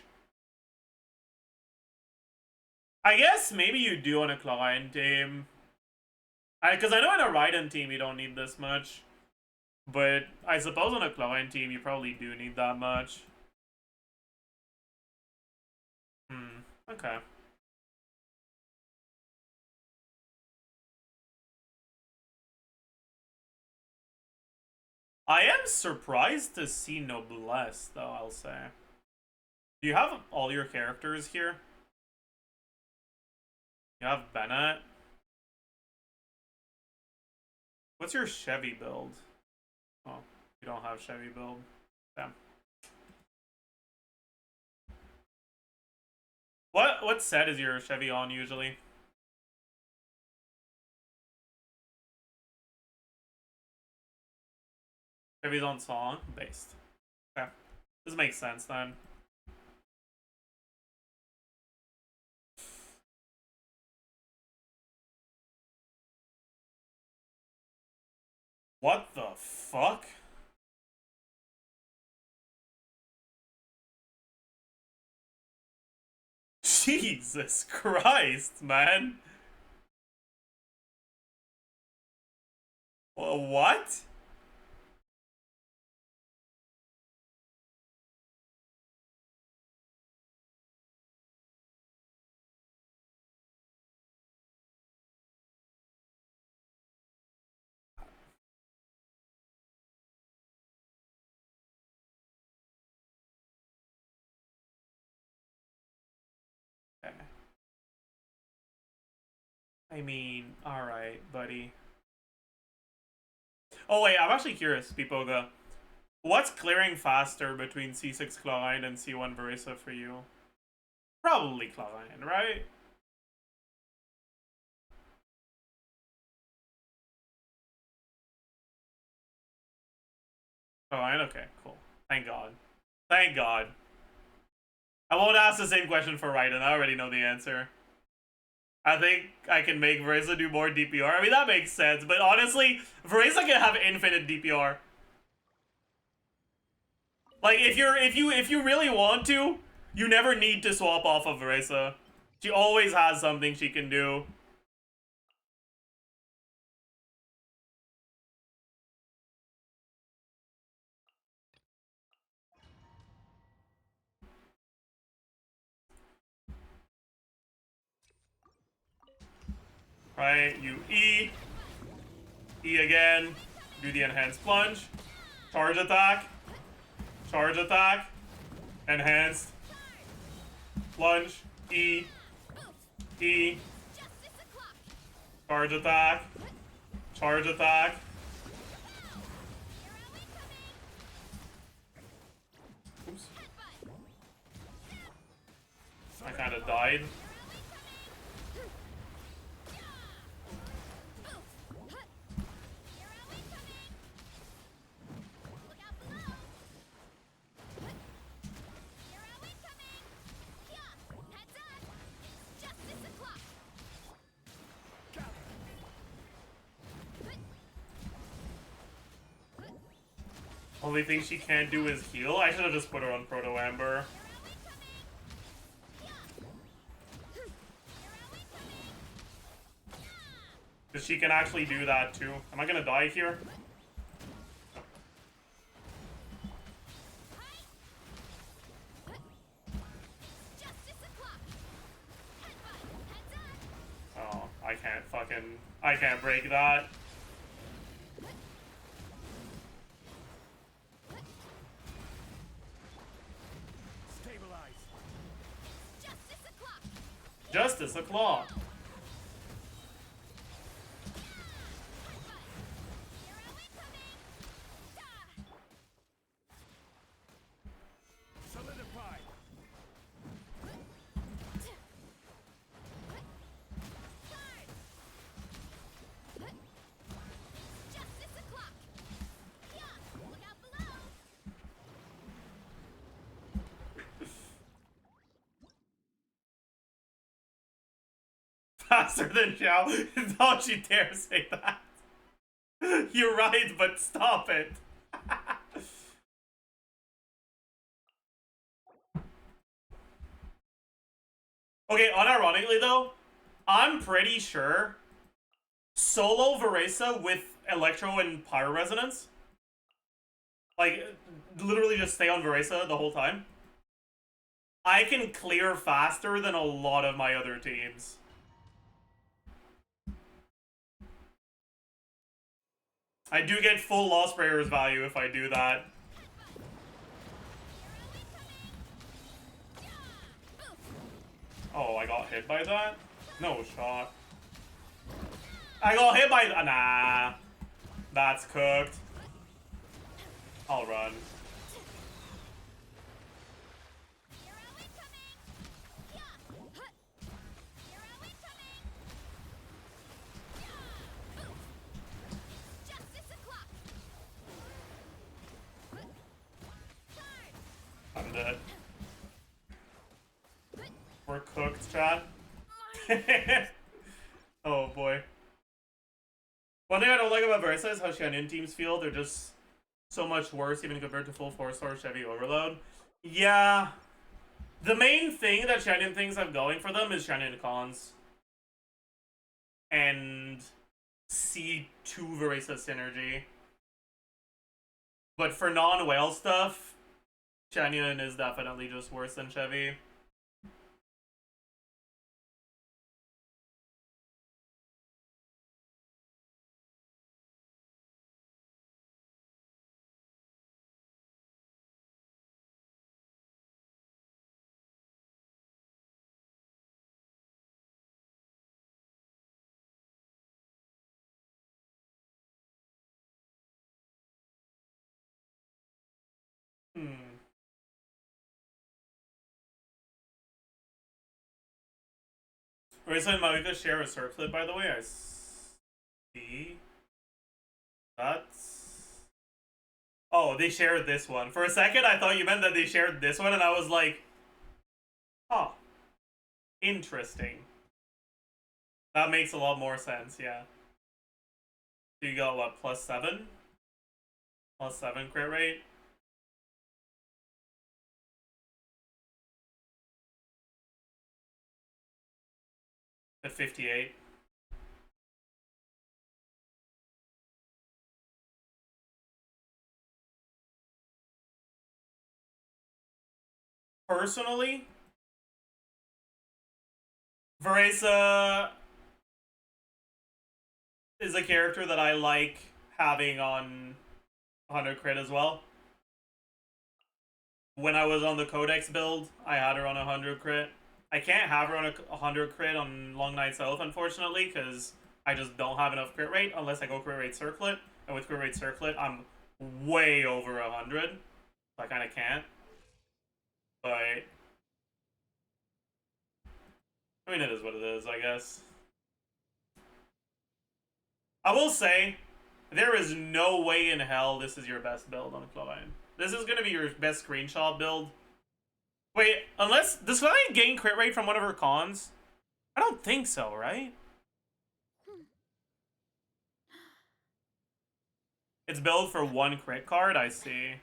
I guess maybe you do on a Klein team. Because I know in a Raiden team you don't need this much. But I suppose on a Klein team you probably do need that much. Okay. I am surprised to see Noblesse, though, I'll say. Do you have all your characters here? You have Bennett. What's your Chevy build? Oh, you don't have Chevy build. Damn. What set is your Chevy on usually? Chevy's on song based. Okay. This makes sense then. What the fuck? Jesus Christ, man. What? Okay. I mean, alright, buddy. Oh wait, I'm actually curious, Pipoga. What's clearing faster between C6 Chlorine and C1 Verisa for you? Probably Chlorine, right? Chlorine? Okay, cool. Thank God. Thank God. I won't ask the same question for Raiden. I already know the answer. I think I can make Vereza do more DPR. I mean, that makes sense, but honestly, Vereza can have infinite DPR. Like, if you really want to, you never need to swap off of Vereza. She always has something she can do. Right, you E. E again. Do the enhanced plunge. Charge attack. Charge attack. Enhanced. Plunge. E. E. Charge attack. Charge attack. Oops. I kinda died. Only thing she can't do is heal. I should have just put her on Proto Amber. Because she can actually do that too. Am I gonna die here? Oh, I can't break that. Justice o'clock. Solidified. Faster than Xiao. Don't you dare say that. You're right, but stop it. Okay, unironically though, I'm pretty sure solo Vereza with Electro and Pyro Resonance, like, literally just stay on Vereza the whole time, I can clear faster than a lot of my other teams. I do get full Lost Prayers value if I do that. Oh, I got hit by that? No shot. I got hit by... Nah. That's cooked. I'll run. I'm dead. We're cooked, chat. Oh boy. One thing I don't like about Versa is how Xianin teams feel. They're just so much worse even compared to full 4-star Chevy Overload. Yeah. The main thing that Xianin things have going for them is Xianin cons. And C2 Versa synergy. But for non-whale stuff, Xianin is definitely just worse than Chevy. Versa and Maika share a circlet, by the way. I see. That's... Oh, they shared this one. For a second, I thought you meant that they shared this one, and I was like... Huh. Interesting. That makes a lot more sense, yeah. So you got what, +7? +7 crit rate? At 58. Personally, Varesa is a character that I like having on 100 crit as well. When I was on the Codex build, I had her on 100 crit. I can't have her on 100 crit on Long Night South, unfortunately, because I just don't have enough crit rate unless I go crit rate circlet. And with crit rate circlet, I'm way over 100. So I kind of can't. But I mean, it is what it is, I guess. I will say, there is no way in hell this is your best build on Xilonen. This is going to be your best screenshot build. Wait, unless... Does Xilonen gain crit rate from one of her cons? I don't think so, right? It's built for 1 crit card, I see.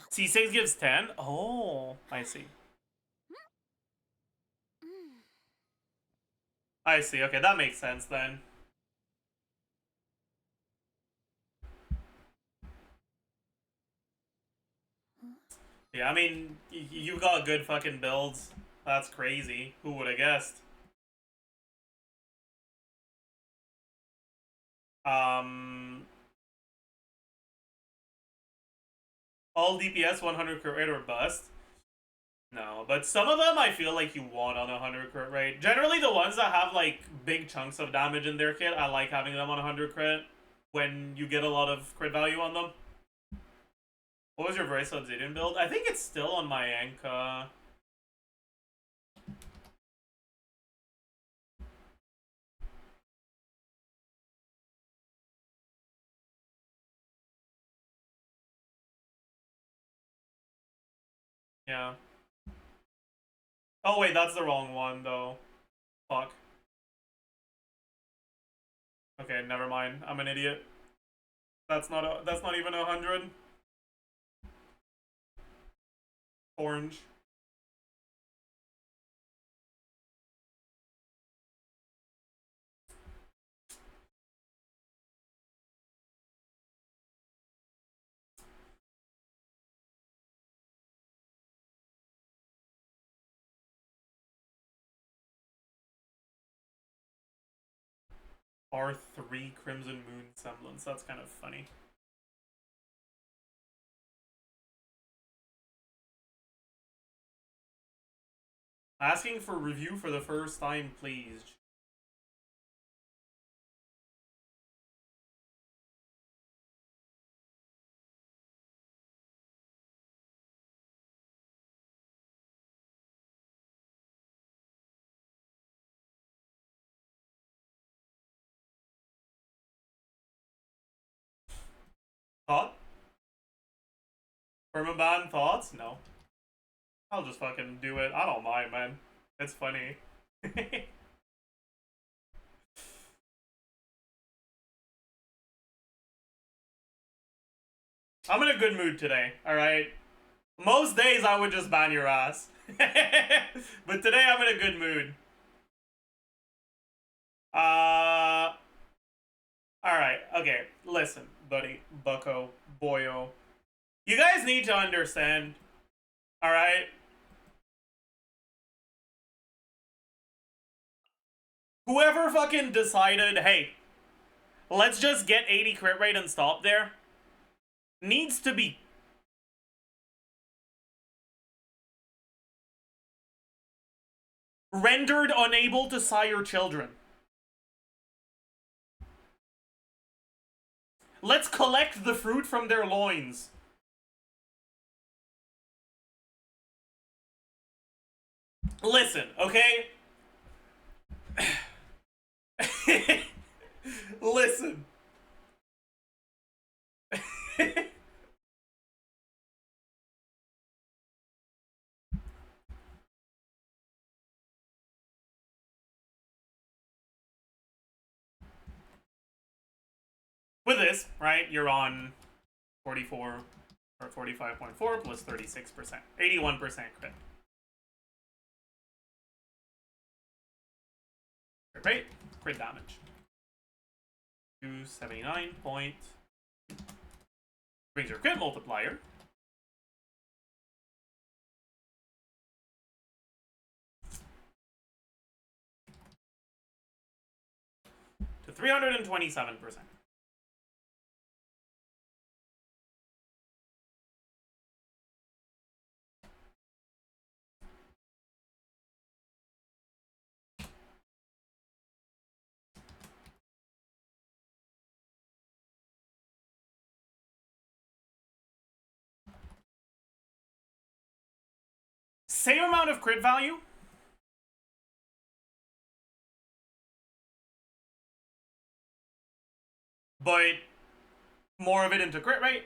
C6 gives 10? Oh, I see. I see, okay, that makes sense then. Yeah, I mean, you got good fucking builds. That's crazy. Who would have guessed? All DPS 100 crit rate or bust? No, but some of them I feel like you want on 100 crit rate. Generally, the ones that have like big chunks of damage in their kit, I like having them on 100 crit when you get a lot of crit value on them. What was your Varesa Obsidian build? I think it's still on my Anka. Yeah. Oh wait, that's the wrong one though. Fuck. Okay, never mind. I'm an idiot. That's not even 100. Orange. R3 Crimson Moon Semblance. That's kind of funny. Asking for review for the first time, please. Thought? Permaban thoughts? No. I'll just fucking do it. I don't mind, man. It's funny. I'm in a good mood today, alright? Most days I would just ban your ass. But today I'm in a good mood. Alright, okay. Listen, buddy, bucko, boyo. You guys need to understand, alright? Whoever fucking decided, hey, let's just get 80 crit rate and stop there, needs to be rendered unable to sire children. Let's collect the fruit from their loins. Listen, okay? Listen. With this, right, you're on 44 or 45.4 plus 36%. 81% crit. Crit rate, crit damage. 279 point. Brings your crit multiplier to 327%. Same amount of crit value, but more of it into crit rate.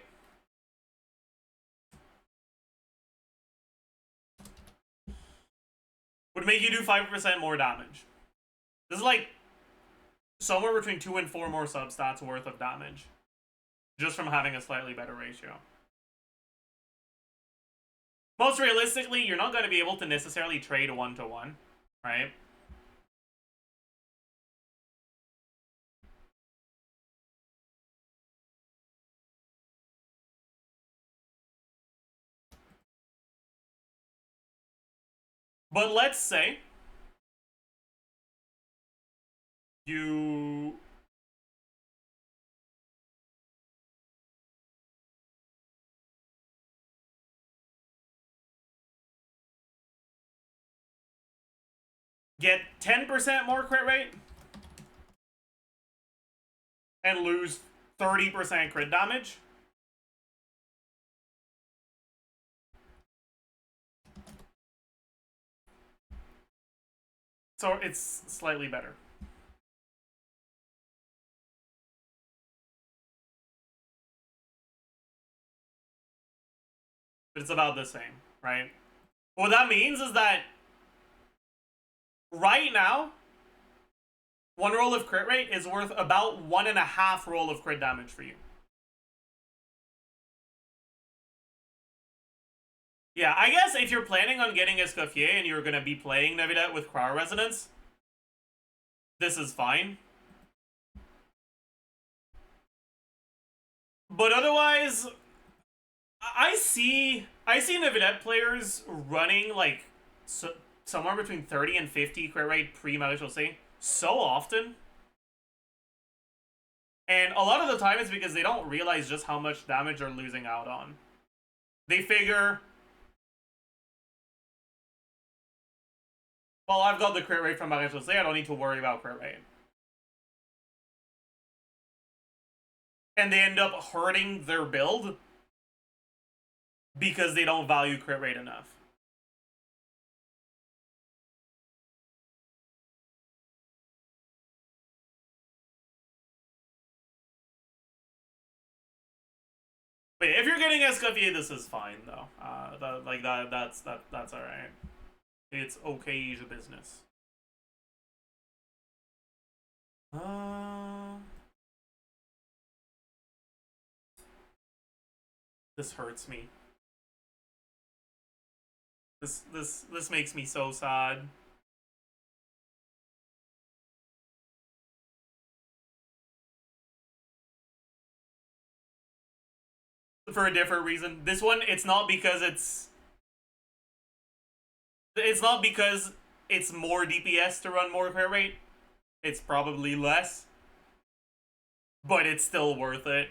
Would make you do 5% more damage. This is like somewhere between 2 and 4 more substats worth of damage, just from having a slightly better ratio. Most realistically, you're not going to be able to necessarily trade 1-to-1, right? But let's say you get 10% more crit rate and lose 30% crit damage. So it's slightly better. But it's about the same, right? What that means is that right now, 1 roll of crit rate is worth about 1.5 roll of crit damage for you. Yeah, I guess if you're planning on getting Escoffier and you're going to be playing Navidad with Crowd Resonance, this is fine. But otherwise, I see Navidad players running like somewhere between 30 and 50 crit rate pre-Maréchaussée so often. And a lot of the time it's because they don't realize just how much damage they're losing out on. They figure, well, I've got the crit rate from Maréchaussée, I don't need to worry about crit rate. And they end up hurting their build because they don't value crit rate enough. Wait, if you're getting Escoffier, this is fine though. That's all right. It's okay-ish business. This hurts me. This makes me so sad. For a different reason. This one, it's not because it's not because it's more DPS to run more crit rate. It's probably less. But it's still worth it.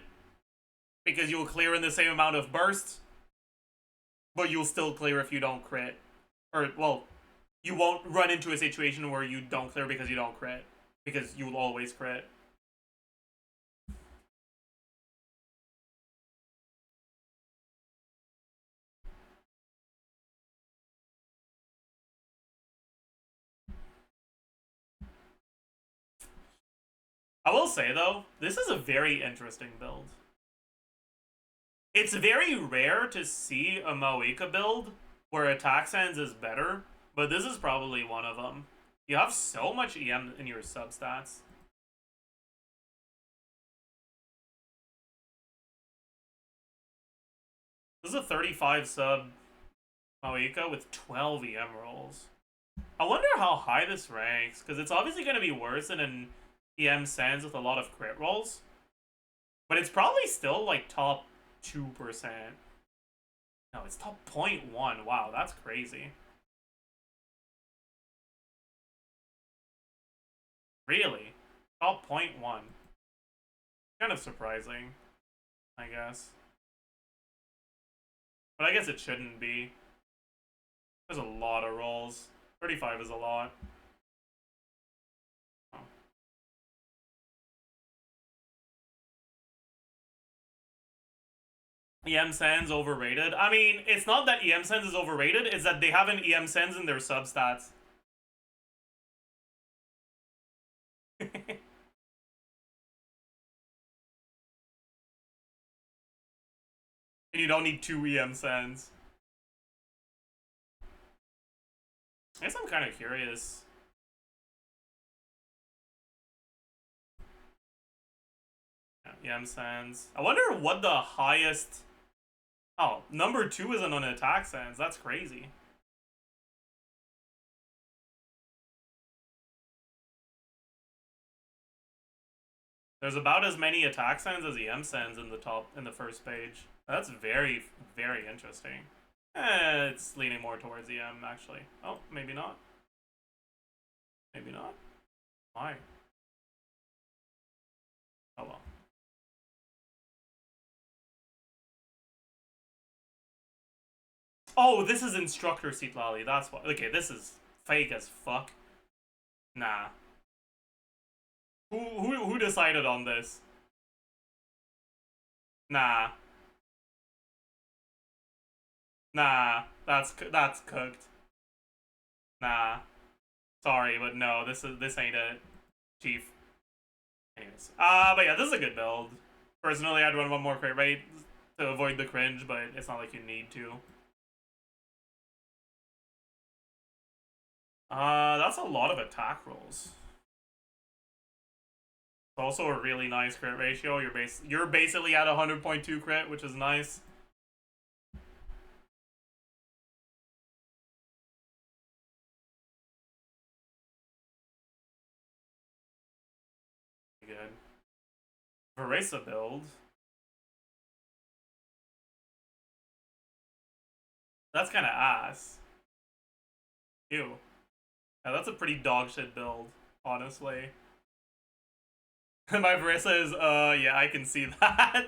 Because you'll clear in the same amount of bursts. But you'll still clear if you don't crit. Or, well, you won't run into a situation where you don't clear because you don't crit. Because you'll always crit. I will say, though, this is a very interesting build. It's very rare to see a Moeka build where attack sense is better, but this is probably one of them. You have so much EM in your substats. This is a 35 sub Maoika with 12 EM rolls. I wonder how high this ranks, because it's obviously going to be worse than an EM Sans with a lot of crit rolls. But it's probably still like top 2%. No, it's top 0.1. Wow, that's crazy. Really? Top 0.1. Kind of surprising, I guess. But I guess it shouldn't be. There's a lot of rolls. 35 is a lot. Oh. EM Sans overrated? I mean, it's not that EM Sans is overrated, it's that they have an EM Sans in their substats. And you don't need 2 EM Sans. I guess I'm kind of curious. Yeah, EM Sans. I wonder what the highest... Oh, number 2 isn't on attack Sans. That's crazy. There's about as many attack Sans as EM Sans in the first page. That's very, very interesting. It's leaning more towards EM, actually. Oh, maybe not. Maybe not. Why? Oh well. Oh, this is Instructor Citlali, that's why. Okay, this is fake as fuck. Nah. Who decided on this? Nah. Nah, that's cooked. Nah. Sorry, but no, this ain't it, Chief. Anyways. But yeah, this is a good build. Personally, I'd run one more crit rate to avoid the cringe, but it's not like you need to. That's a lot of attack rolls. It's also a really nice crit ratio. You're basically at 100.2 crit, which is nice. Good. Veresa build. That's kind of ass. Ew. Yeah, that's a pretty dog shit build, honestly. My Veresa is, yeah, I can see that.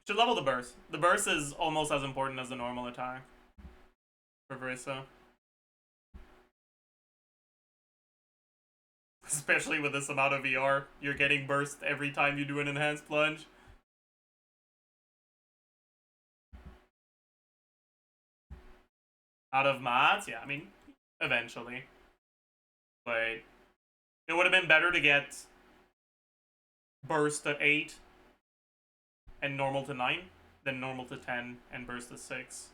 Should level the burst. The burst is almost as important as the normal attack for Veresa. Especially with this amount of VR, you're getting burst every time you do an enhanced plunge. Out of mats? Yeah, I mean, eventually. But it would have been better to get burst to 8 and normal to 9 than normal to 10 and burst to 6.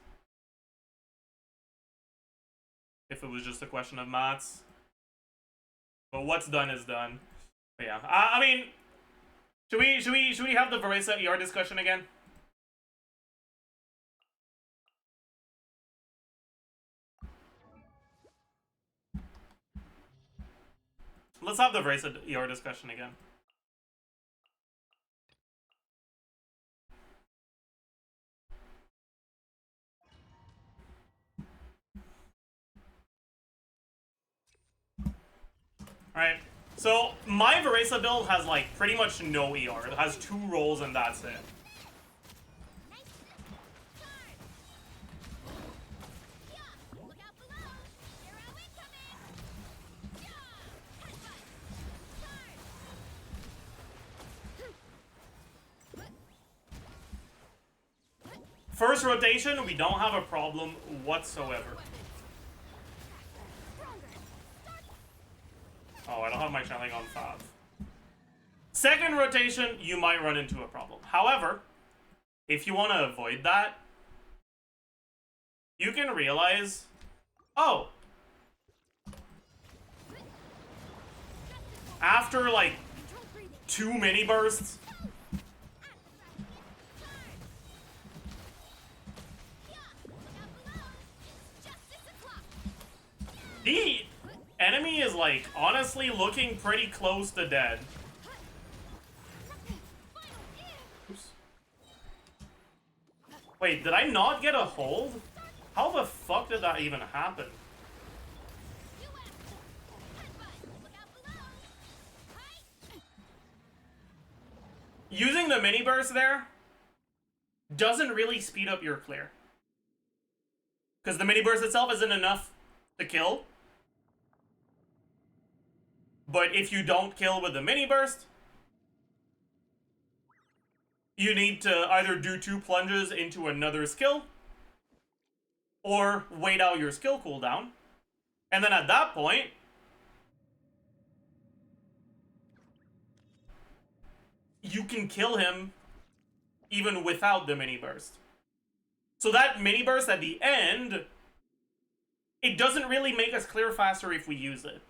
If it was just a question of mats. But what's done is done. But yeah, I mean, should we have the Veresa ER discussion again? Let's have the Veresa ER discussion again. Alright, so my Veresa build has like pretty much no ER. It has 2 rolls and that's it. First rotation, we don't have a problem whatsoever. Oh, I don't have my channeling on 5. Second rotation, you might run into a problem. However, if you want to avoid that, you can realize, oh, after like 2 mini bursts, The enemy is, like, honestly looking pretty close to dead. Oops. Wait, did I not get a hold? How the fuck did that even happen? Using the mini burst there doesn't really speed up your clear. Because the mini burst itself isn't enough to kill. But if you don't kill with the mini burst, you need to either do 2 plunges into another skill, or wait out your skill cooldown. And then at that point, you can kill him even without the mini burst. So that mini burst at the end, it doesn't really make us clear faster if we use it.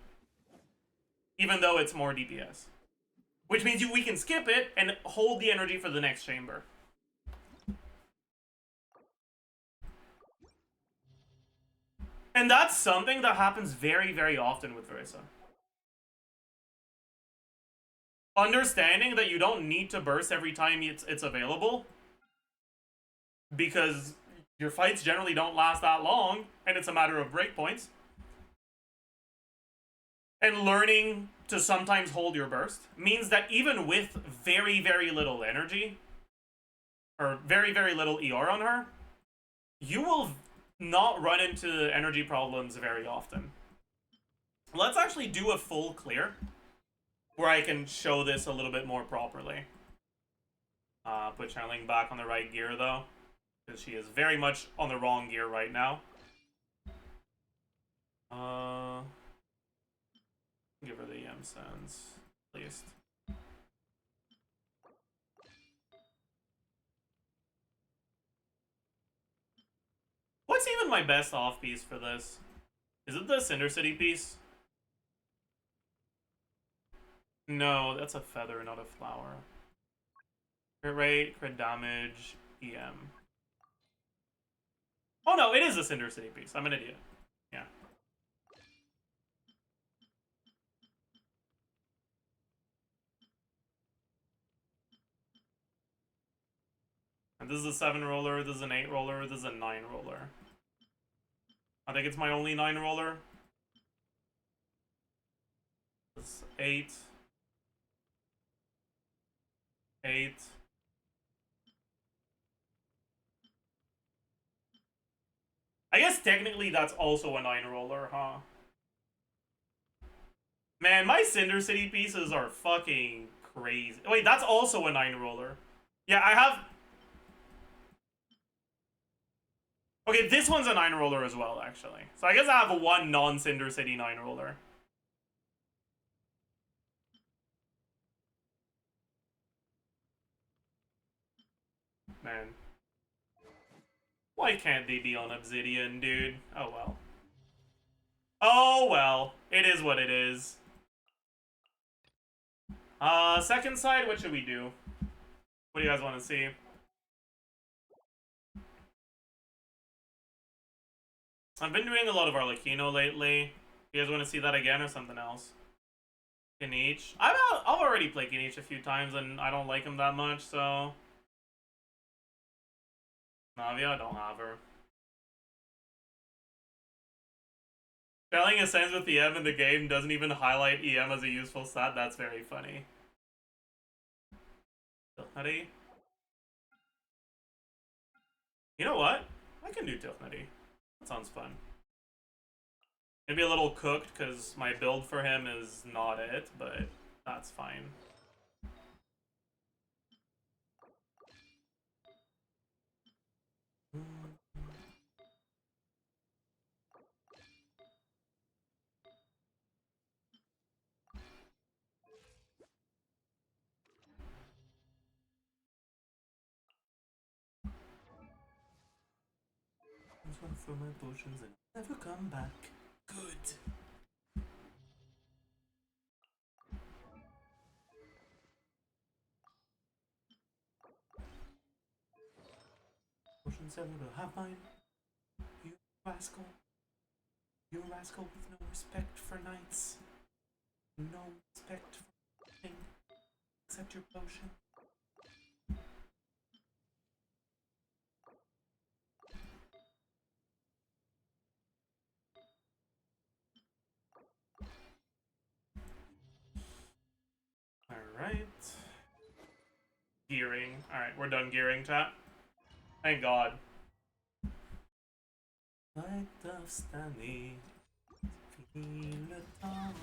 Even though it's more DPS. Which means we can skip it and hold the energy for the next chamber. And that's something that happens very, very often with Verissa. Understanding that you don't need to burst every time it's available, because your fights generally don't last that long, and it's a matter of breakpoints. And learning to sometimes hold your burst means that even with very, very little energy, or very, very little ER on her, you will not run into energy problems very often. Let's actually do a full clear, where I can show this a little bit more properly. Put channeling back on the right gear, though, because she is very much on the wrong gear right now. Give her the EM sense, at least. What's even my best off piece for this? Is it the Cinder City piece? No, that's a feather, not a flower. Crit rate, crit damage, EM. Oh no, it is a Cinder City piece. I'm an idiot. Yeah. And this is a 7 roller, this is an 8 roller, this is a 9 roller. I think it's my only 9 roller. This is 8. 8. I guess technically that's also a 9 roller, huh? Man, my Cinder City pieces are fucking crazy. Wait, that's also a 9 roller. Yeah, I have... Okay, this one's a 9 roller as well, actually. So I guess I have one non-Cinder City 9 roller. Man. Why can't they be on Obsidian, dude? Oh well. Oh well. It is what it is. Second side, what should we do? What do you guys want to see? I've been doing a lot of Arlecchino lately. You guys want to see that again or something else? Kinich. I've already played Kinich a few times and I don't like him that much, so... Navia, I don't have her. Spelling ascends with EM in the game doesn't even highlight EM as a useful stat. That's very funny. Tiltnutty. You know what? I can do Tiltnutty. That sounds fun. Maybe a little cooked because my build for him is not it, but that's fine. Just want to fill my potions and never come back. Good. Potion 7 will have mine. You rascal. You rascal with no respect for knights. No respect for anything except your potion. Alright. Gearing. Alright, we're done gearing, chat. Thank God. Light of Stanley. Feel the time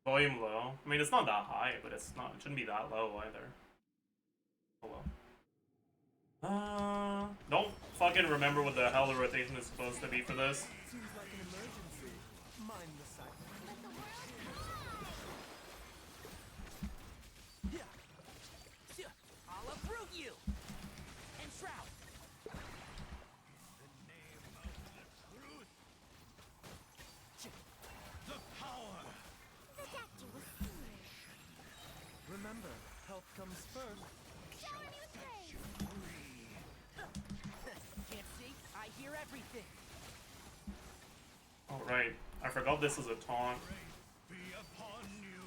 volume low. I mean, it's not that high, but it shouldn't be that low either. Oh well. Don't fucking remember what the hell the rotation is supposed to be for this. Seems like an emergency. Mind the sight. Yeah. I'll uproot you. And shroud. The name of the truth. The power. Remember, health comes first. Can't see? I hear everything. Alright. I forgot this is a taunt. Be upon you.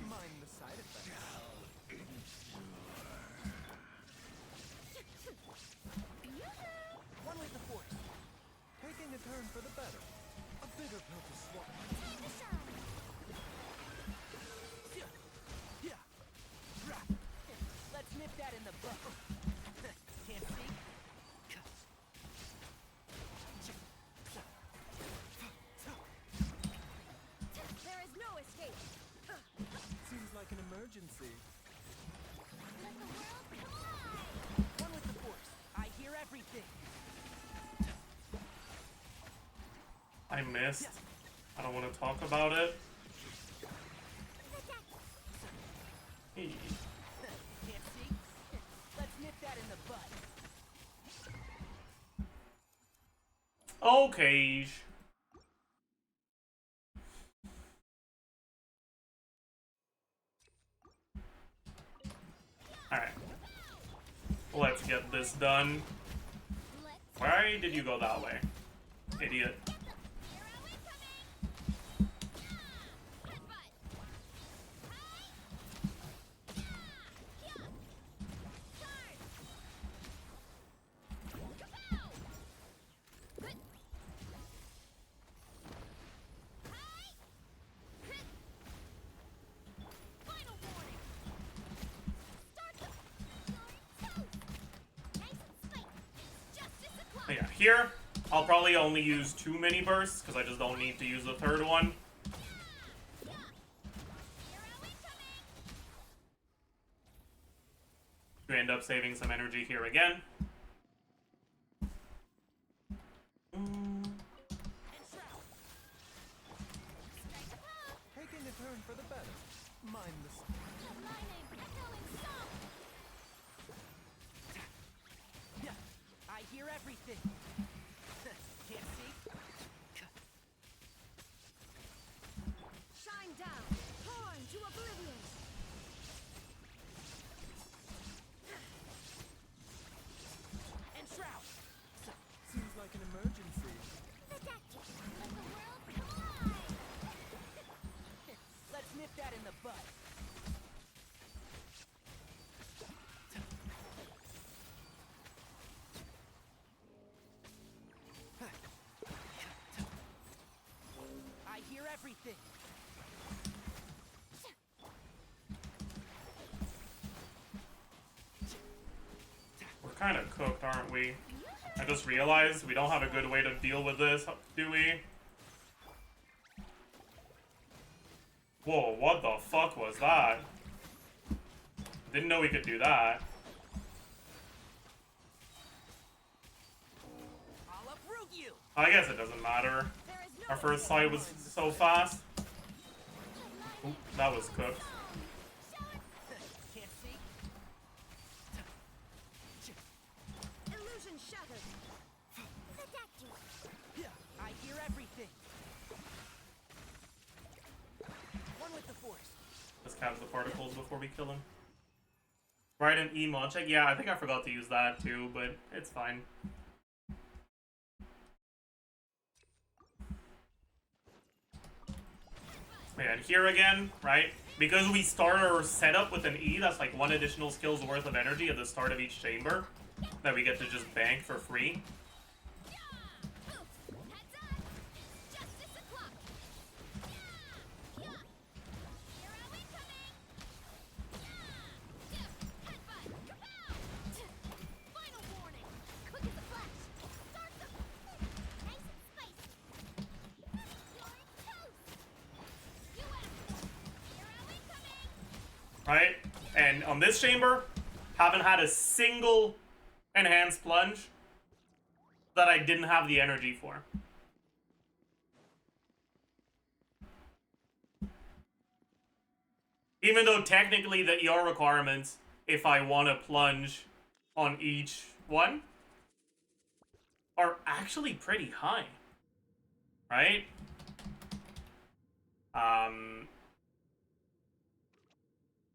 Mind the side effects. One with the force. Taking a turn for the better. A bigger pill to swallow. Let's nip that in the butt. Can't see? There is no escape. Seems like an emergency. Let the world collide. One with the force. I hear everything. I missed. I don't want to talk about it. Hey. Can't see? Let's nip that in the butt. Okay. Alright. Let's get this done. Why did you go that way? Idiot. But yeah, here, I'll probably only use 2 mini bursts, because I just don't need to use the third one. To end up saving some energy here again. Taking a turn for the better. Mind the sight. Yeah, I hear everything. Can't see? Shine down. Torn to oblivion. And shroud. Seems like an emergency. Let the world collide. Let's nip that in the butt. I hear everything. We're kind of cooked, aren't we? I just realized we don't have a good way to deal with this, do we? Whoa, what the fuck was that? Didn't know we could do that. I guess it doesn't matter. There is no Our first sight was so fast. Oop, that was cooked. Can't see. illusion shattered. Yeah, I hear everything. One with the force. Let's catch the particles before we kill him. Write an email check. Yeah, I think I forgot to use that too, but it's fine. Yeah, and here again, right? Because we start our setup with an E, that's like 1 additional skill's worth of energy at the start of each chamber that we get to just bank for free. Right? And on this chamber, haven't had a single enhanced plunge that I didn't have the energy for. Even though technically the ER requirements, if I want to plunge on each one, are actually pretty high. Right?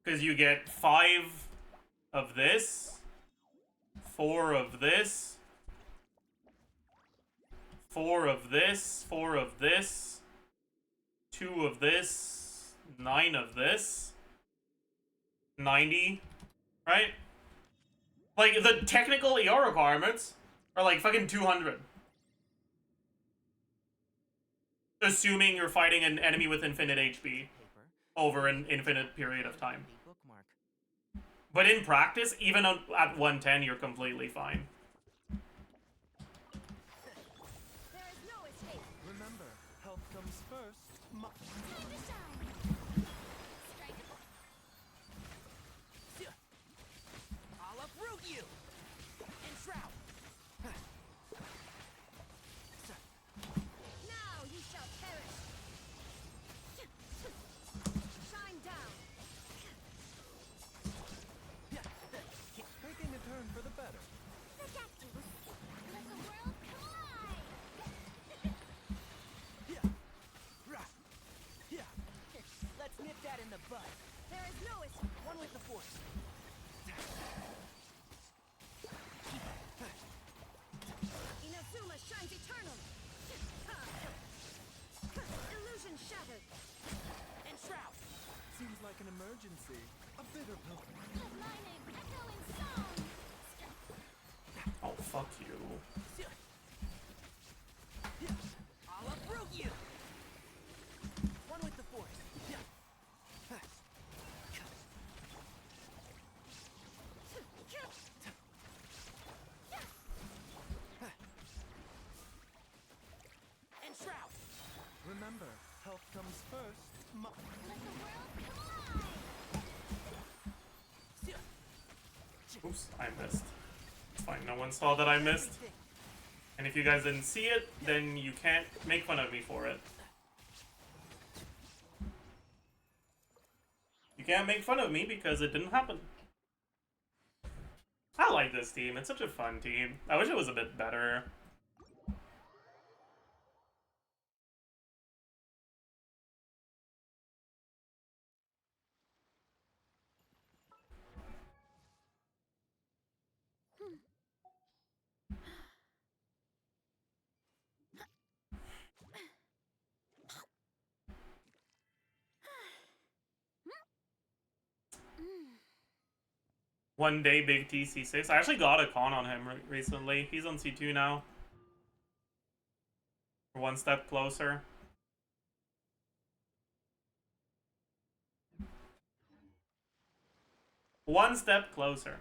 Because you get 5 of this, 4 of this, 4 of this, 4 of this, 2 of this, 9 of this, 90, right? Like, the technical ER requirements are like fucking 200. Assuming you're fighting an enemy with infinite HP over an infinite period of time. But in practice, even at 110, you're completely fine. There is no escape. Remember, health comes first. Time to shine. Strike. I'll uproot you. Enshroud. Now you shall perish. Shine down. Taking a turn for the better. Let the world collide. Yeah. Rah. Yeah. Let's nip that in the bud. There is no escape. One with the force. Inazuma shines eternal. Illusion shattered. Enshroud. Seems like an emergency. A bitter pill. Let my name echo in song. Oh, fuck you. I'll uproot you. One with the force. Yeah. Enshroud. Remember, health comes first. Let the world collide. Oops, I missed. It's fine, no one saw that I missed. And if you guys didn't see it, then you can't make fun of me for it. You can't make fun of me because it didn't happen. I like this team. It's such a fun team. I wish it was a bit better. One day, big TC6. I actually got a con on him recently. He's on C2 now. We're one step closer. One step closer.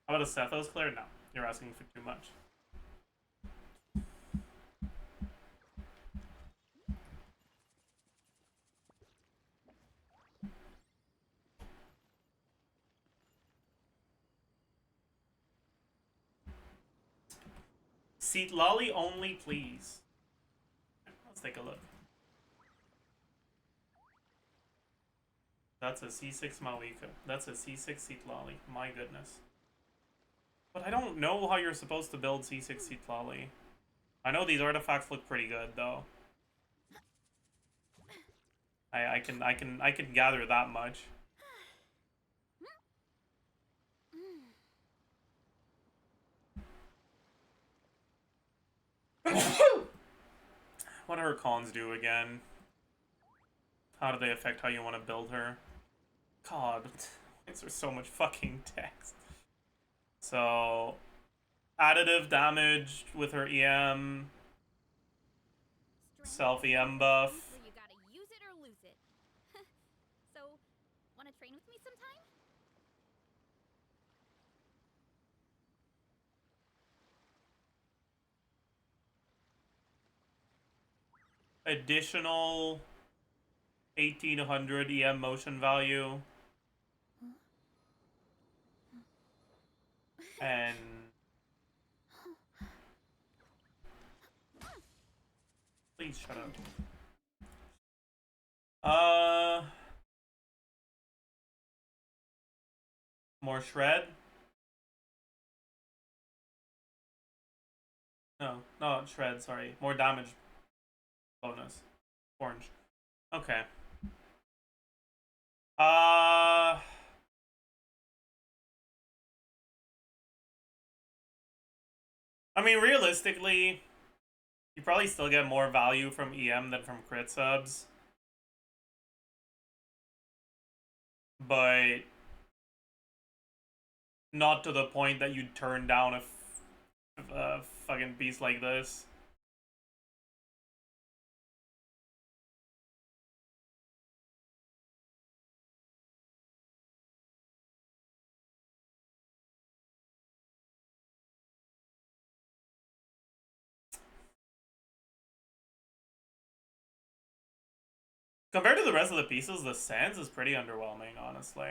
How about a Sethos clear? No, you're asking for too much. Seat lolly only, please. Let's take a look. That's a C6 Malika. That's a C6 seat lolly. My goodness. But I don't know how you're supposed to build C6 seat lolly. I know these artifacts look pretty good though. I can gather that much. What do her cons do again? How do they affect how you want to build her? God, there's so much fucking text. So, additive damage with her EM, self EM buff. Where you gotta use it or lose it. So, wanna train with me sometime? Additional 1800 EM motion value. And please shut up. More shred? No, not shred, sorry. More damage bonus. Orange. Okay. I mean, realistically, you probably still get more value from EM than from crit subs. But not to the point that you'd turn down a fucking beast like this. Compared to the rest of the pieces, the Sands is pretty underwhelming, honestly.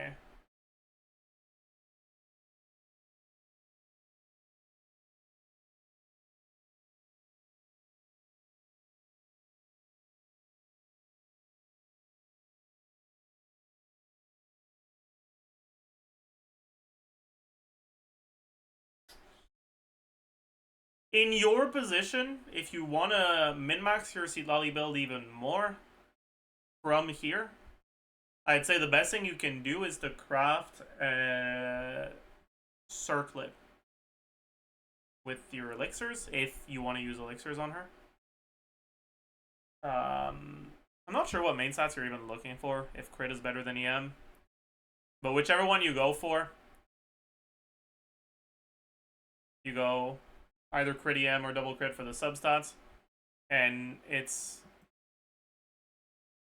In your position, if you want to min-max your Seat Lolly build even more from here, I'd say the best thing you can do is to craft a circlet with your elixirs, if you want to use elixirs on her. I'm not sure what main stats you're even looking for, if crit is better than EM. But whichever one you go for, you go either crit EM or double crit for the substats. And it's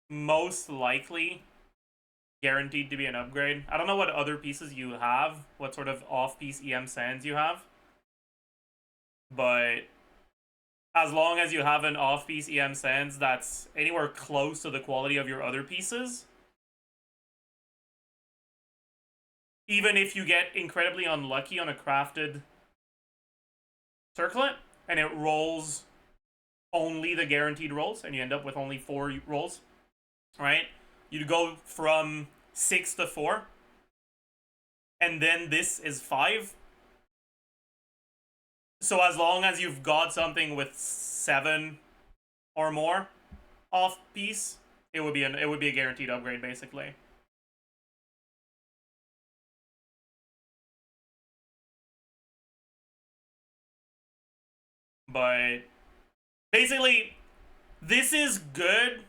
most likely guaranteed to be an upgrade. I don't know what other pieces you have, what sort of off-piece EM sands you have. But as long as you have an off-piece EM sands that's anywhere close to the quality of your other pieces, even if you get incredibly unlucky on a crafted circlet and it rolls only the guaranteed rolls and you end up with only 4 rolls, right? You'd go from 6 to 4 and then this is 5. So as long as you've got something with 7 or more off piece, it would be a guaranteed upgrade basically. But basically, this is good,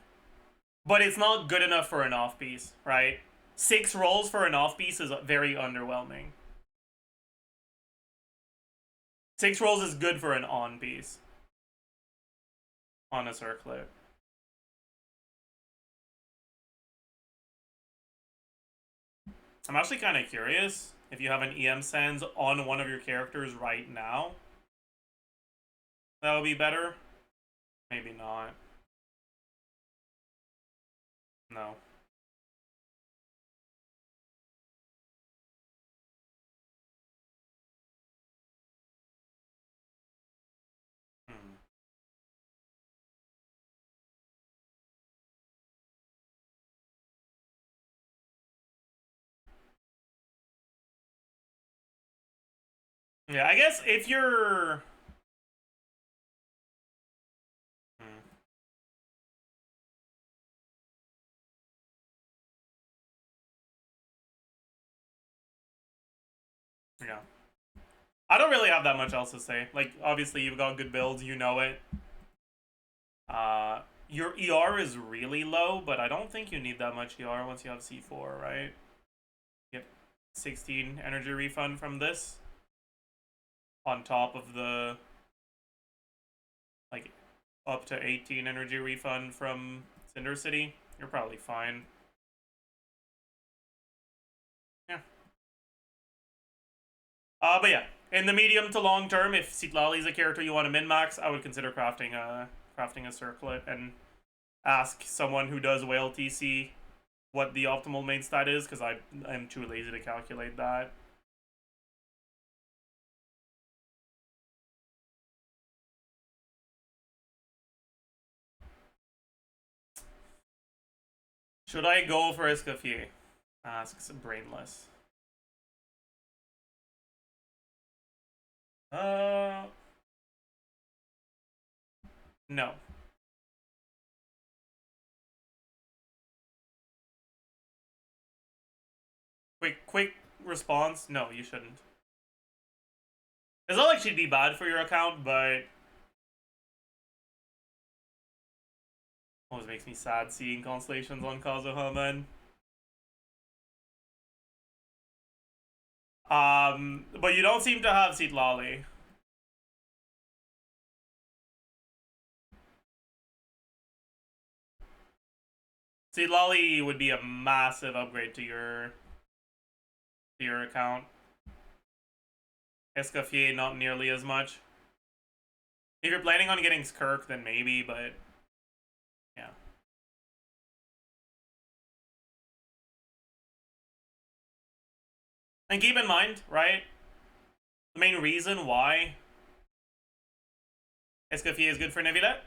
but it's not good enough for an off piece, right? 6 rolls for an off piece is very underwhelming. 6 rolls is good for an on piece. On a circlet. I'm actually kind of curious if you have an EM Sands on one of your characters right now. That would be better. Maybe not. No. Yeah, I guess if you're... Yeah. I don't really have that much else to say. Like, obviously, you've got good builds, you know it. Your ER is really low, but I don't think you need that much ER once you have C4, right? Get 16 energy refund from this. On top of the... like, up to 18 energy refund from Cinder City. You're probably fine. Yeah. But yeah, in the medium to long term, if Citlali is a character you want to min-max, I would consider crafting a circlet and ask someone who does whale TC what the optimal main stat is, because I'm too lazy to calculate that. Should I go for Escoffier? Asks Brainless. No. Quick response. No, you shouldn't. It's not like she'd be bad for your account, but always makes me sad seeing constellations on Kazuha, man. But you don't seem to have Citlali. Citlali would be a massive upgrade to your account. Escoffier, not nearly as much. If you're planning on getting Skirk, then maybe, but yeah. And keep in mind, right? The main reason why Escoffier is good for Neuvillette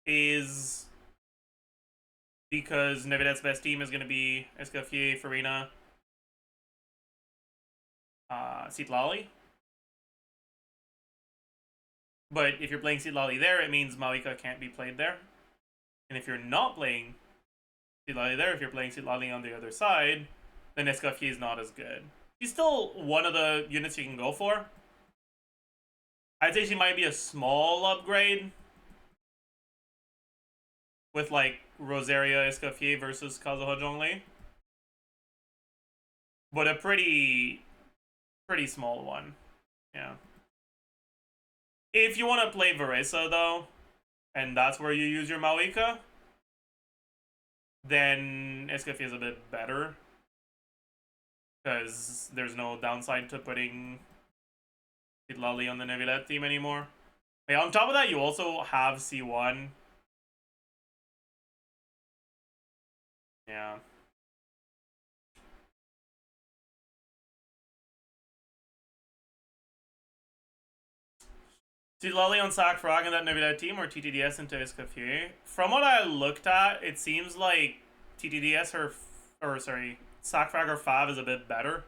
is because Neuvillette's best team is going to be Escoffier, Farina, Citlali. But if you're playing Citlali there, it means Mawika can't be played there. And if you're not playing Citlali there, if you're playing Citlali on the other side, then Escoffier is not as good. She's still one of the units you can go for. I'd say she might be a small upgrade with like Rosaria Escoffier versus Kazuha Zhongli. But a pretty small one. Yeah. If you want to play Varesa though, and that's where you use your Mawika, then Escoffier is a bit better. Because there's no downside to putting Citlali on the Neuvillette team anymore. Yeah, on top of that, you also have C1. Yeah. Citlali on Sac Frog in that Neuvillette team or TTDS into Escoffier? From what I looked at, it seems like TTDS Sac Frag or Fav is a bit better.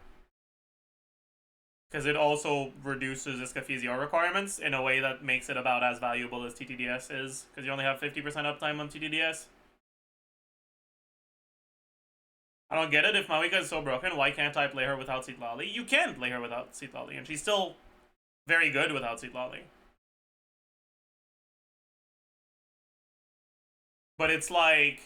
Because it also reduces Escoffier's ER requirements in a way that makes it about as valuable as TTDS is. Because you only have 50% uptime on TTDS. I don't get it. If Mawika is so broken, why can't I play her without Citlali? You can play her without Citlali, and she's still very good without Citlali. But it's like...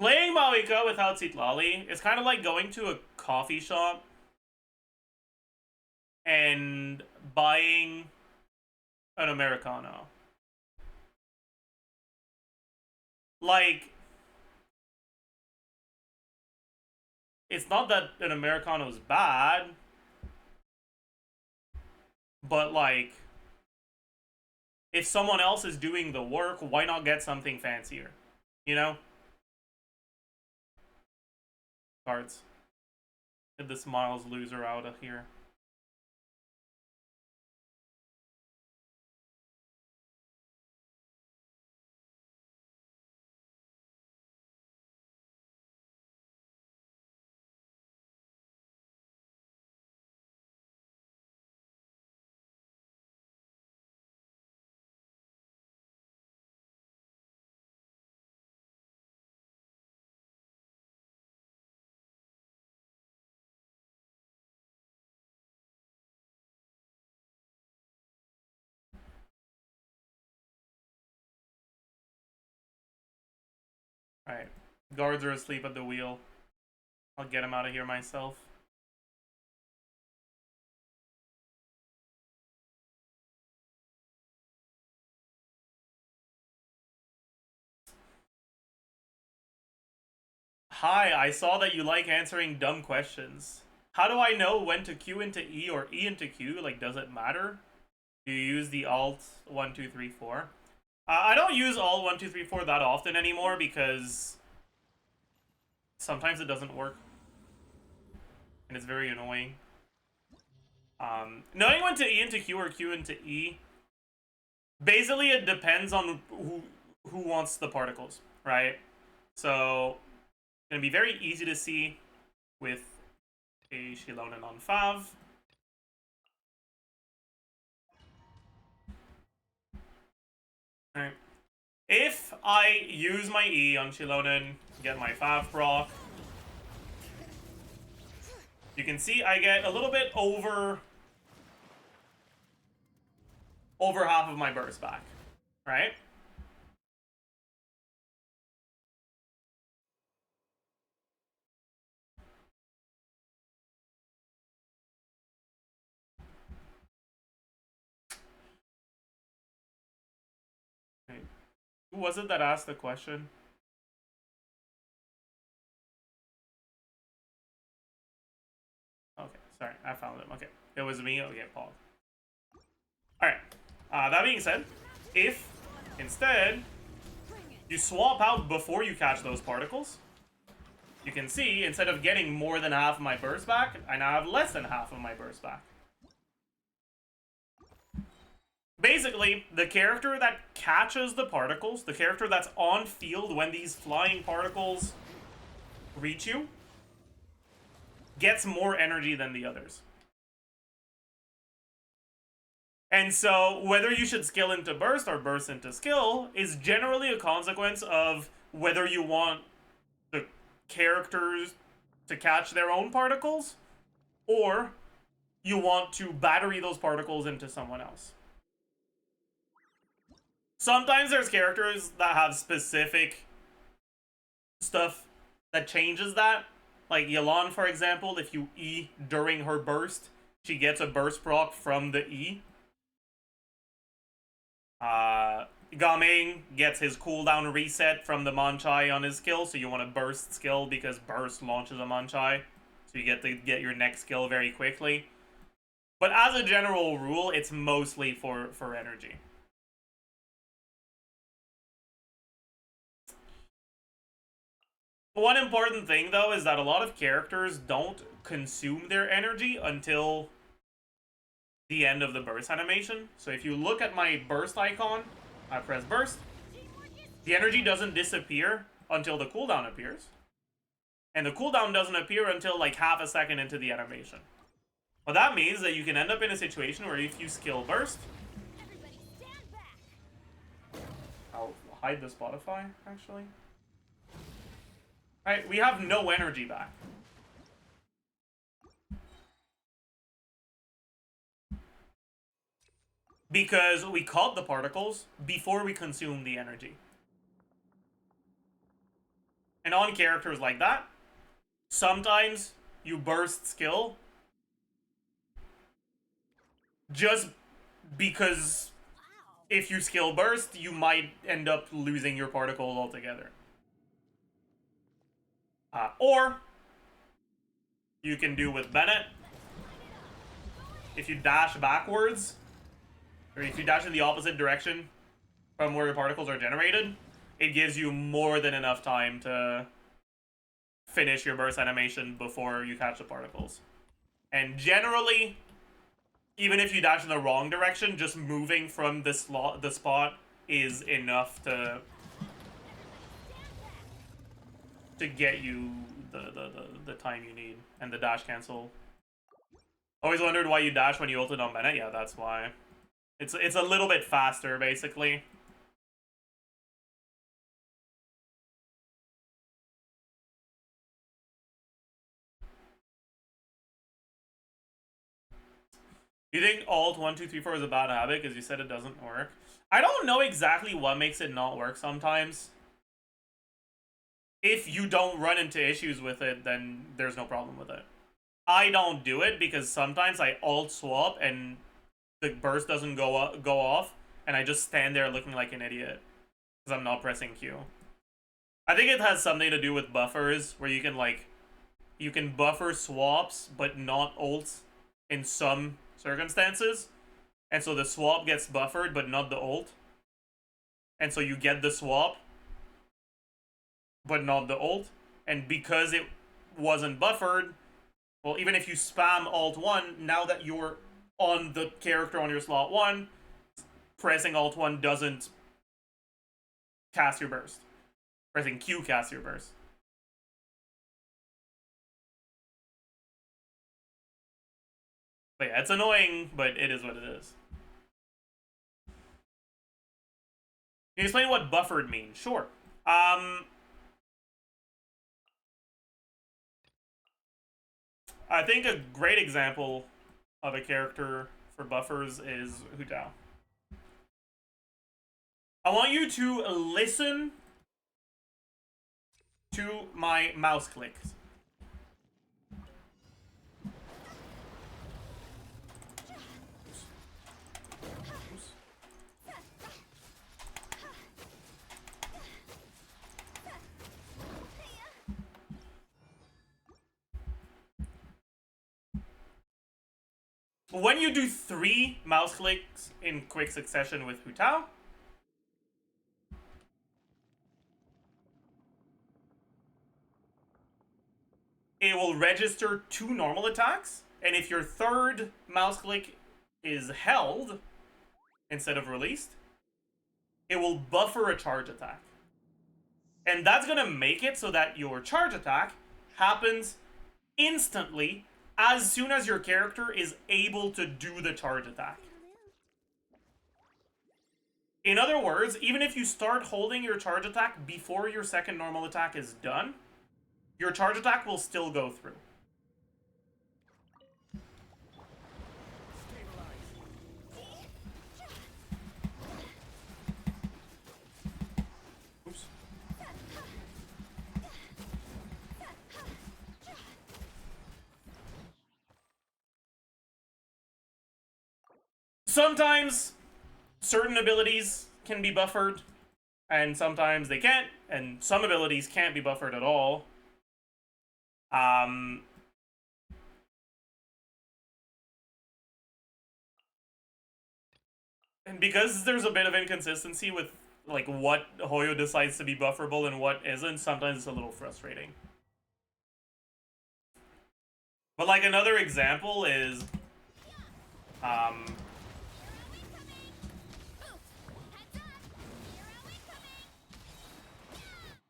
playing Mawika without Citlali is kind of like going to a coffee shop and buying an Americano. Like, it's not that an Americano is bad, but like, if someone else is doing the work, why not get something fancier? You know? Cards. Get this Miles loser out of here. Alright. Guards are asleep at the wheel. I'll get him out of here myself. Hi, I saw that you like answering dumb questions. How do I know when to Q into E or E into Q? Like, does it matter? Do you use the Alt 1, 2, 3, 4? I don't use Alt 1, 2, 3, 4 that often anymore because sometimes it doesn't work. And it's very annoying. Knowing when to E into Q or Q into E, basically it depends on who wants the particles, right? So, it's going to be very easy to see with a Xilonen on Fav. Alright. If I use my E on Xilonen, get my Fav proc, you can see I get a little bit over half of my burst back, right? Who was it that asked the question? Okay, sorry, I found him. Okay, it was me. Okay, Paul. Alright, that being said, if instead you swap out before you catch those particles, you can see instead of getting more than half of my burst back, I now have less than half of my burst back. Basically, the character that catches the particles, the character that's on field when these flying particles reach you, gets more energy than the others. And so, whether you should skill into burst or burst into skill is generally a consequence of whether you want the characters to catch their own particles, or you want to battery those particles into someone else. Sometimes there's characters that have specific stuff that changes that. Like Xilonen, for example, if you E during her burst, she gets a burst proc from the E. Gaming gets his cooldown reset from the Manchai on his skill, so you want a burst skill because burst launches a Manchai. So you get to get your next skill very quickly. But as a general rule, it's mostly for energy. One important thing, though, is that a lot of characters don't consume their energy until the end of the burst animation. So if you look at my burst icon, I press burst, the energy doesn't disappear until the cooldown appears. And the cooldown doesn't appear until like half a second into the animation. What that means that you can end up in a situation where if you skill burst... I'll hide the Spotify, actually. Alright, we have no energy back. Because we caught the particles before we consumed the energy. And on characters like that, sometimes you burst skill just because if you skill burst, you might end up losing your particles altogether. Or you can do with Bennett. If you dash backwards, or if you dash in the opposite direction from where your particles are generated, it gives you more than enough time to finish your burst animation before you catch the particles. And generally, even if you dash in the wrong direction, just moving from the spot is enough to get you the time you need and the dash cancel. Always wondered why you dash when you ulted on Bennett. Yeah, that's why. It's a little bit faster, basically. Do you think Alt 1, 2, 3, 4 is a bad habit because you said it doesn't work? I don't know exactly what makes it not work sometimes. if you don't run into issues with it, then there's no problem with it. I don't do it because sometimes I alt swap and the burst doesn't go off, and I just stand there looking like an idiot because I'm not pressing Q. I think it has something to do with buffers, where you can buffer swaps but not ults in some circumstances, and so the swap gets buffered but not the ult, and so you get the swap but not the ult, and because it wasn't buffered, well, even if you spam alt 1, now that you're on the character on your slot 1, pressing alt 1 doesn't cast your burst. Pressing Q casts your burst. But yeah, it's annoying, but it is what it is. Can you explain what buffered means? Sure. I think a great example of a character for buffers is Hu Tao. I want you to listen to my mouse clicks. When you do 3 mouse clicks in quick succession with Hu Tao, it will register 2 normal attacks, and if your third mouse click is held instead of released, it will buffer a charge attack. And that's gonna make it so that your charge attack happens instantly as soon as your character is able to do the charge attack. In other words, even if you start holding your charge attack before your second normal attack is done, your charge attack will still go through. Oops. Sometimes certain abilities can be buffered, and sometimes they can't, and some abilities can't be buffered at all. And because there's a bit of inconsistency with like what Hoyo decides to be bufferable and what isn't, sometimes it's a little frustrating. But like another example is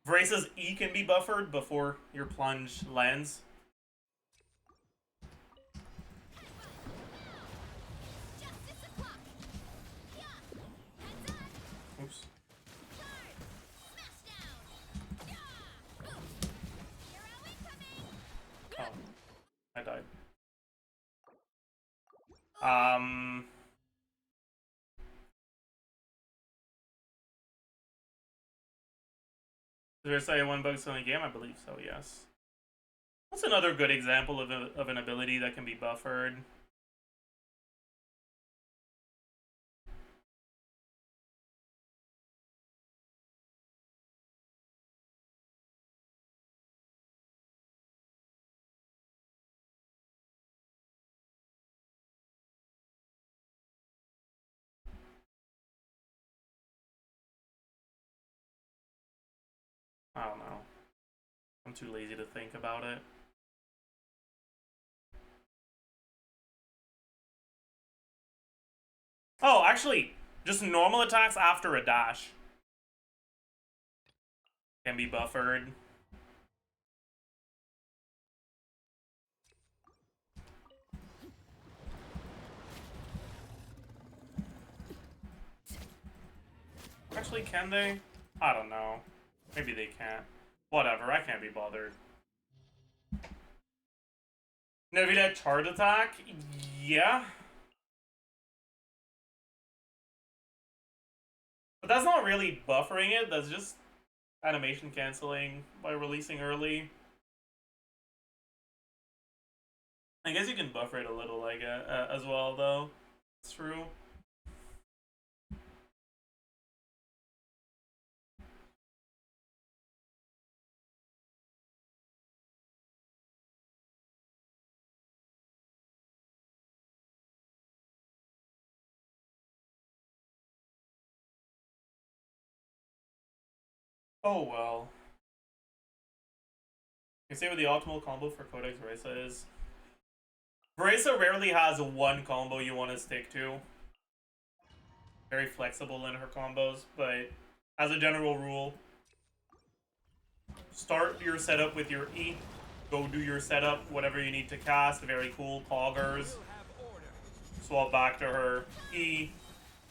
Vrace's E can be buffered before your plunge lands. Oops. Oh, I died. Did I say 1 bug's the only game? I believe so, yes. What's another good example of an ability that can be buffered? I don't know. I'm too lazy to think about it. Oh, actually, just normal attacks after a dash can be buffered. Actually, can they? I don't know. Maybe they can't. Whatever, I can't be bothered. Maybe that charge attack? Yeah. But that's not really buffering it, that's just animation canceling by releasing early. I guess you can buffer it a little, like as well, though. It's true. Oh well. You say what the optimal combo for Codex Veresa is. Veresa rarely has one combo you want to stick to. Very flexible in her combos, but as a general rule, start your setup with your E. Go do your setup, whatever you need to cast. Very cool. Poggers. Swap back to her. E.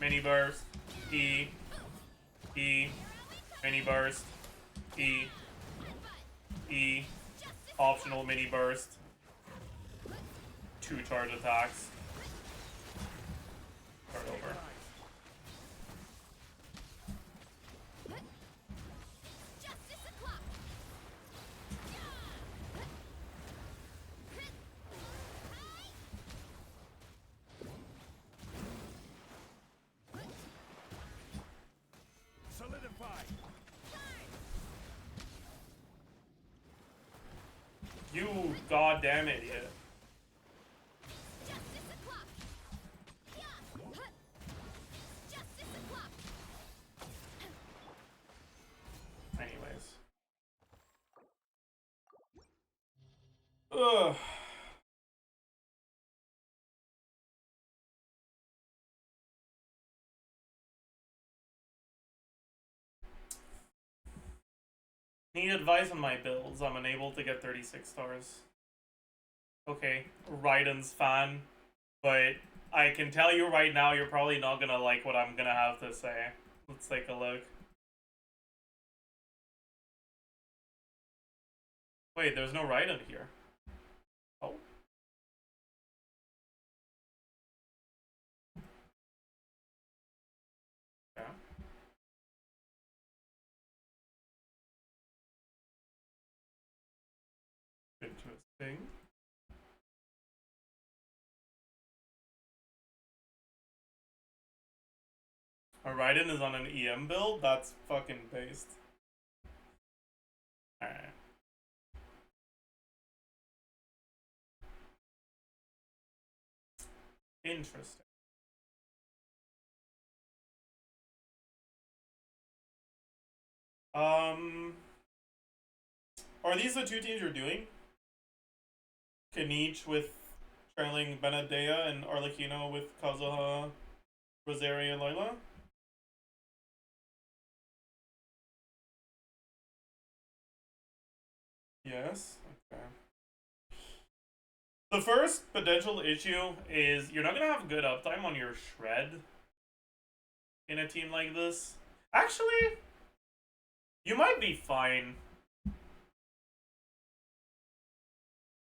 Mini burst. E. E. Mini burst. E. E. Optional mini burst. 2 charge attacks. Start over. You goddamn idiot. Anyways. Ugh. Need advice on my builds. I'm unable to get 36 stars. Okay, Raiden's fan, but I can tell you right now, you're probably not gonna like what I'm gonna have to say. Let's take a look. Wait, there's no Raiden here. Oh. Yeah. Interesting. Raiden is on an EM build? That's fucking based. Alright. Interesting. Are these the 2 teams you're doing? Kanich with trailing Benedea and Arlecchino with Kazuha, Rosaria, and Loila? Yes. Okay. The first potential issue is you're not gonna have good uptime on your shred in a team like this. Actually, you might be fine.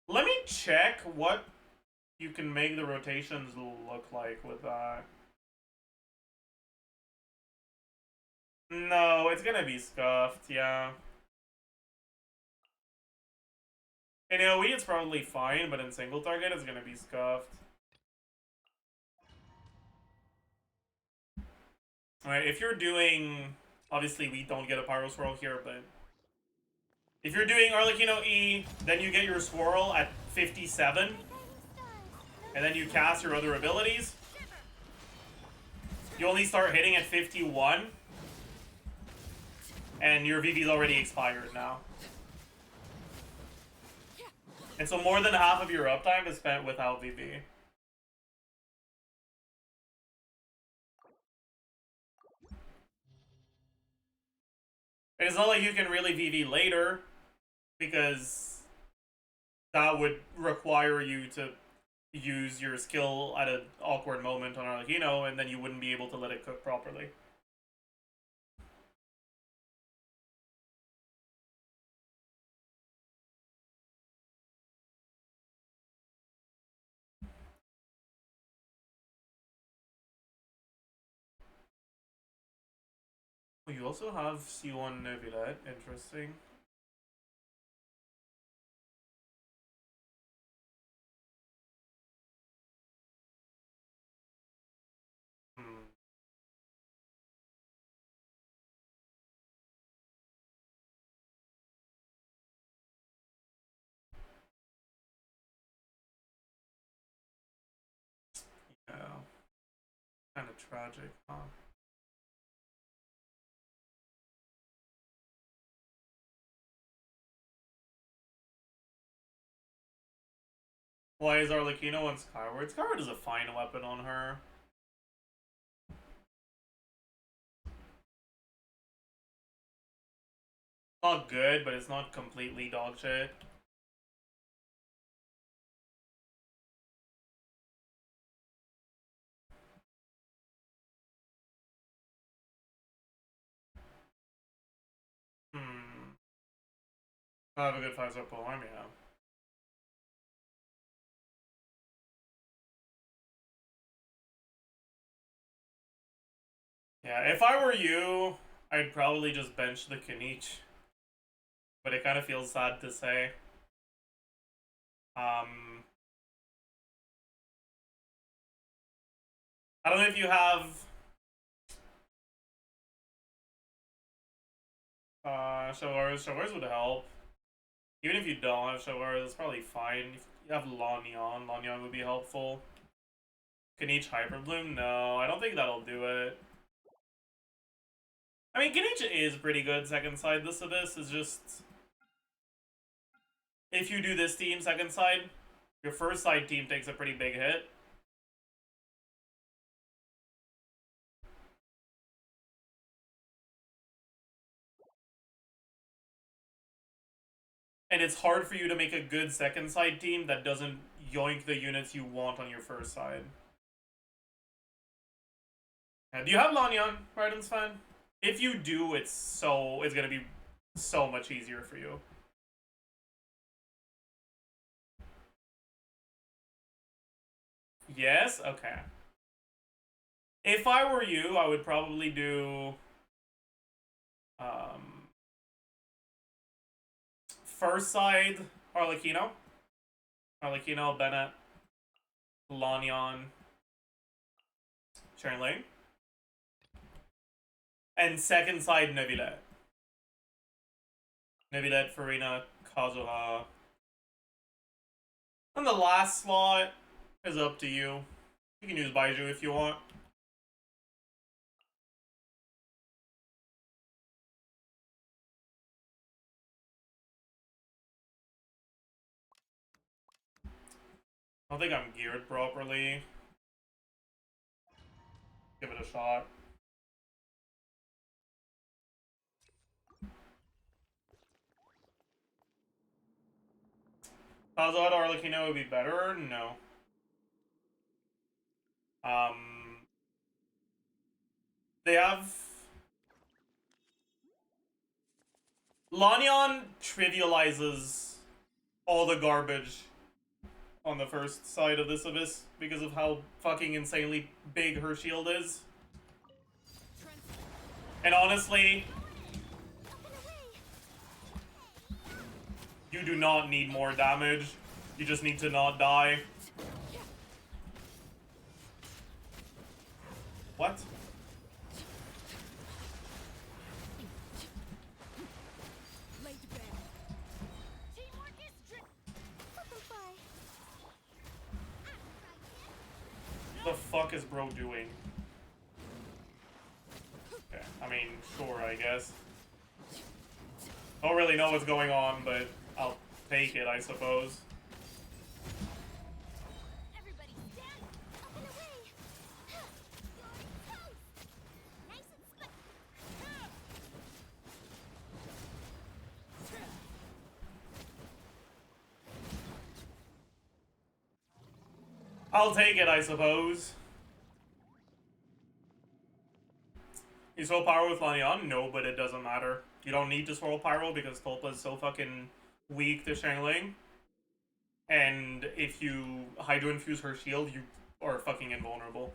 Let me check what you can make the rotations look like with that. No, it's gonna be scuffed, yeah. In AoE, it's probably fine, but in single target, it's gonna be scuffed. Alright, if you're doing... Obviously, we don't get a Pyro Swirl here, but... If you're doing Arlecchino E, then you get your Swirl at 57, and then you cast your other abilities, you only start hitting at 51, and your VV's already expired now. And so more than half of your uptime is spent without VV. And it's not like you can really VV later, because that would require you to use your skill at an awkward moment on Arlecchino, and then you wouldn't be able to let it cook properly. Oh, you also have Xilonen AZ. Interesting. Yeah. Kind of tragic, huh? Why is Arlecchino on Skyward? Skyward is a fine weapon on her. Not good, but it's not completely dog shit. I have a good 5-star pole arm, yeah. Yeah, if I were you, I'd probably just bench the Knight. But it kind of feels sad to say. I don't know if you have Showers. Showers would help. Even if you don't have Showers, it's probably fine. If you have Lanyan, Lanyan would be helpful. Knight Hyperbloom? No, I don't think that'll do it. I mean, Knight is pretty good second side. This Abyss is just... If you do this team second side, your first side team takes a pretty big hit. And it's hard for you to make a good second side team that doesn't yoink the units you want on your first side. Do you have Lanyan, Raidens fan? If you do, it's gonna be so much easier for you. Yes? Okay. If I were you, I would probably do first side Arlecchino, Bennett, Lanyan, Xilonen, and second side Neuvillette. Neuvillette, Farina, Kazuha. And the last slot is up to you. You can use Baiju if you want. I don't think I'm geared properly. Give it a shot. Kazuha to Arlecchino would be better? No. They have... Lanyan trivializes all the garbage on the first side of this Abyss because of how fucking insanely big her shield is. And honestly, you do not need more damage. You just need to not die. What? The fuck is bro doing? Okay, I mean, sure, I guess. Don't really know what's going on, but I'll take it, I suppose. Everybody stand up and away. Nice and slick. I'll take it, I suppose. You swirl Pyro with Lanyan? No, but it doesn't matter. You don't need to swirl Pyro because Tulpa is so fucking weak to Xilonen. And if you Hydro Infuse her shield, you are fucking invulnerable.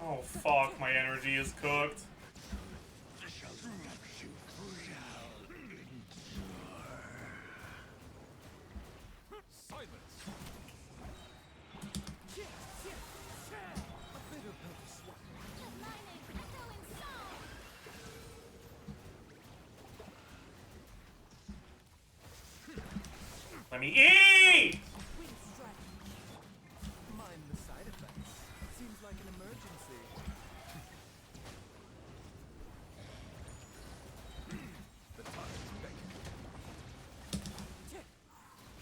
Oh fuck, my energy is cooked. Let me eat! Mind the side effects. Seems like an emergency.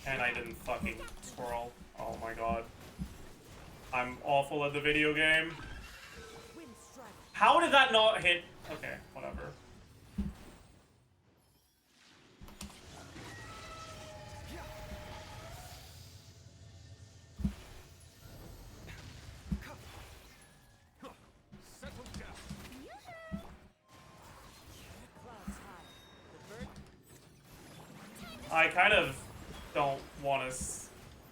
And I didn't fucking twirl. Oh my god. I'm awful at the video game. How did that not hit? Okay, whatever. I kind of don't want to.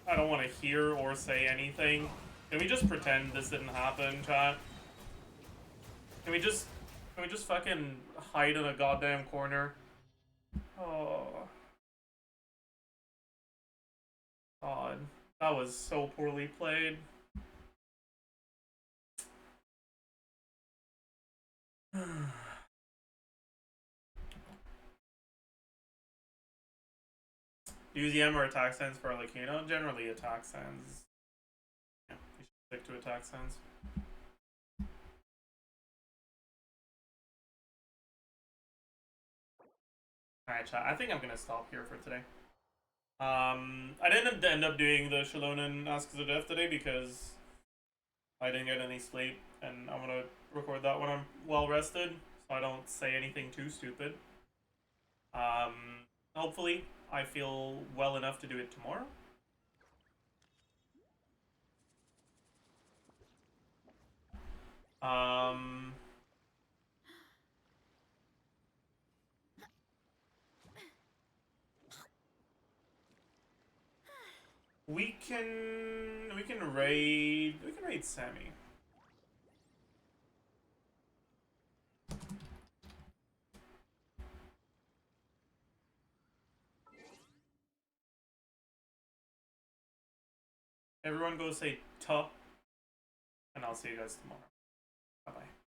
I don't want to hear or say anything. Can we just pretend this didn't happen, chat? Can we just fucking hide in a goddamn corner? Oh. God. That was so poorly played. Use EM or attack sense for Arlecchino? Generally attack sense. Yeah, we should stick to attack sense. Alright, chat. I think I'm gonna stop here for today. I didn't end up doing the Xilonen AZ today because I didn't get any sleep, and I'm gonna record that when I'm well rested, so I don't say anything too stupid. Hopefully I feel well enough to do it tomorrow. We can raid Sammy. Everyone go say tuh, and I'll see you guys tomorrow. Bye bye.